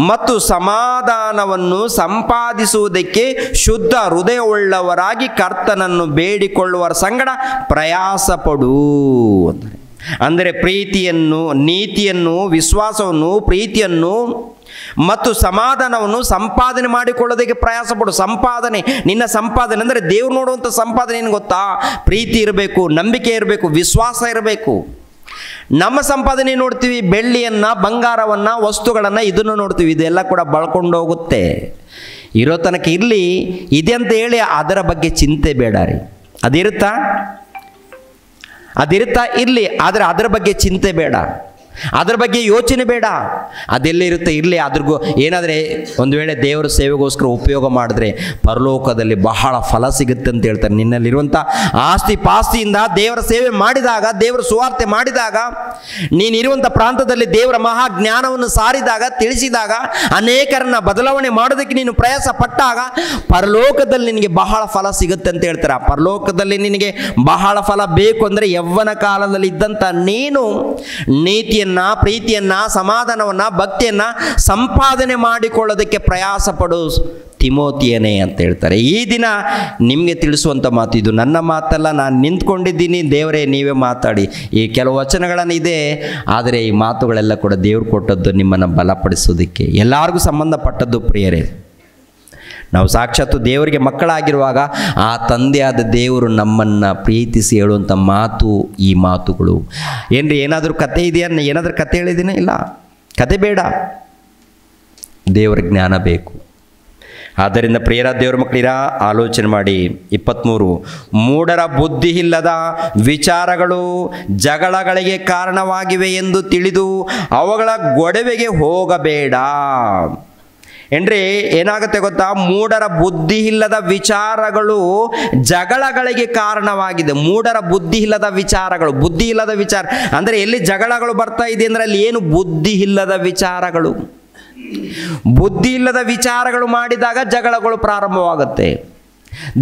ಮತ್ತು ಸಮಾಧಾನವನ್ನು ಸಂಪಾದಿಸುವುದಕ್ಕೆ ಶುದ್ಧ ಹೃದಯವುಳ್ಳವರಾಗಿ ಕರ್ತನನ್ನು ಬೇಡಿಕೊಳ್ಳುವರ ಸಂಗಡ ಪ್ರಯಾಸ ಪಡು. ಅಂದರೆ ಪ್ರೀತಿಯನ್ನು, ನೀತಿಯನ್ನು, ವಿಶ್ವಾಸವನ್ನು, ಪ್ರೀತಿಯನ್ನು ಮತ್ತು ಸಮಾಧಾನವನ್ನು ಸಂಪಾದನೆ ಮಾಡಿಕೊಳ್ಳೋದಕ್ಕೆ ಪ್ರಯಾಸ ಪಡು. ಸಂಪಾದನೆ, ನಿನ್ನ ಸಂಪಾದನೆ ಅಂದರೆ ದೇವ್ರು ನೋಡುವಂಥ ಸಂಪಾದನೆ ಏನು ಗೊತ್ತಾ? ಪ್ರೀತಿ ಇರಬೇಕು, ನಂಬಿಕೆ ಇರಬೇಕು, ವಿಶ್ವಾಸ ಇರಬೇಕು. ನಮ್ಮ ಸಂಪಾದನೆ ನೋಡ್ತೀವಿ, ಬೆಳ್ಳಿಯನ್ನು, ಬಂಗಾರವನ್ನು, ವಸ್ತುಗಳನ್ನು, ಇದನ್ನು ನೋಡ್ತೀವಿ. ಇದೆಲ್ಲ ಕೂಡ ಬಳ್ಕೊಂಡು ಹೋಗುತ್ತೆ. ಇರೋ ತನಕ ಇರಲಿ ಇದೆ ಅಂತ ಹೇಳಿ ಅದರ ಬಗ್ಗೆ ಚಿಂತೆ ಬೇಡ ರೀ. ಅದಿರುತ್ತಾ ಇರಲಿ, ಆದರೆ ಅದರ ಬಗ್ಗೆ ಚಿಂತೆ ಬೇಡ, ಅದರ ಬಗ್ಗೆ ಯೋಚನೆ ಬೇಡ. ಅದೆಲ್ಲಿರುತ್ತೆ ಇರಲಿ. ಅದ್ರಿಗೂ ಏನಾದರೆ ಒಂದು ವೇಳೆ ದೇವರ ಸೇವೆಗೋಸ್ಕರ ಉಪಯೋಗ ಮಾಡಿದ್ರೆ ಪರಲೋಕದಲ್ಲಿ ಬಹಳ ಫಲ ಸಿಗುತ್ತೆ ಅಂತ ಹೇಳ್ತಾರೆ. ನಿನ್ನಲ್ಲಿರುವಂಥ ಆಸ್ತಿ ಪಾಸ್ತಿಯಿಂದ ದೇವರ ಸೇವೆ ಮಾಡಿದಾಗ, ದೇವರ ಸುವಾರ್ತೆ ಮಾಡಿದಾಗ, ನೀನಿರುವಂಥ ಪ್ರಾಂತದಲ್ಲಿ ದೇವರ ಮಹಾ ಜ್ಞಾನವನ್ನು ಸಾರಿದಾಗ, ತಿಳಿಸಿದಾಗ, ಅನೇಕರನ್ನ ಬದಲಾವಣೆ ಮಾಡೋದಕ್ಕೆ ನೀನು ಪ್ರಯಾಸ ಪಟ್ಟಾಗ ಪರಲೋಕದಲ್ಲಿ ನಿನಗೆ ಬಹಳ ಫಲ ಸಿಗುತ್ತೆ ಅಂತ ಹೇಳ್ತಾರೆ. ಆ ಪರಲೋಕದಲ್ಲಿ ನಿನಗೆ ಬಹಳ ಫಲ ಬೇಕು ಅಂದರೆ ಯೌವನ ಕಾಲದಲ್ಲಿ ಇದ್ದಂಥ ನೀನು ನೀತಿಯ ಪ್ರೀತಿಯನ್ನ, ಸಮಾಧಾನವನ್ನ, ಭಕ್ತಿಯನ್ನ ಸಂಪಾದನೆ ಮಾಡಿಕೊಳ್ಳೋದಕ್ಕೆ ಪ್ರಯಾಸ ಪಡು ತಿಮೋತಿಯನೇ ಅಂತ ಹೇಳ್ತಾರೆ. ಈ ದಿನ ನಿಮಗೆ ತಿಳಿಸುವಂಥ ಮಾತು ಇದು. ನನ್ನ ಮಾತಲ್ಲ, ನಾನು ನಿಂತ್ಕೊಂಡಿದ್ದೀನಿ, ದೇವರೇ ನೀವೇ ಮಾತಾಡಿ. ಈ ಕೆಲವು ವಚನಗಳನ್ನು ಇದೆ, ಆದರೆ ಈ ಮಾತುಗಳೆಲ್ಲ ಕೂಡ ದೇವ್ರು ಕೊಟ್ಟದ್ದು ನಿಮ್ಮನ್ನು ಬಲಪಡಿಸೋದಕ್ಕೆ, ಎಲ್ಲರಿಗೂ ಸಂಬಂಧಪಟ್ಟದ್ದು ಪ್ರಿಯರೇ. ನಾವು ಸಾಕ್ಷಾತ್ತು ದೇವರಿಗೆ ಮಕ್ಕಳಾಗಿರುವಾಗ ಆ ತಂದೆಯಾದ ದೇವರು ನಮ್ಮನ್ನು ಪ್ರೀತಿಸಿ ಹೇಳುವಂಥ ಮಾತು ಈ ಮಾತುಗಳು. ಏನ್ರಿ ಏನಾದರೂ ಕತೆ ಇದೆಯಾ? ಏನಾದರೂ ಕತೆ ಹೇಳಿದ್ದೀನಿ? ಇಲ್ಲ, ಕತೆ ಬೇಡ, ದೇವರ ಜ್ಞಾನ ಬೇಕು. ಆದ್ದರಿಂದ ಪ್ರಿಯರ ದೇವರ ಮಕ್ಕಳಿರ, ಆಲೋಚನೆ ಮಾಡಿ. 23, ಮೂಢರ ಬುದ್ಧಿ ಇಲ್ಲದ ವಿಚಾರಗಳು ಜಗಳಗಳಿಗೆ ಕಾರಣವಾಗಿವೆ ಎಂದು ತಿಳಿದು ಅವುಗಳ ಗೊಡವೆಗೆ ಹೋಗಬೇಡ. ಏನ್ರಿ ಏನಾಗುತ್ತೆ ಗೊತ್ತಾ? ಮೂಢರ ಬುದ್ಧಿ ಇಲ್ಲದ ವಿಚಾರಗಳು ಜಗಳಗಳಿಗೆ ಕಾರಣವಾಗಿದೆ. ಮೂಢರ ಬುದ್ಧಿ ಇಲ್ಲದ ವಿಚಾರಗಳು, ಬುದ್ಧಿ ಇಲ್ಲದ ವಿಚಾರ ಅಂದರೆ ಎಲ್ಲಿ ಜಗಳಗಳು ಬರ್ತಾ ಇದೆ ಅಂದರೆ ಅಲ್ಲಿ ಏನು? ಬುದ್ಧಿ ಇಲ್ಲದ ವಿಚಾರಗಳು. ಬುದ್ಧಿ ಇಲ್ಲದ ವಿಚಾರಗಳು ಮಾಡಿದಾಗ ಜಗಳಗಳು ಪ್ರಾರಂಭವಾಗುತ್ತೆ.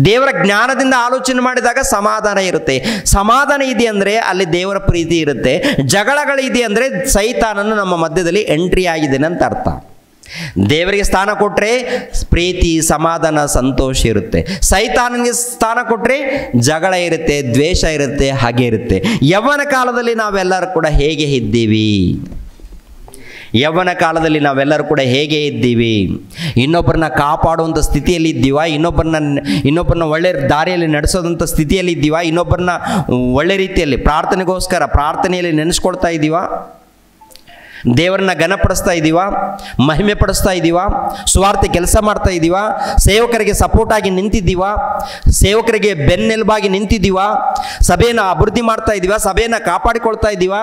ದೇವರ ಜ್ಞಾನದಿಂದ ಆಲೋಚನೆ ಮಾಡಿದಾಗ ಸಮಾಧಾನ ಇರುತ್ತೆ. ಸಮಾಧಾನ ಇದೆ ಅಂದರೆ ಅಲ್ಲಿ ದೇವರ ಪ್ರೀತಿ ಇರುತ್ತೆ. ಜಗಳಗಳಿದೆ ಅಂದರೆ ಸೈತಾನನು ನಮ್ಮ ಮಧ್ಯದಲ್ಲಿ ಎಂಟ್ರಿ ಆಗಿದ್ದೇನೆ ಅಂತ ಅರ್ಥ. ದೇವರಿಗೆ ಸ್ಥಾನ ಕೊಟ್ಟರೆ ಪ್ರೀತಿ, ಸಮಾಧಾನ, ಸಂತೋಷ ಇರುತ್ತೆ. ಸೈತಾನನಿಗೆ ಸ್ಥಾನ ಕೊಟ್ಟರೆ ಜಗಳ ಇರುತ್ತೆ, ದ್ವೇಷ ಇರುತ್ತೆ, ಹಾಗೆ ಇರುತ್ತೆ. ಯೌವನ ಕಾಲದಲ್ಲಿ ನಾವೆಲ್ಲರೂ ಕೂಡ ಹೇಗೆ ಇದ್ದೀವಿ? ಯೌವನ ಕಾಲದಲ್ಲಿ ನಾವೆಲ್ಲರೂ ಕೂಡ ಹೇಗೆ ಇದ್ದೀವಿ? ಇನ್ನೊಬ್ಬರನ್ನ ಕಾಪಾಡುವಂಥ ಸ್ಥಿತಿಯಲ್ಲಿ ಇದ್ದೀವಾ? ಇನ್ನೊಬ್ಬರನ್ನ ಒಳ್ಳೆ ದಾರಿಯಲ್ಲಿ ನಡೆಸೋದಂಥ ಸ್ಥಿತಿಯಲ್ಲಿ ಇದ್ದೀವಾ? ಇನ್ನೊಬ್ಬರನ್ನ ಒಳ್ಳೆ ರೀತಿಯಲ್ಲಿ ಪ್ರಾರ್ಥನೆಯಲ್ಲಿ ನೆನೆಸ್ಕೊಳ್ತಾ ಇದ್ದೀವಾ? ದೇವರನ್ನ ಘನಪಡಿಸ್ತಾ ಇದ್ದೀವಾ? ಮಹಿಮೆ ಪಡಿಸ್ತಾ ಇದ್ದೀವಾ? ಸ್ವಾರ್ಥ ಕೆಲಸ ಮಾಡ್ತಾ ಇದ್ದೀವಾ? ಸೇವಕರಿಗೆ ಸಪೋರ್ಟ್ ಆಗಿ ನಿಂತಿದ್ದೀವಾ? ಸೇವಕರಿಗೆ ಬೆನ್ನೆಲುಬಾಗಿ ನಿಂತಿದ್ದೀವಾ? ಸಭೆಯನ್ನು ಅಭಿವೃದ್ಧಿ ಮಾಡ್ತಾ ಇದ್ದೀವಾ? ಸಭೆಯನ್ನು ಕಾಪಾಡಿಕೊಳ್ತಾ ಇದ್ದೀವಾ?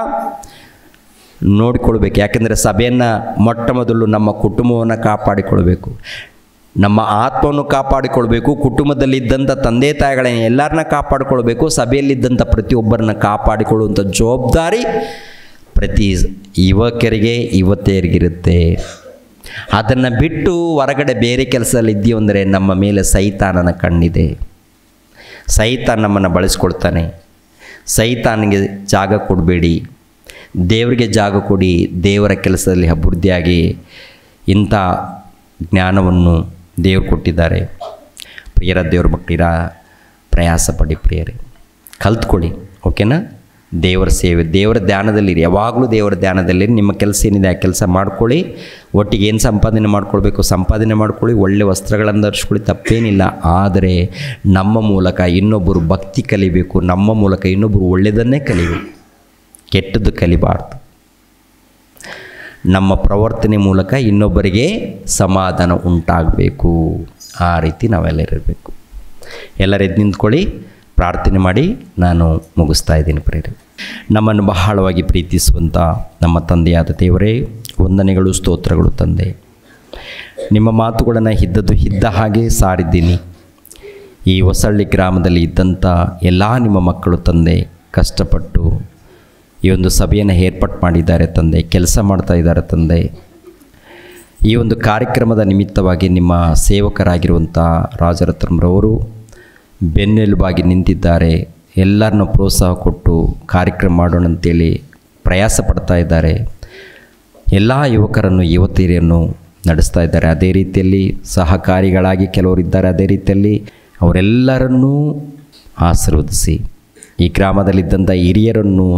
ನೋಡಿಕೊಳ್ಬೇಕು. ಯಾಕೆಂದರೆ ಸಭೆಯನ್ನು ಮೊಟ್ಟ ಮೊದಲು ನಮ್ಮ ಕುಟುಂಬವನ್ನು ಕಾಪಾಡಿಕೊಳ್ಬೇಕು, ನಮ್ಮ ಆತ್ಮವನ್ನು ಕಾಪಾಡಿಕೊಳ್ಬೇಕು, ಕುಟುಂಬದಲ್ಲಿದ್ದಂಥ ತಂದೆ ತಾಯಿಗಳನ್ನ ಎಲ್ಲರನ್ನ ಕಾಪಾಡಿಕೊಳ್ಬೇಕು, ಸಭೆಯಲ್ಲಿದ್ದಂಥ ಪ್ರತಿಯೊಬ್ಬರನ್ನ ಕಾಪಾಡಿಕೊಳ್ಳುವಂಥ ಜವಾಬ್ದಾರಿ ಪ್ರತಿ ಯುವಕರಿಗೆ ಯುವತಿಯರಿಗಿರುತ್ತೆ. ಅದನ್ನು ಬಿಟ್ಟು ಹೊರಗಡೆ ಬೇರೆ ಕೆಲಸದಲ್ಲಿ ಇದ್ದೀವಿ ಅಂದರೆ ನಮ್ಮ ಮೇಲೆ ಸೈತಾನನ ಕಣ್ಣಿದೆ. ಸೈತಾನ್ ನಮ್ಮನ್ನು ಬಳಸ್ಕೊಳ್ತಾನೆ. ಸೈತಾನಿಗೆ ಜಾಗ ಕೊಡಬೇಡಿ, ದೇವರಿಗೆ ಜಾಗ ಕೊಡಿ. ದೇವರ ಕೆಲಸದಲ್ಲಿ ಅಭಿವೃದ್ಧಿಯಾಗಿ ಇಂಥ ಜ್ಞಾನವನ್ನು ದೇವರು ಕೊಟ್ಟಿದ್ದಾರೆ. ಪ್ರಿಯರ ದೇವ್ರ ಮಕ್ಕಳಿರ ಪ್ರಯಾಸ ಪಡಿ ಪ್ರಿಯರೇ, ಕಲ್ತ್ಕೊಳ್ಳಿ. ಓಕೆನಾ? ದೇವರ ಸೇವೆ, ದೇವರ ಧ್ಯಾನದಲ್ಲಿರಿ. ಯಾವಾಗಲೂ ದೇವರ ಧ್ಯಾನದಲ್ಲಿರಿ. ನಿಮ್ಮ ಕೆಲಸ ಏನಿದೆ ಆ ಕೆಲಸ ಮಾಡ್ಕೊಳ್ಳಿ. ಒಟ್ಟಿಗೆ ಏನು ಸಂಪಾದನೆ ಮಾಡ್ಕೊಳ್ಬೇಕು ಸಂಪಾದನೆ ಮಾಡ್ಕೊಳ್ಳಿ. ಒಳ್ಳೆ ವಸ್ತ್ರಗಳನ್ನು ಧರಿಸ್ಕೊಳ್ಳಿ, ತಪ್ಪೇನಿಲ್ಲ. ಆದರೆ ನಮ್ಮ ಮೂಲಕ ಇನ್ನೊಬ್ಬರು ಭಕ್ತಿ ಕಲಿಬೇಕು. ನಮ್ಮ ಮೂಲಕ ಇನ್ನೊಬ್ಬರು ಒಳ್ಳೆಯದನ್ನೇ ಕಲಿಬೇಕು, ಕೆಟ್ಟದ್ದು ಕಲಿಬಾರ್ದು. ನಮ್ಮ ಪ್ರವರ್ತನೆ ಮೂಲಕ ಇನ್ನೊಬ್ಬರಿಗೆ ಸಮಾಧಾನ ಉಂಟಾಗಬೇಕು. ಆ ರೀತಿ ನಾವೆಲ್ಲರಿರಬೇಕು. ಎಲ್ಲರೂ ಎದ್ದು ನಿಂತ್ಕೊಳ್ಳಿ, ಪ್ರಾರ್ಥನೆ ಮಾಡಿ ನಾನು ಮುಗಿಸ್ತಾ ಇದ್ದೀನಿ ಪ್ರಿಯರೇ. ನಮ್ಮನ್ನು ಬಹಳವಾಗಿ ಪ್ರೀತಿಸುವಂಥ ನಮ್ಮ ತಂದೆಯಾದ ದೇವರೇ, ವಂದನೆಗಳು, ಸ್ತೋತ್ರಗಳು ತಂದೆ. ನಿಮ್ಮ ಮಾತುಗಳನ್ನು ಇದ್ದ ಹಾಗೆ ಸಾರಿದ್ದೀನಿ. ಈ ಹೊಸಳ್ಳಿ ಗ್ರಾಮದಲ್ಲಿ ಇದ್ದಂಥ ಎಲ್ಲ ನಿಮ್ಮ ಮಕ್ಕಳು ತಂದೆ ಕಷ್ಟಪಟ್ಟು ಈ ಒಂದು ಸಭೆಯನ್ನು ಏರ್ಪಾಡು ಮಾಡಿದ್ದಾರೆ ತಂದೆ, ಕೆಲಸ ಮಾಡ್ತಾ ಇದ್ದಾರೆ ತಂದೆ. ಈ ಒಂದು ಕಾರ್ಯಕ್ರಮದ ನಿಮಿತ್ತವಾಗಿ ನಿಮ್ಮ ಸೇವಕರಾಗಿರುವಂಥ ರಾಜರತ್ನಂರವರು ಬೆನ್ನೆಲುಬಾಗಿ ನಿಂತಿದ್ದಾರೆ. ಎಲ್ಲರನ್ನು ಪ್ರೋತ್ಸಾಹ ಕೊಟ್ಟು ಕಾರ್ಯಕ್ರಮ ಮಾಡೋಣ ಅಂತೇಳಿ ಪ್ರಯಾಸ ಪಡ್ತಾ ಇದ್ದಾರೆ. ಎಲ್ಲ ಯುವಕರನ್ನು ಯುವತಿಯರನ್ನು ನಡೆಸ್ತಾ ಇದ್ದಾರೆ. ಅದೇ ರೀತಿಯಲ್ಲಿ ಸಹಕಾರಿಗಳಾಗಿ ಕೆಲವರಿದ್ದಾರೆ. ಅದೇ ರೀತಿಯಲ್ಲಿ ಅವರೆಲ್ಲರನ್ನೂ ಆಶೀರ್ವದಿಸಿ, ಈ ಗ್ರಾಮದಲ್ಲಿದ್ದಂಥ ಹಿರಿಯರನ್ನು,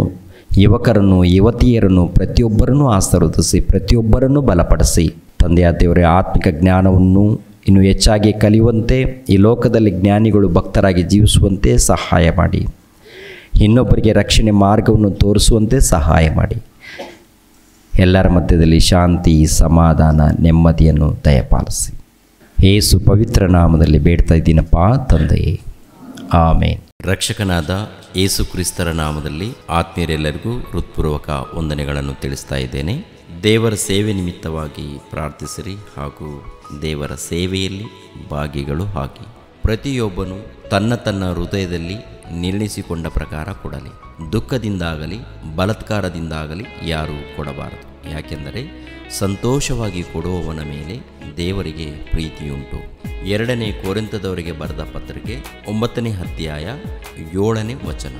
ಯುವಕರನ್ನು, ಯುವತಿಯರನ್ನು ಪ್ರತಿಯೊಬ್ಬರನ್ನು ಆಶೀರ್ವದಿಸಿ, ಪ್ರತಿಯೊಬ್ಬರನ್ನು ಬಲಪಡಿಸಿ ತಂದೆಯ ದೇವರೇ, ಆತ್ಮಿಕ ಜ್ಞಾನವನ್ನು ಇನ್ನೂ ಹೆಚ್ಚಾಗಿ ಕಲಿಯುವಂತೆ, ಈ ಲೋಕದಲ್ಲಿ ಜ್ಞಾನಿಗಳು ಭಕ್ತರಾಗಿ ಜೀವಿಸುವಂತೆ ಸಹಾಯ ಮಾಡಿ. ಇನ್ನೊಬ್ಬರಿಗೆ ರಕ್ಷಣೆ ಮಾರ್ಗವನ್ನು ತೋರಿಸುವಂತೆ ಸಹಾಯ ಮಾಡಿ. ಎಲ್ಲರ ಮಧ್ಯದಲ್ಲಿ ಶಾಂತಿ, ಸಮಾಧಾನ, ನೆಮ್ಮದಿಯನ್ನು ದಯಪಾಲಿಸಿ. ಯೇಸು ಪವಿತ್ರ ನಾಮದಲ್ಲಿ ಬೇಡ್ತಾ ಇದ್ದೀನಪ್ಪ ತಂದೆಯೇ, ಆಮೇನ್. ರಕ್ಷಕನಾದ ಯೇಸು ಕ್ರಿಸ್ತರ ನಾಮದಲ್ಲಿ ಆತ್ಮೀಯರೆಲ್ಲರಿಗೂ ಹೃತ್ಪೂರ್ವಕ ವಂದನೆಗಳನ್ನು ತಿಳಿಸ್ತಾ ಇದ್ದೇನೆ. ದೇವರ ಸೇವೆ ನಿಮಿತ್ತವಾಗಿ ಪ್ರಾರ್ಥಿಸಿರಿ ಹಾಗೂ ದೇವರ ಸೇವೆಯಲ್ಲಿ ಭಾಗಿಗಳು ಆಗಿ. ಪ್ರತಿಯೊಬ್ಬನು ತನ್ನ ತನ್ನ ಹೃದಯದಲ್ಲಿ ನಿರ್ಣಯಿಸಿಕೊಂಡ ಪ್ರಕಾರ ಕೊಡಲಿ. ದುಃಖದಿಂದಾಗಲಿ ಬಲಾತ್ಕಾರದಿಂದಾಗಲಿ ಯಾರೂ ಕೊಡಬಾರದು. ಯಾಕೆಂದರೆ ಸಂತೋಷವಾಗಿ ಕೊಡುವವನ ಮೇಲೆ ದೇವರಿಗೆ ಪ್ರೀತಿಯುಂಟು. 2 ಕೊರಿಂಥದವರಿಗೆ ಬರೆದ ಪತ್ರಿಕೆ 9ನೇ ಅಧ್ಯಾಯ 7ನೇ ವಚನ.